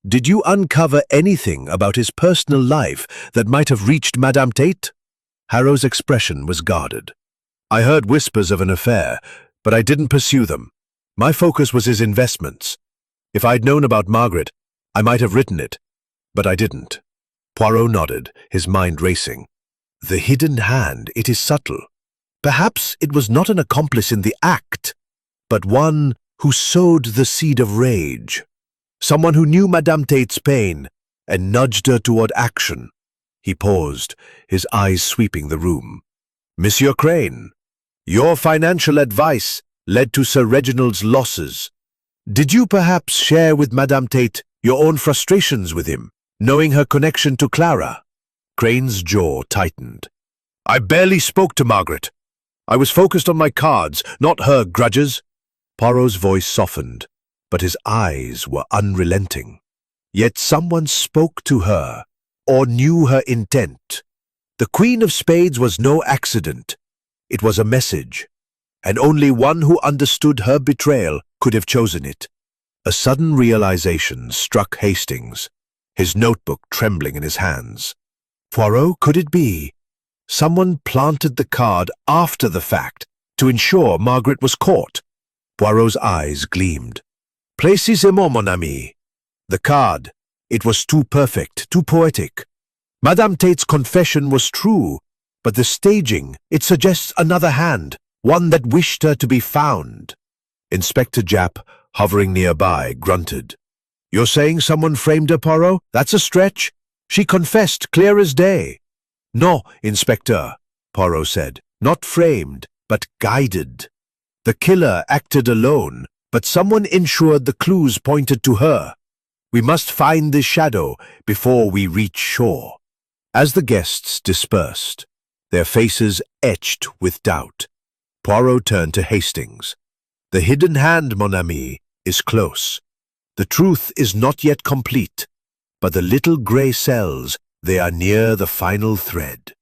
S3: Did you uncover anything about his personal life that might have reached Madame Tate? Harrow's expression was guarded. I heard whispers of an affair, but I didn't pursue them. My focus was his investments. If I'd known about Margaret, I might have written it, but I didn't. Poirot nodded, his mind racing. The hidden hand, it is subtle. Perhaps it was not an accomplice in the act, but one who sowed the seed of rage. Someone who knew Madame Tate's pain and nudged her toward action. He paused, his eyes sweeping the room. Monsieur Crane, your financial advice led to Sir Reginald's losses. Did you perhaps share with Madame Tate your own frustrations with him, knowing her connection to Clara? Crane's jaw tightened. I barely spoke to Margaret. I was focused on my cards, not her grudges. Poirot's voice softened, but his eyes were unrelenting. Yet someone spoke to her, or knew her intent. The Queen of Spades was no accident. It was a message, and only one who understood her betrayal could have chosen it. A sudden realization struck Hastings, his notebook trembling in his hands. Poirot, could it be? Someone planted the card after the fact to ensure Margaret was caught. Poirot's eyes gleamed. Précisément, mon ami. The card. It was too perfect, too poetic. Madame Tate's confession was true, but the staging, it suggests another hand, one that wished her to be found. Inspector Japp, hovering nearby, grunted. You're saying someone framed her, Poirot? That's a stretch. She confessed, clear as day. No, Inspector, Poirot said. Not framed, but guided. The killer acted alone, but someone ensured the clues pointed to her. We must find this shadow before we reach shore. As the guests dispersed, their faces etched with doubt, Poirot turned to Hastings. The hidden hand, mon ami, is close. The truth is not yet complete, but the little grey cells, they are near the final thread.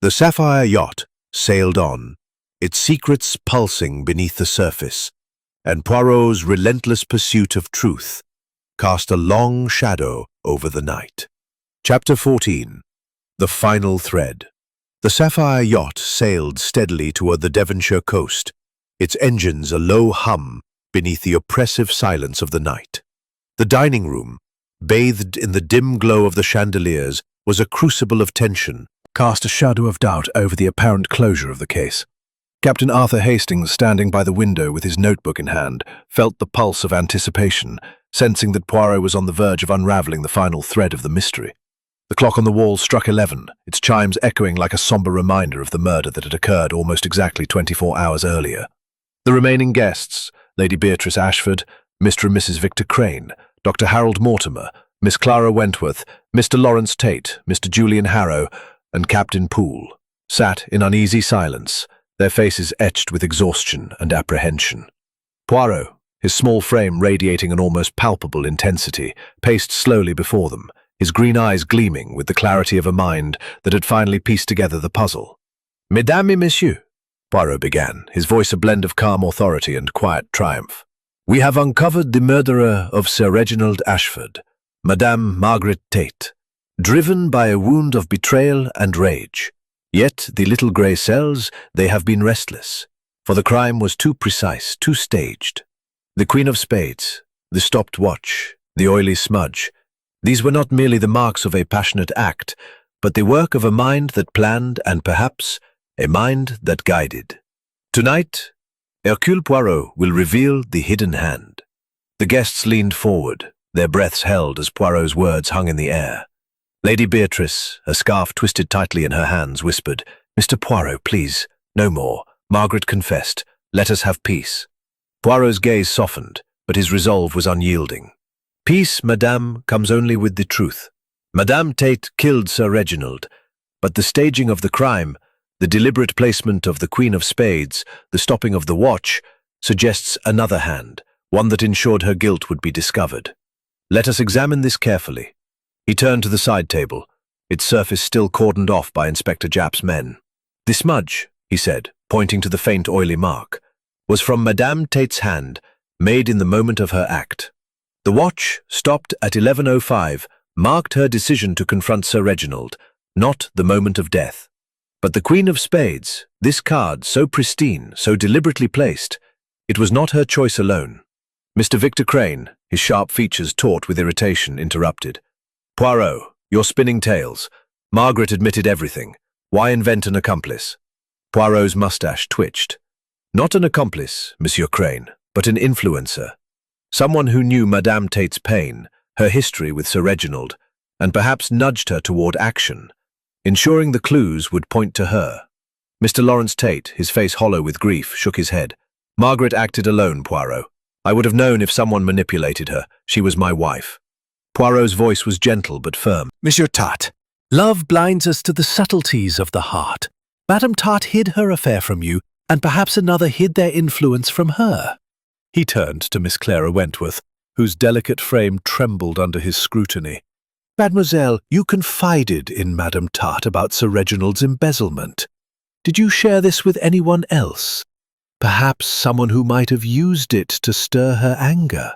S3: The sapphire yacht sailed on, its secrets pulsing beneath the surface, and Poirot's relentless pursuit of truth cast a long shadow over the night. Chapter 14. The Final Thread. The sapphire yacht sailed steadily toward the Devonshire coast, its engines a low hum beneath the oppressive silence of the night. The dining room, bathed in the dim glow of the chandeliers, was a crucible of tension, cast a shadow of doubt over the apparent closure of the case. Captain Arthur Hastings, standing by the window with his notebook in hand, felt the pulse of anticipation, sensing that Poirot was on the verge of unraveling the final thread of the mystery. The clock on the wall struck 11, its chimes echoing like a somber reminder of the murder that had occurred almost exactly 24 hours earlier. The remaining guests, Lady Beatrice Ashford, Mr. and Mrs. Victor Crane, Dr. Harold Mortimer, Miss Clara Wentworth, Mr. Lawrence Tate, Mr. Julian Harrow, and Captain Poole, sat in uneasy silence, their faces etched with exhaustion and apprehension. Poirot, his small frame radiating an almost palpable intensity, paced slowly before them, his green eyes gleaming with the clarity of a mind that had finally pieced together the puzzle. Mesdames et messieurs, Poirot began, his voice a blend of calm authority and quiet triumph.
S2: We have uncovered the murderer of Sir Reginald Ashford, Madame Margaret Tate, driven by a wound of betrayal and rage. Yet the little grey cells, they have been restless, for the crime was too precise, too staged. The Queen of Spades, the stopped watch, the oily smudge, these were not merely the marks of a passionate act, but the work of a mind that planned and perhaps a mind that guided. Tonight, Hercule Poirot will reveal the hidden hand. The guests leaned forward, their breaths held as Poirot's words hung in the air. Lady Beatrice, a scarf twisted tightly in her hands, whispered, "Mr. Poirot, please, no more. Margaret confessed. Let us have peace." Poirot's gaze softened, but his resolve was unyielding. "Peace, madame, comes only with the truth. Madame Tate killed Sir Reginald, but the staging of the crime, the deliberate placement of the Queen of Spades, the stopping of the watch, suggests another hand, one that ensured her guilt would be discovered. Let us examine this carefully." He turned to the side table, its surface still cordoned off by Inspector Japp's men. "The smudge," he said, pointing to the faint oily mark, "was from Madame Tate's hand, made in the moment of her act. The watch, stopped at 11:05, marked her decision to confront Sir Reginald, not the moment of death. But the Queen of Spades, this card, so pristine, so deliberately placed, it was not her choice alone." Mr. Victor Crane, his sharp features taut with irritation, interrupted. "Poirot, you're spinning tales. Margaret admitted everything. Why invent an accomplice?" Poirot's mustache twitched. "Not an accomplice, Monsieur Crane, but an influencer. Someone who knew Madame Tate's pain, her history with Sir Reginald, and perhaps nudged her toward action, ensuring the clues would point to her." Mr. Lawrence Tate, his face hollow with grief, shook his head. "Margaret acted alone, Poirot. I would have known if someone manipulated her. She was my wife." Poirot's voice was gentle but firm.
S3: Monsieur Tart, love blinds us to the subtleties of the heart. Madame Tart hid her affair from you, and perhaps another hid their influence from her." He turned to Miss Clara Wentworth, whose delicate frame trembled under his scrutiny. "Mademoiselle, you confided in Madame Tart about Sir Reginald's embezzlement. Did you share this with anyone else? Perhaps someone who might have used it to stir her anger?"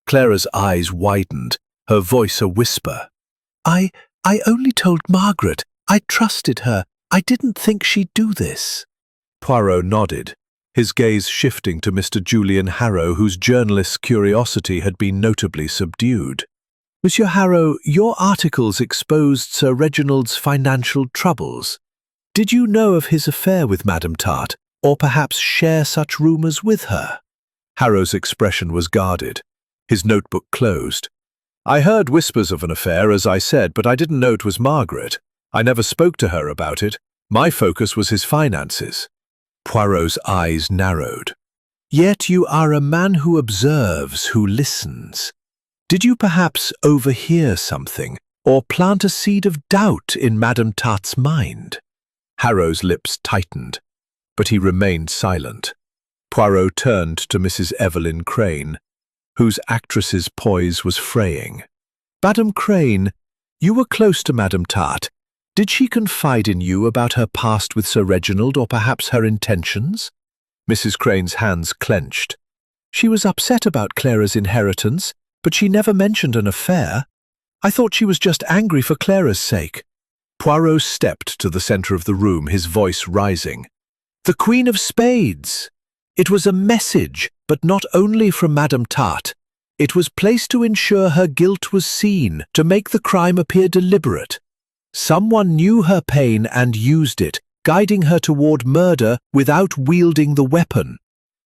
S3: Clara's eyes widened, her voice a whisper. I only told Margaret. I trusted her. I didn't think she'd do this." Poirot nodded, his gaze shifting to Mr. Julian Harrow, whose journalist's curiosity had been notably subdued. "Monsieur Harrow, your articles exposed Sir Reginald's financial troubles. Did you know of his affair with Madame Tart, or perhaps share such rumours with her?" Harrow's expression was guarded, his notebook closed. "I heard whispers of an affair, as I said, but I didn't know it was Margaret. I never spoke to her about it. My focus was his finances." Poirot's eyes narrowed. "Yet you are a man who observes, who listens. Did you perhaps overhear something, or plant a seed of doubt in Madame Tart's mind?" Harrow's lips tightened, but he remained silent. Poirot turned to Mrs. Evelyn Crane, whose actress's poise was fraying. "Madame Crane, you were close to Madame Tart. Did she confide in you about her past with Sir Reginald, or perhaps her intentions?" Mrs. Crane's hands clenched. "She was upset about Clara's inheritance, but she never mentioned an affair. I thought she was just angry for Clara's sake." Poirot stepped to the center of the room, his voice rising. "The Queen of Spades! It was a message, but not only from Madame Tart. It was placed to ensure her guilt was seen, to make the crime appear deliberate. Someone knew her pain and used it, guiding her toward murder without wielding the weapon."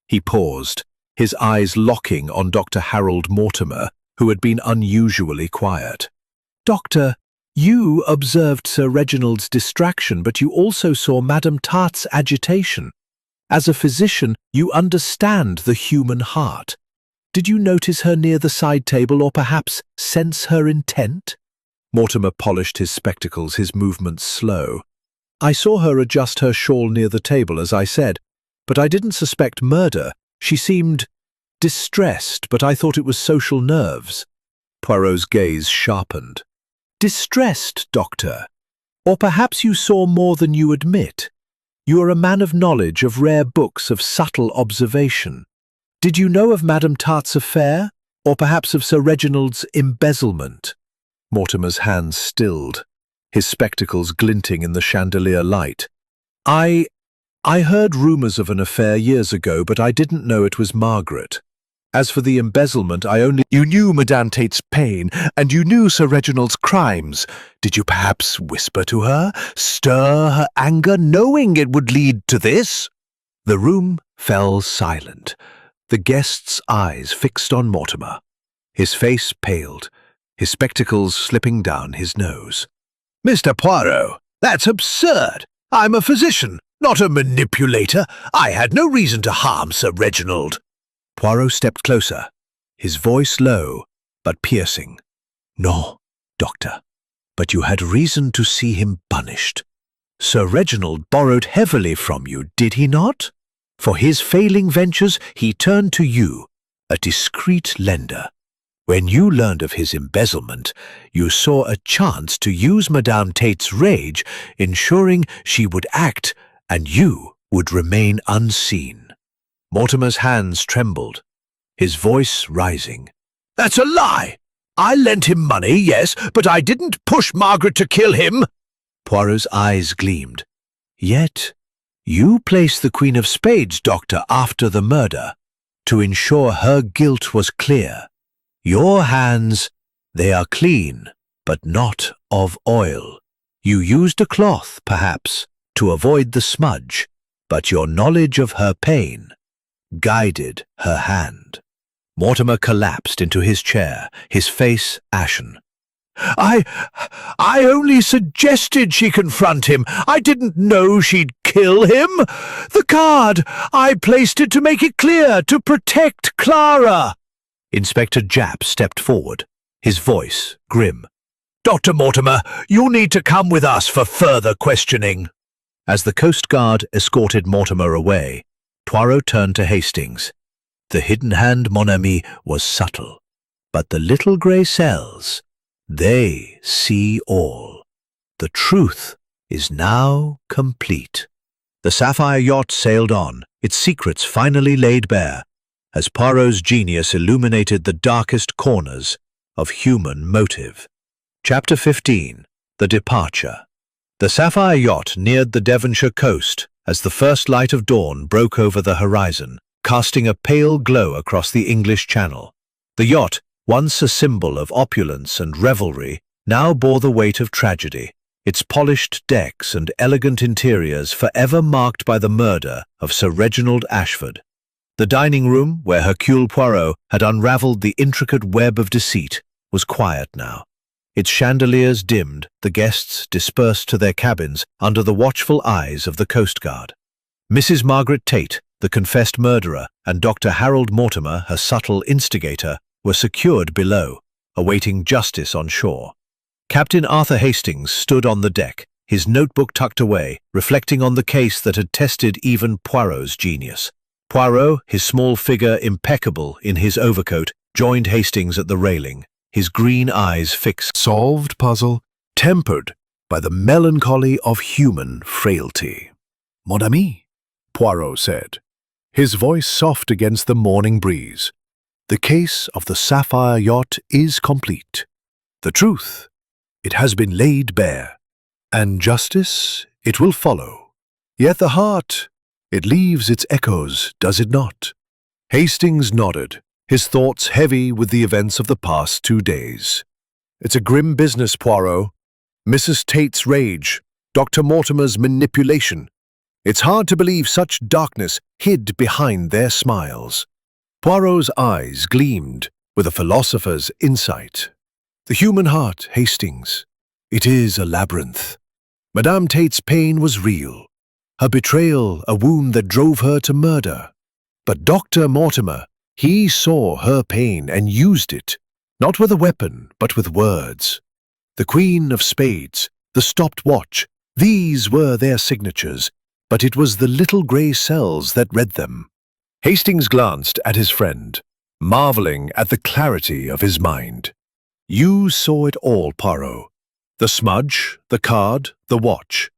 S3: He paused, his eyes locking on Dr. Harold Mortimer, who had been unusually quiet. "Doctor, you observed Sir Reginald's distraction, but you also saw Madame Tart's agitation. As a physician, you understand the human heart. Did you notice her near the side table, or perhaps sense her intent?" Mortimer polished his spectacles, his movements slow. "I saw her adjust her shawl near the table, as I said, but I didn't suspect murder. She seemed distressed, but I thought it was social nerves." Poirot's gaze sharpened. "Distressed, doctor? Or perhaps you saw more than you admit. You are a man of knowledge, of rare books, of subtle observation. Did you know of Madame Tart's affair, or perhaps of Sir Reginald's embezzlement?" Mortimer's hands stilled, his spectacles glinting in the chandelier light. I heard rumours of an affair years ago, but I didn't know it was Margaret. As for the embezzlement, You knew Madame Tate's pain, and you knew Sir Reginald's crimes. Did you perhaps whisper to her, stir her anger, knowing it would lead to this?" The room fell silent, the guest's eyes fixed on Mortimer. His face paled, his spectacles slipping down his nose.
S1: "Mr. Poirot, that's absurd. I'm a physician, not a manipulator. I had no reason to harm Sir Reginald."
S3: Poirot stepped closer, his voice low but piercing. "No, doctor, but you had reason to see him punished. Sir Reginald borrowed heavily from you, did he not? For his failing ventures he turned to you, a discreet lender. When you learned of his embezzlement, you saw a chance to use Madame Tate's rage, ensuring she would act and you would remain unseen." Mortimer's hands trembled, his voice rising.
S1: "That's a lie! I lent him money, yes, but I didn't push Margaret to kill him."
S3: Poirot's eyes gleamed. "Yet you placed the Queen of Spades, Doctor, after the murder, to ensure her guilt was clear. Your hands, they are clean, but not of oil. You used a cloth, perhaps, to avoid the smudge, but your knowledge of her pain guided her hand." Mortimer collapsed into his chair, his face ashen.
S1: I only suggested she confront him. I didn't know she'd kill him. The card, I placed it to make it clear, to protect Clara."
S3: Inspector Japp stepped forward, his voice grim.
S1: "Dr. Mortimer, you'll need to come with us for further questioning."
S3: As the Coast Guard escorted Mortimer away, Poirot turned to Hastings. The hidden hand, mon ami, was subtle, but the little grey cells, they see all. The truth is now complete. The Sapphire yacht sailed on, its secrets finally laid bare, as Poirot's genius illuminated the darkest corners of human motive. Chapter 15. The Departure. The Sapphire yacht neared the Devonshire coast as the first light of dawn broke over the horizon, casting a pale glow across the English Channel. The yacht, once a symbol of opulence and revelry, now bore the weight of tragedy, its polished decks and elegant interiors forever marked by the murder of Sir Reginald Ashford. The dining room, where Hercule Poirot had unravelled the intricate web of deceit, was quiet now. Its chandeliers dimmed, the guests dispersed to their cabins under the watchful eyes of the Coast Guard. Mrs. Margaret Tate, the confessed murderer, and Dr. Harold Mortimer, her subtle instigator, were secured below, awaiting justice on shore. Captain Arthur Hastings stood on the deck, his notebook tucked away, reflecting on the case that had tested even Poirot's genius. Poirot, his small figure impeccable in his overcoat, joined Hastings at the railing, his green eyes fixed.
S2: Solved puzzle, tempered by the melancholy of human frailty. "Mon ami," Poirot said, his voice soft against the morning breeze. "The case of the Sapphire yacht is complete. The truth, it has been laid bare, and justice, it will follow. Yet the heart, it leaves its echoes, does it not?" Hastings nodded, his thoughts heavy with the events of the past 2 days. "It's a grim business, Poirot. Mrs. Tate's rage, Dr. Mortimer's manipulation. It's hard to believe such darkness hid behind their smiles." Poirot's eyes gleamed with a philosopher's insight. "The human heart, Hastings, it is a labyrinth. Madame Tate's pain was real, her betrayal a wound that drove her to murder. But Dr. Mortimer, he saw her pain and used it, not with a weapon, but with words. The Queen of Spades, the stopped watch, these were their signatures, but it was the little grey cells that read them." Hastings glanced at his friend, marvelling at the clarity of his mind. "You saw it all, Poirot. The smudge, the card, the watch.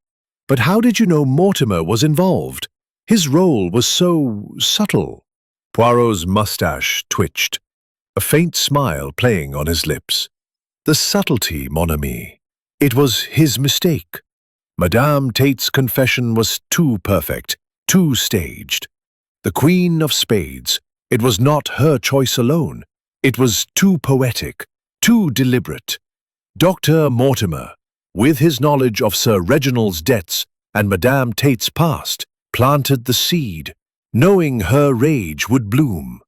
S2: But how did you know Mortimer was involved? His role was so subtle." Poirot's mustache twitched, a faint smile playing on his lips. The subtlety, mon ami. It was his mistake. Madame Tate's confession was too perfect, too staged. The Queen of Spades, it was not her choice alone. It was too poetic, too deliberate. Dr. Mortimer, with his knowledge of Sir Reginald's debts and Madame Tate's past, planted the seed, knowing her rage would bloom.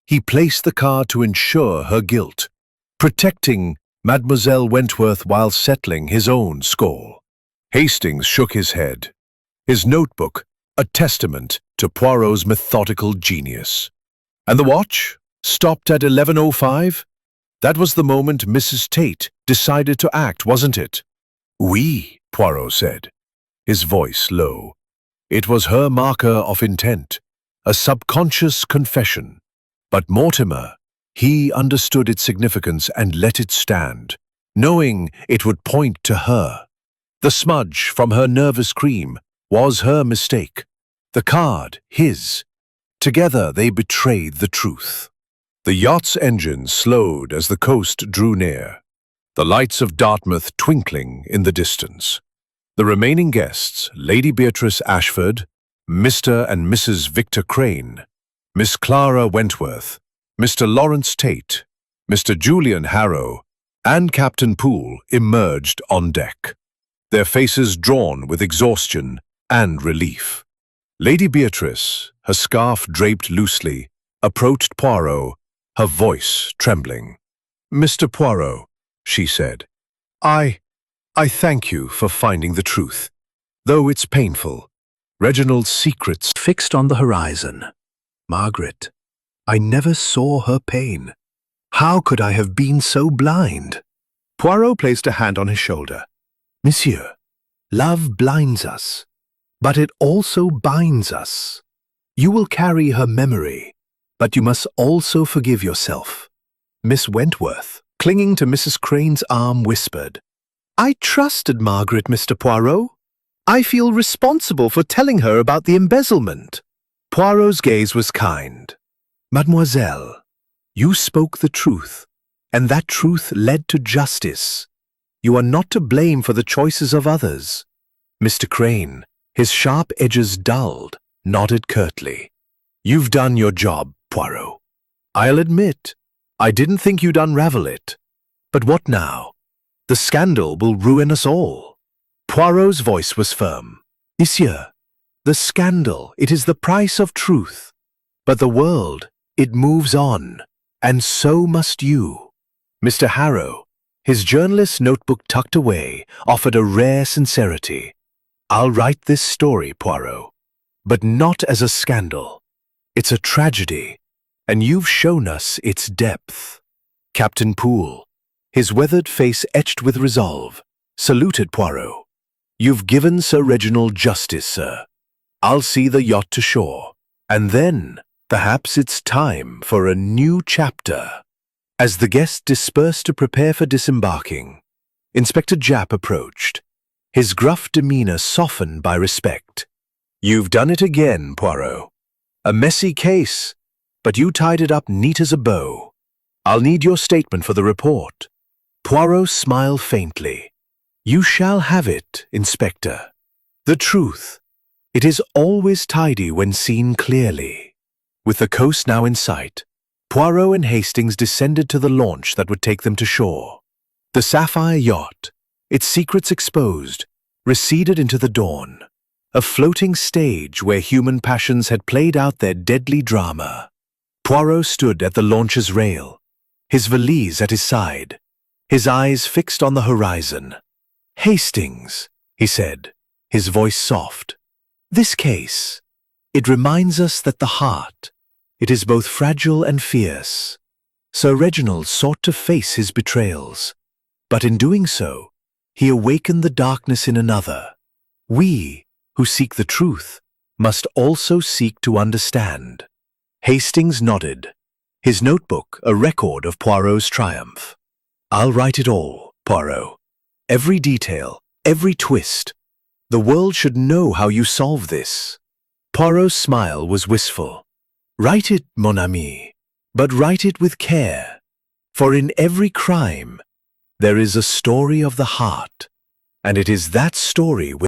S2: He placed the card to ensure her guilt, protecting Mademoiselle Wentworth while settling his own score. Hastings shook his head, his notebook a testament to Poirot's methodical genius. And the watch stopped at 11:05? That was the moment Mrs. Tate decided to act, wasn't it? Oui, Poirot said, his voice low. It was her marker of intent, a subconscious confession. But Mortimer, he understood its significance and let it stand, knowing it would point to her. The smudge from her nervous cream was her mistake, the card his. Together they betrayed the truth. The yacht's engine slowed as the coast drew near, the lights of Dartmouth twinkling in the distance. The remaining guests, Lady Beatrice Ashford, Mr. and Mrs. Victor Crane, Miss Clara Wentworth, Mr. Lawrence Tate, Mr. Julian Harrow, and Captain Poole emerged on deck, their faces drawn with exhaustion and relief. Lady Beatrice, her scarf draped loosely, approached Poirot, her voice trembling. "Mr. Poirot," she said, I thank you for finding the truth, though it's painful. Reginald's secrets
S3: Fixed on the horizon. Margaret, I never saw her pain. How could I have been so blind? Poirot placed a hand on his shoulder. Monsieur, love blinds us, but it also binds us. You will carry her memory, but you must also forgive yourself. Miss Wentworth, clinging to Mrs. Crane's arm, whispered, I trusted Margaret, Mr. Poirot. I feel responsible for telling her about the embezzlement. Poirot's gaze was kind. Mademoiselle, you spoke the truth, and that truth led to justice. You are not to blame for the choices of others. Mr. Crane, his sharp edges dulled, nodded curtly. You've done your job, Poirot. I'll admit, I didn't think you'd unravel it. But what now? The scandal will ruin us all. Poirot's voice was firm. Monsieur, the scandal, it is the price of truth. But the world, it moves on, and so must you. Mr. Harrow, his journalist's notebook tucked away, offered a rare sincerity. I'll write this story, Poirot, but not as a scandal. It's a tragedy, and you've shown us its depth. Captain Poole, his weathered face etched with resolve, saluted Poirot. You've given Sir Reginald justice, sir. I'll see the yacht to shore, and then perhaps it's time for a new chapter. As the guests dispersed to prepare for disembarking, Inspector Japp approached, his gruff demeanor softened by respect. You've done it again, Poirot. A messy case, but you tied it up neat as a bow. I'll need your statement for the report. Poirot smiled faintly. You shall have it, Inspector. The truth. It is always tidy when seen clearly. With the coast now in sight, Poirot and Hastings descended to the launch that would take them to shore. The sapphire yacht, its secrets exposed, receded into the dawn, a floating stage where human passions had played out their deadly drama. Poirot stood at the launch's rail, his valise at his side, his eyes fixed on the horizon. Hastings, he said, his voice soft. This case, it reminds us that the heart, it is both fragile and fierce. Sir Reginald sought to face his betrayals, but in doing so, he awakened the darkness in another. We, who seek the truth, must also seek to understand. Hastings nodded, his notebook a record of Poirot's triumph. I'll write it all, Poirot. Every detail, every twist. The world should know how you solve this. Poirot's smile was wistful. Write it, mon ami, but write it with care, for in every crime there is a story of the heart, and it is that story which